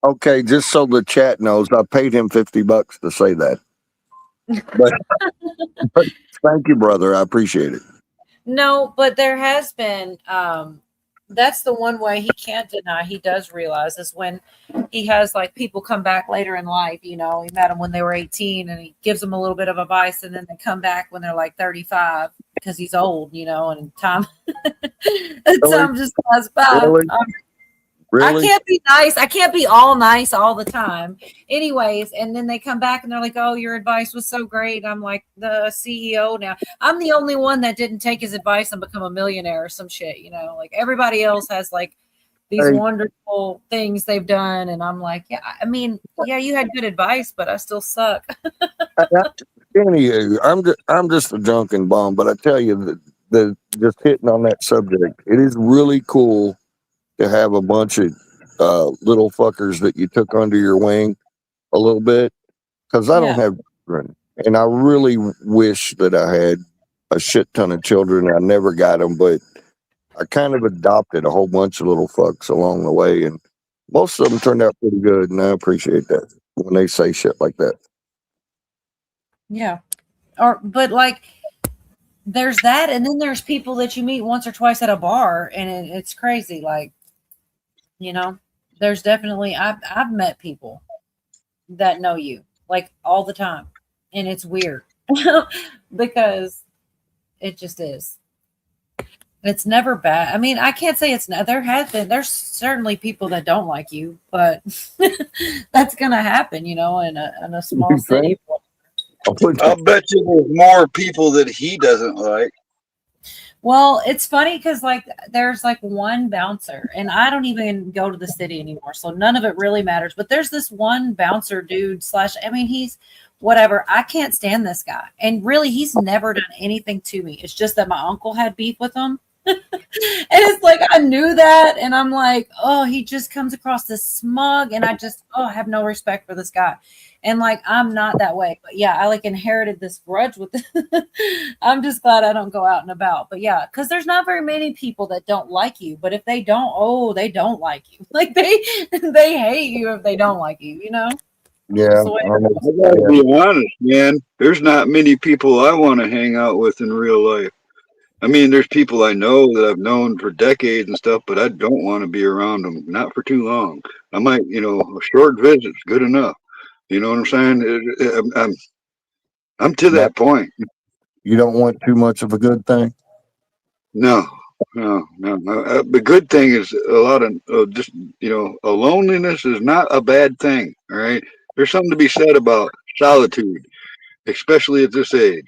okay, just so the chat knows, I paid him $50 to say that. But, but thank you, brother. I appreciate it. No, but there has been that's the one way he can't deny he does realize is when he has like people come back later in life, he met them when they were 18 and he gives them a little bit of advice and then they come back when they're like 35 because he's old, and time time just goes by. Really? I Really? can't be nice. I can't be all nice all the time. Anyways, and then they come back and they're like, "Oh, your advice was so great." I'm like the CEO now. I'm the only one that didn't take his advice and become a millionaire or some shit, Like everybody else has like these Hey. wonderful things they've done and I'm like, "Yeah, I mean, yeah, you had good advice, but I still suck." Anywho, I'm just a drunken bomb, but I tell you that just hitting on that subject, it is really cool to have a bunch of little fuckers that you took under your wing a little bit because I don't Yeah. have children, and I really wish that I had a shit ton of children. I never got them, but I kind of adopted a whole bunch of little fucks along the way, and most of them turned out pretty good, and I appreciate that when they say shit like that. Yeah. But like there's that and then there's people that you meet once or twice at a bar and it's crazy like there's definitely I've met people that know you like all the time and it's weird because it just is. It's never bad. I mean, I can't say it's not. There's certainly people that don't like you, but that's gonna happen, in a small city. I'll bet you there's more people that he doesn't like. Well, it's funny because like there's like one bouncer, and I don't even go to the city anymore, so none of it really matters. But there's this one bouncer dude he's whatever. I can't stand this guy, and really, he's never done anything to me. It's just that my uncle had beef with him. And it's like I knew that, and I'm like, oh, he just comes across this smug, and I have no respect for this guy. And like I'm not that way, but yeah, I like inherited this grudge with I'm just glad I don't go out and about. But yeah, because there's not very many people that don't like you. But if they don't, they don't like you. Like they hate you if they don't like you, Yeah, I gotta be honest, man. There's not many people I want to hang out with in real life. I mean, there's people I know that I've known for decades and stuff, but I don't want to be around them, not for too long. I might, a short visit's good enough. You know what I'm saying? I'm to that point. You don't want too much of a good thing? No. The good thing is a lot of just, a loneliness is not a bad thing. All right. There's something to be said about solitude, especially at this age.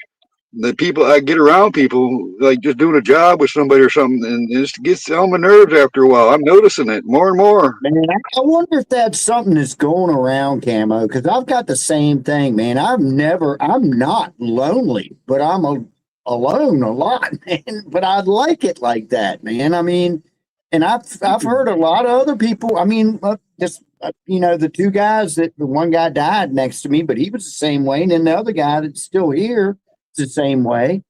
The people I get around people like just doing a job with somebody or something, and it just gets on my nerves after a while. I'm noticing it more and more. Man, I wonder if that's something that's going around, Camo, because I've got the same thing, man. I'm not lonely, but alone a lot, man. But I like it like that, man. I mean, and I've heard a lot of other people. I mean, the two guys the one guy died next to me, but he was the same way, and then the other guy that's still here is the same way.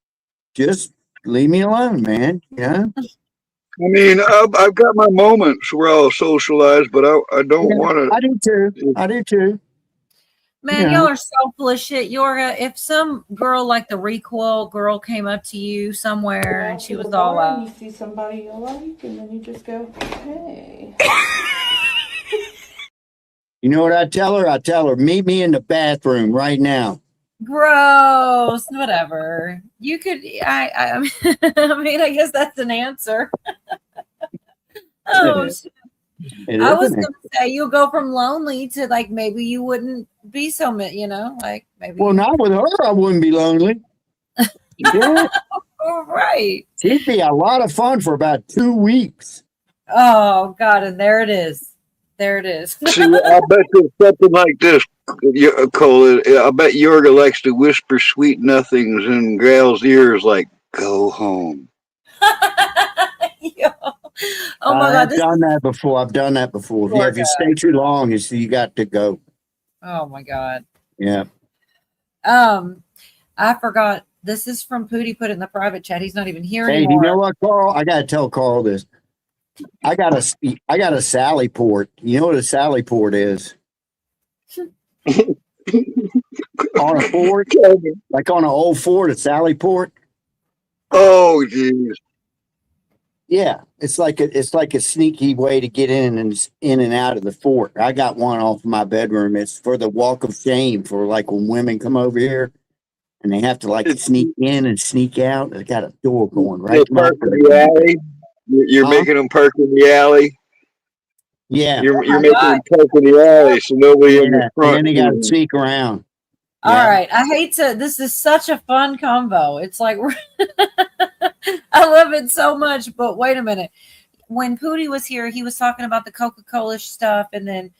Just leave me alone, man. I mean, I've got my moments where I'll socialize, but I don't want to. I do too. Man, y'all are so full of shit. Yorga, if some girl like the recoil girl came up to you somewhere and she was all and you see somebody you like, and then you just go, hey. You know what I tell her? I tell her, meet me in the bathroom right now. Gross. Whatever. You could. I mean, I guess that's an answer. Oh, shit. I was gonna say you go from lonely to like maybe you wouldn't be so like maybe. Well, not with her. I wouldn't be lonely. Yeah. All right. It'd be a lot of fun for about 2 weeks. Oh God, and there it is. There it is. See, I bet there's something like this, Cole. I bet Yorga likes to whisper sweet nothings in Gal's ears, like "Go home." Oh my God, I've done that before. I've done that before. Yeah, if you stay too long, you got to go. Oh my God. Yeah. I forgot. This is from Pootie. Put it in the private chat. He's not even here Hey, anymore. you know what, Carl? I gotta tell Carl this. I got a Sally port. You know what a Sally port is? On a Ford, like on an old Ford, a Sally port. Oh, geez. Yeah, it's like a sneaky way to get in and out of the fort. I got one off my bedroom. It's for the walk of shame for like when women come over here and they have to like sneak in and sneak out. They got a door going right to my Park in the alley. You're making them park in the alley. Yeah, you're making them park in the alley, so nobody in the front. and then they got to sneak around. All right. I hate to. This is such a fun combo. It's like I love it so much. But wait a minute. When Pootie was here, he was talking about the Coca-Cola stuff, and then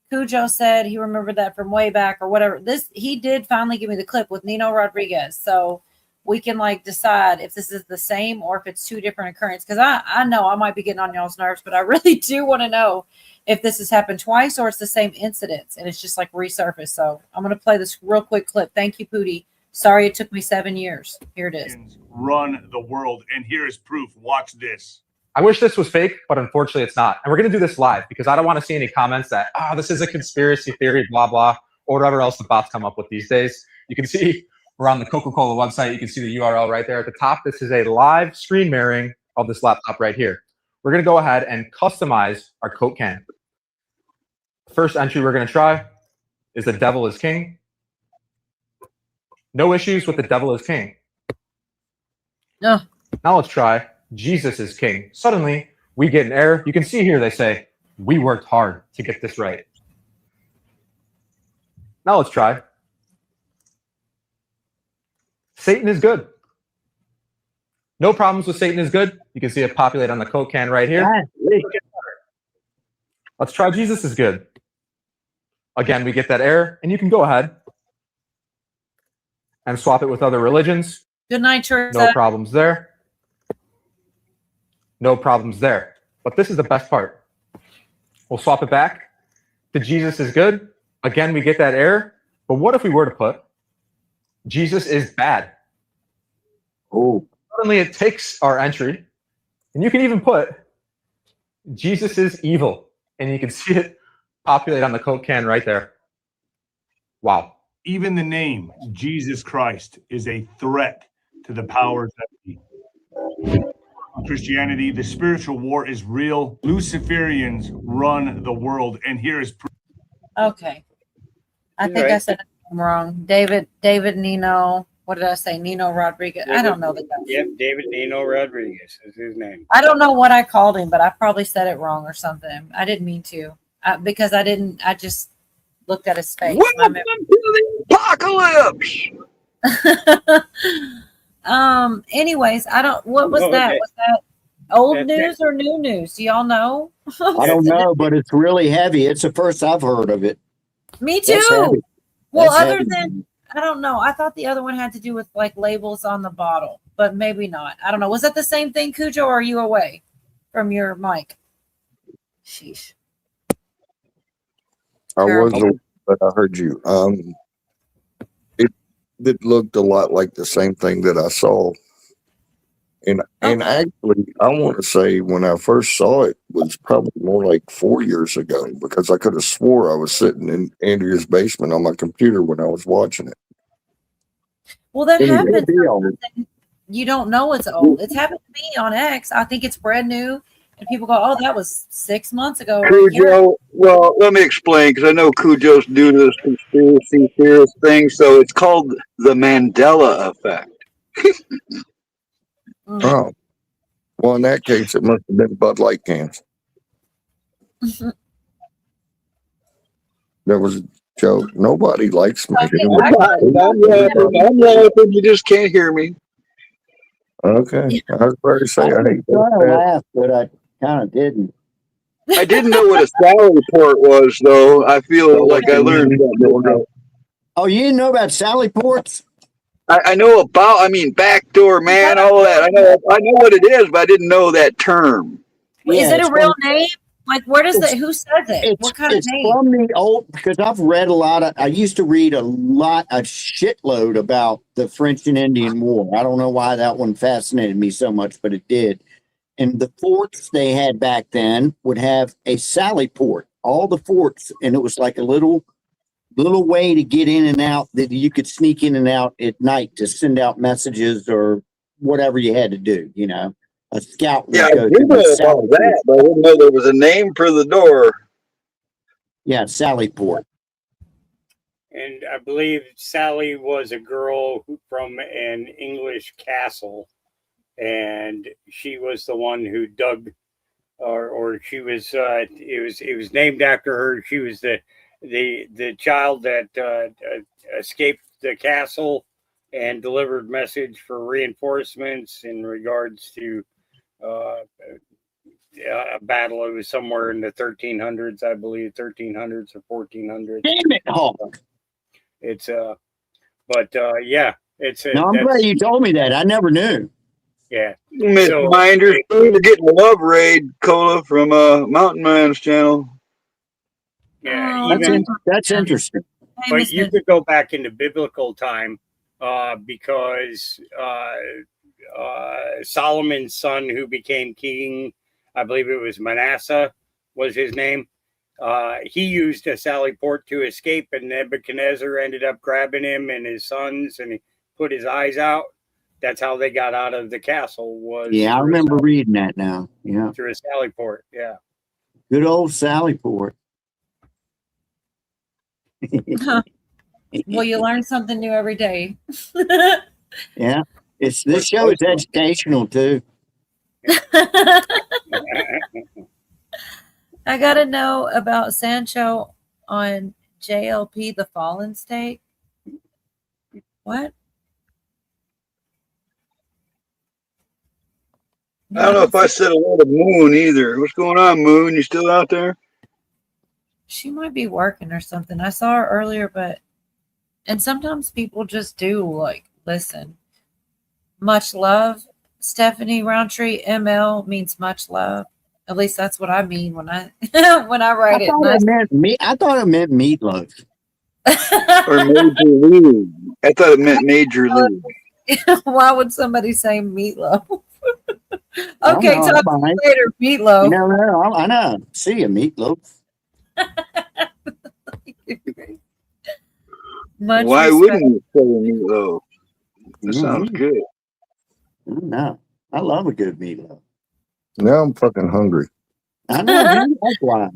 Cujo said he remembered that from way back or whatever. He did finally give me the clip with Nino Rodriguez, so we can like decide if this is the same or if it's two different occurrences. Because I know I might be getting on y'all's nerves, but I really do want to know if this has happened twice or it's the same incidents and it's just like resurfaced. So I'm going to play this real quick clip. Thank you, Pootie. Sorry it took me 7 years. Here it is. Run the world, and here is proof. Watch this. I wish this was fake, but unfortunately it's not. And we're going to do this live because I don't want to see any comments that, this is a conspiracy theory, blah, blah, or whatever else the bots come up with these days. You can see we're on the Coca-Cola website. You can see the URL right there at the top. This is a live screen mirroring of this laptop right here. We're going to go ahead and customize our Coke can. The first entry we're going to try is the devil is king. No issues with the devil is king. No. Now let's try Jesus is king. Suddenly, we get an error. You can see here they say, we worked hard to get this right. Now let's try. Satan is good. No problems with Satan is good. You can see it populate on the Coke can right here. Let's try Jesus is good. Again, we get that error, and you can go ahead and swap it with other religions. Good night, church. No problems there. No problems there. But this is the best part. We'll swap it back to Jesus is good. Again, we get that error. But what if we were to put Jesus is bad? Oh. Suddenly it takes our entry, and you can even put Jesus is evil, and you can see it populate on the Coke can right there. Wow. Even the name Jesus Christ is a threat to the powers that be. Christianity, the spiritual war is real. Luciferians run the world, and here is proof. Okay. I think I said it wrong. David Nino. What did I say? Nino Rodriguez. I don't know the guy. Yep, David Nino Rodriguez is his name. I don't know what I called him, but I probably said it wrong or something. I didn't mean to because I didn't. I just looked at his face. Welcome to the apocalypse. Anyways, I don't. What was that? Was that old news or new news? Do y'all know? I don't know, but it's really heavy. It's the first I've heard of it. Me That's too. heavy. Well, That's other heavy. than I don't know. I thought the other one had to do with like labels on the bottle, but maybe not. I don't know. Was that the same thing, Cujo, or are you away from your mic? Sheesh. I was, but I heard you. It looked a lot like the same thing that I saw. And actually, I want to say when I first saw it was probably more like 4 years ago because I could have swore I was sitting in Andrea's basement on my computer when I was watching it. Well, that Anyway, happens. You don't know it's old. It's happened to me on X. I think it's brand new, And people go, "Oh, that was 6 months ago or a year ago." Cujo, well, let me explain because I know Cujo's due to this conspiracy theorist thing. So it's called the Mandela effect. Oh, well, in that case, it must have been Bud Light cans. There was a joke. Nobody likes me. I'm laughing. You just can't hear me. Okay. I was about to say, I was hate trying to that. laugh, but I kind of didn't. I didn't know what a Sally port was, though. I feel like I learned something. Oh, you didn't know about Sally ports? I know about. I mean, backdoor man, all that. I know what it is, but I didn't know that term. Is it a it's real from- name? Like, where does it's- it? Who says it? It's, What kind of it's name? from the old, because I've read a lot of, I used to read a shitload about the French and Indian War. I don't know why that one fascinated me so much, but it did. And the forts they had back then would have a sally port, all the forts, and it was like a little way to get in and out that you could sneak in and out at night to send out messages or whatever you had to do, you know. A scout would Yeah, I go do to know the about sally that, port. but I didn't know there was a name for the door. Yeah, sally port. And I believe Sally was a girl from an English castle, and she was the one who dug, or she was. It was named after her. She was the child that escaped the castle and delivered message for reinforcements in regards to a battle. It was somewhere in the 1300s, I believe, 1300s or 1400s. Damn it, Hawk. It's but yeah, it's No, I'm glad you told me that. I never knew. yeah. Miss So Minders, we're getting a love raid, Cola, from Mountain Man's channel. yeah, That's interesting. But you could go back into biblical time because Solomon's son, who became king, I believe it was Manasseh, was his name. He used a sally port to escape, and Nebuchadnezzar ended up grabbing him and his sons, and he put his eyes out. That's how they got out of the castle. Was Yeah, I remember reading that now. Yeah. through a sally port. Yeah. Good old Sally port. Well, you learn something new every day. Yeah. This show is educational too. I gotta know about Sancho on JLP, the Fallen State. What? I don't know if I said a lot of Moon either. What's going on, Moon? You still out there? She might be working or something. I saw her earlier, and sometimes people just do like listen. Much love, Stephanie Roundtree. ML means much love. At least that's what I mean when I when I write it. I thought it meant meatloaf. Or Major League. I thought it meant Major League. Why would somebody say meatloaf? Oh, Okay, no, talk to you later, meatloaf. No, I know. See you, meatloaf. Much Why respect. wouldn't you say meatloaf? That sounds good. No, I love a good meatloaf. Now I'm fucking hungry. I know, man. That's why.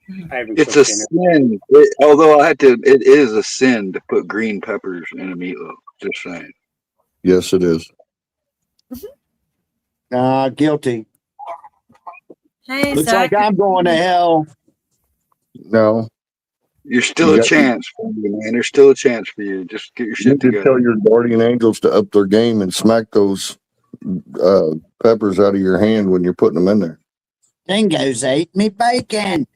It's a sin. Although it is a sin to put green peppers in a meatloaf. Just saying. Yes, it is. Guilty. Hey, Looks Zach. like I'm going to hell. No. You're still a chance for you, man. There's still a chance for you. Just get your You shit need to together. tell your guardian angels to up their game and smack those peppers out of your hand when you're putting them in there. Dingoes ate me bacon.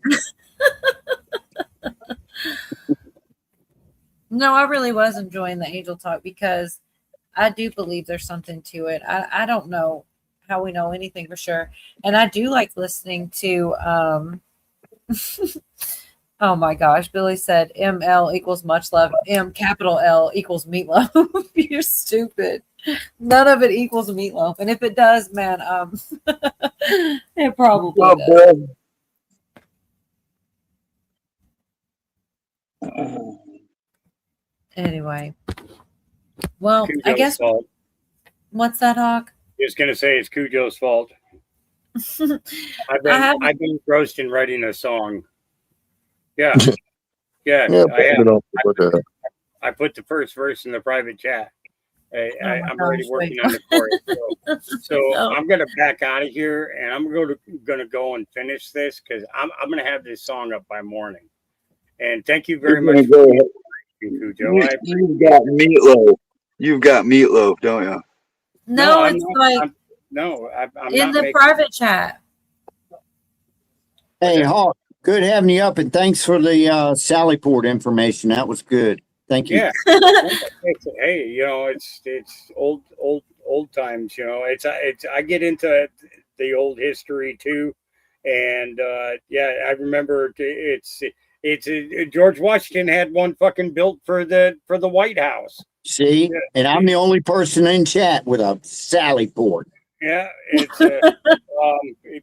No, I really was enjoying the angel talk because I do believe there's something to it. I don't know how we know anything for sure. And I do like listening to oh my gosh, Billy said ML equals much love. M capital L equals meatloaf. You're stupid. None of it equals meatloaf. And if it does, man, it probably does. Anyway. Well, I guess what's that, Hawk? Just gonna say it's Cujo's fault. I I've been engrossed in writing a song. Yeah, yeah. Yeah, I have. but I put the first verse in the private chat. Oh my I'm already gosh, working wait. on the chorus. So No. I'm gonna back out of here, and I'm gonna go and finish this because I'm gonna have this song up by morning. And thank you very You're much gonna for go. being Cujo. I You've got meatloaf. You've got meatloaf, don't you? No, I'm it's not. like I'm in not the making. private chat. Hey, Hawk, good having you up, and thanks for the Sally Port information. That was good. Thank you. Yeah. Hey, it's old times. It's I get into the old history too, and yeah, I remember George Washington had one fucking built for the White House. See, and I'm the only person in chat with a Sally Port. Yeah, it's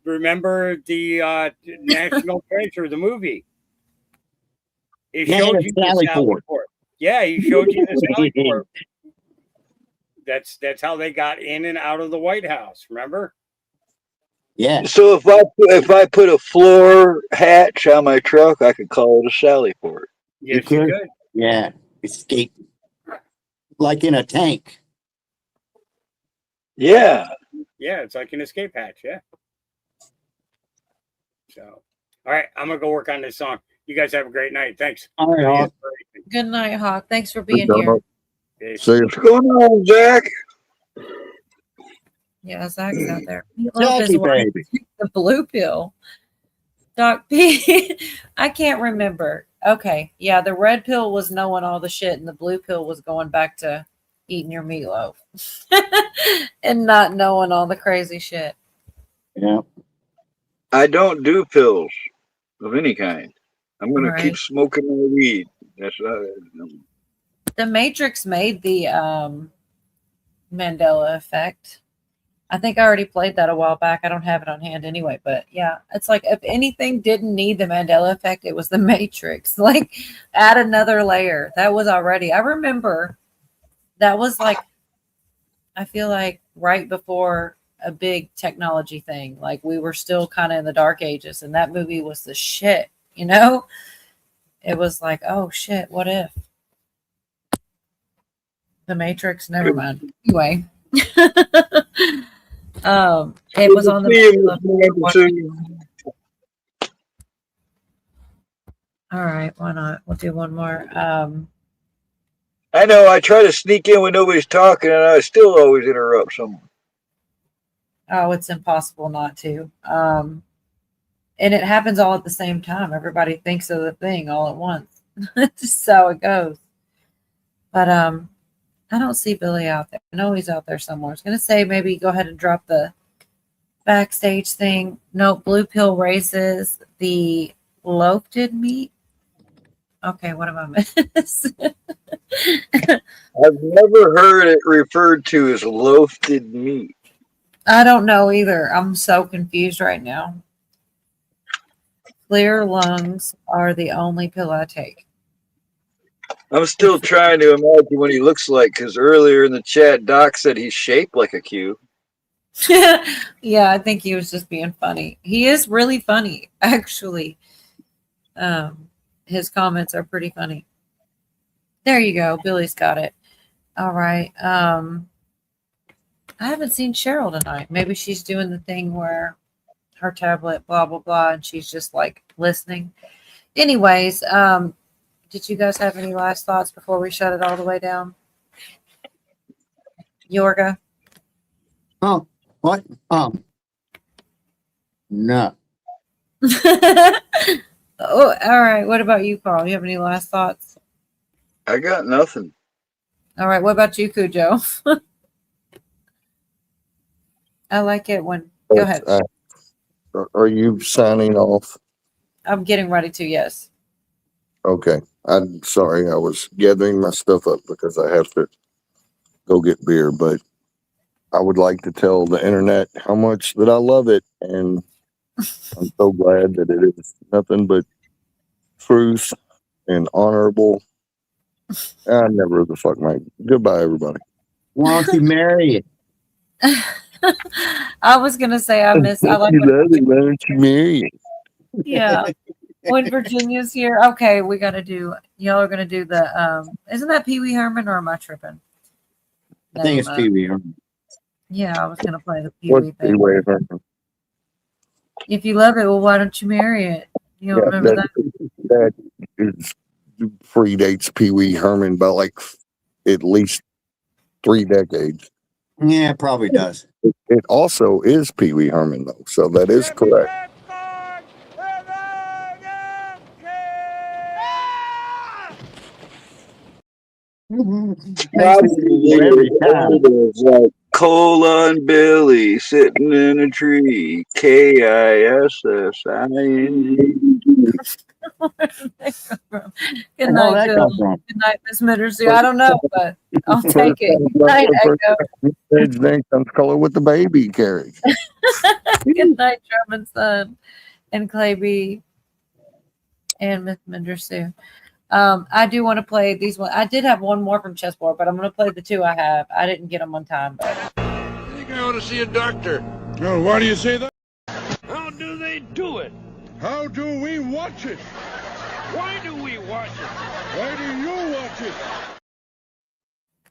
remember the National Treasure, the movie. It Yeah, showed the you the Sally Sally Port. Port. Yeah, he showed you the Sally Port. That's how they got in and out of the White House. Remember? Yeah. So if I put a floor hatch on my truck, I could call it a Sally Port. Yes, you could. Yeah, escape like in a tank. Yeah. Yeah, it's like an escape hatch. Yeah. So, all right, I'm gonna go work on this song. You guys have a great night. Thanks. All right, Hawk. Good night, Hawk. Thanks for being here. See you. What's going on, Jack? Yeah, Zach's out there. Meatloaf Jackie, is why baby. the blue pill. Doc P. I can't remember. Okay. Yeah, the red pill was knowing all the shit, and the blue pill was going back to eating your meatloaf and not knowing all the crazy shit. Yeah. I don't do pills of any kind. I'm gonna Right. keep smoking my weed. That's The Matrix made the Mandela effect. I think I already played that a while back. I don't have it on hand anyway, but yeah, it's like if anything didn't need the Mandela effect, it was the Matrix. Like add another layer. That was already. I remember that was like I feel like right before a big technology thing. Like we were still kind of in the dark ages, and that movie was the shit, you know? It was like, oh shit, what if? The Matrix, never mind. Anyway. It was on the all right, why not? We'll do one more. I know. I try to sneak in when nobody's talking, and I still always interrupt someone. Oh, it's impossible not to. And it happens all at the same time. Everybody thinks of the thing all at once. Just how it goes. But I don't see Billy out there. I know he's out there somewhere. I was gonna say maybe go ahead and drop the backstage thing. No, blue pill raises the loafed meat. Okay, what am I missing? I've never heard it referred to as loafed meat. I don't know either. I'm so confused right now. Clear lungs are the only pill I take. I'm still trying to imagine what he looks like because earlier in the chat, Doc said he's shaped like a Q. Yeah, I think he was just being funny. He is really funny, actually. His comments are pretty funny. There you go. Billy's got it. All right. I haven't seen Cheryl tonight. Maybe she's doing the thing where her tablet, blah, blah, blah, and she's just like listening. Anyways, did you guys have any last thoughts before we shut it all the way down? Yorga? Oh, what? No. Oh, all right. What about you, Carl? You have any last thoughts? I got nothing. All right. What about you, Cujo? I like it when. Go ahead. Are you signing off? I'm getting ready to. Yes. Okay. I'm sorry. I was gathering my stuff up because I have to go get beer, but I would like to tell the internet how much that I love it. And I'm so glad that it is nothing but truth and honorable. I never the fuck my goodbye, everybody. Why don't you marry it? I was gonna say I like You when love it, why don't you marry it? yeah. When Virginia's here, okay, we gotta do y'all are gonna do the isn't that Pee Wee Herman or am I tripping? I think it's Never mind. Pee Wee. Yeah, I was gonna play the Pee What's Wee the thing. way of her? If you love it, well, why don't you marry it? You don't Yeah, remember that is predates Pee Wee Herman by like at least 3 decades. Yeah, it probably does. It also is Pee Wee Herman though, so that is correct. Every time. Like Cola and Billy sitting in a tree. KISSING. that? Good Where night, that come Bill. from? Good night, Miss Mittersey. I don't know, but I'll First take it. Good night, Echo. His name comes color with the baby carriage. Good night, German Son and Clay B and Miss Mindersue. I do want to play these one. I did have one more from Chessboard, but I'm going to play the 2 I have. I didn't get them on time, but I think I ought to see a doctor. Oh, why do you say that? How do they do it? How do we watch it? Why do we watch it? Why do you watch it?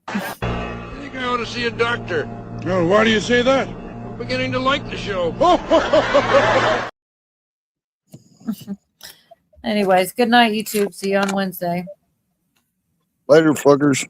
I think I ought to see a doctor. Oh, why do you say that? I'm beginning to like the show. anyways, good night, YouTube. See you on Wednesday. Later, fuckers.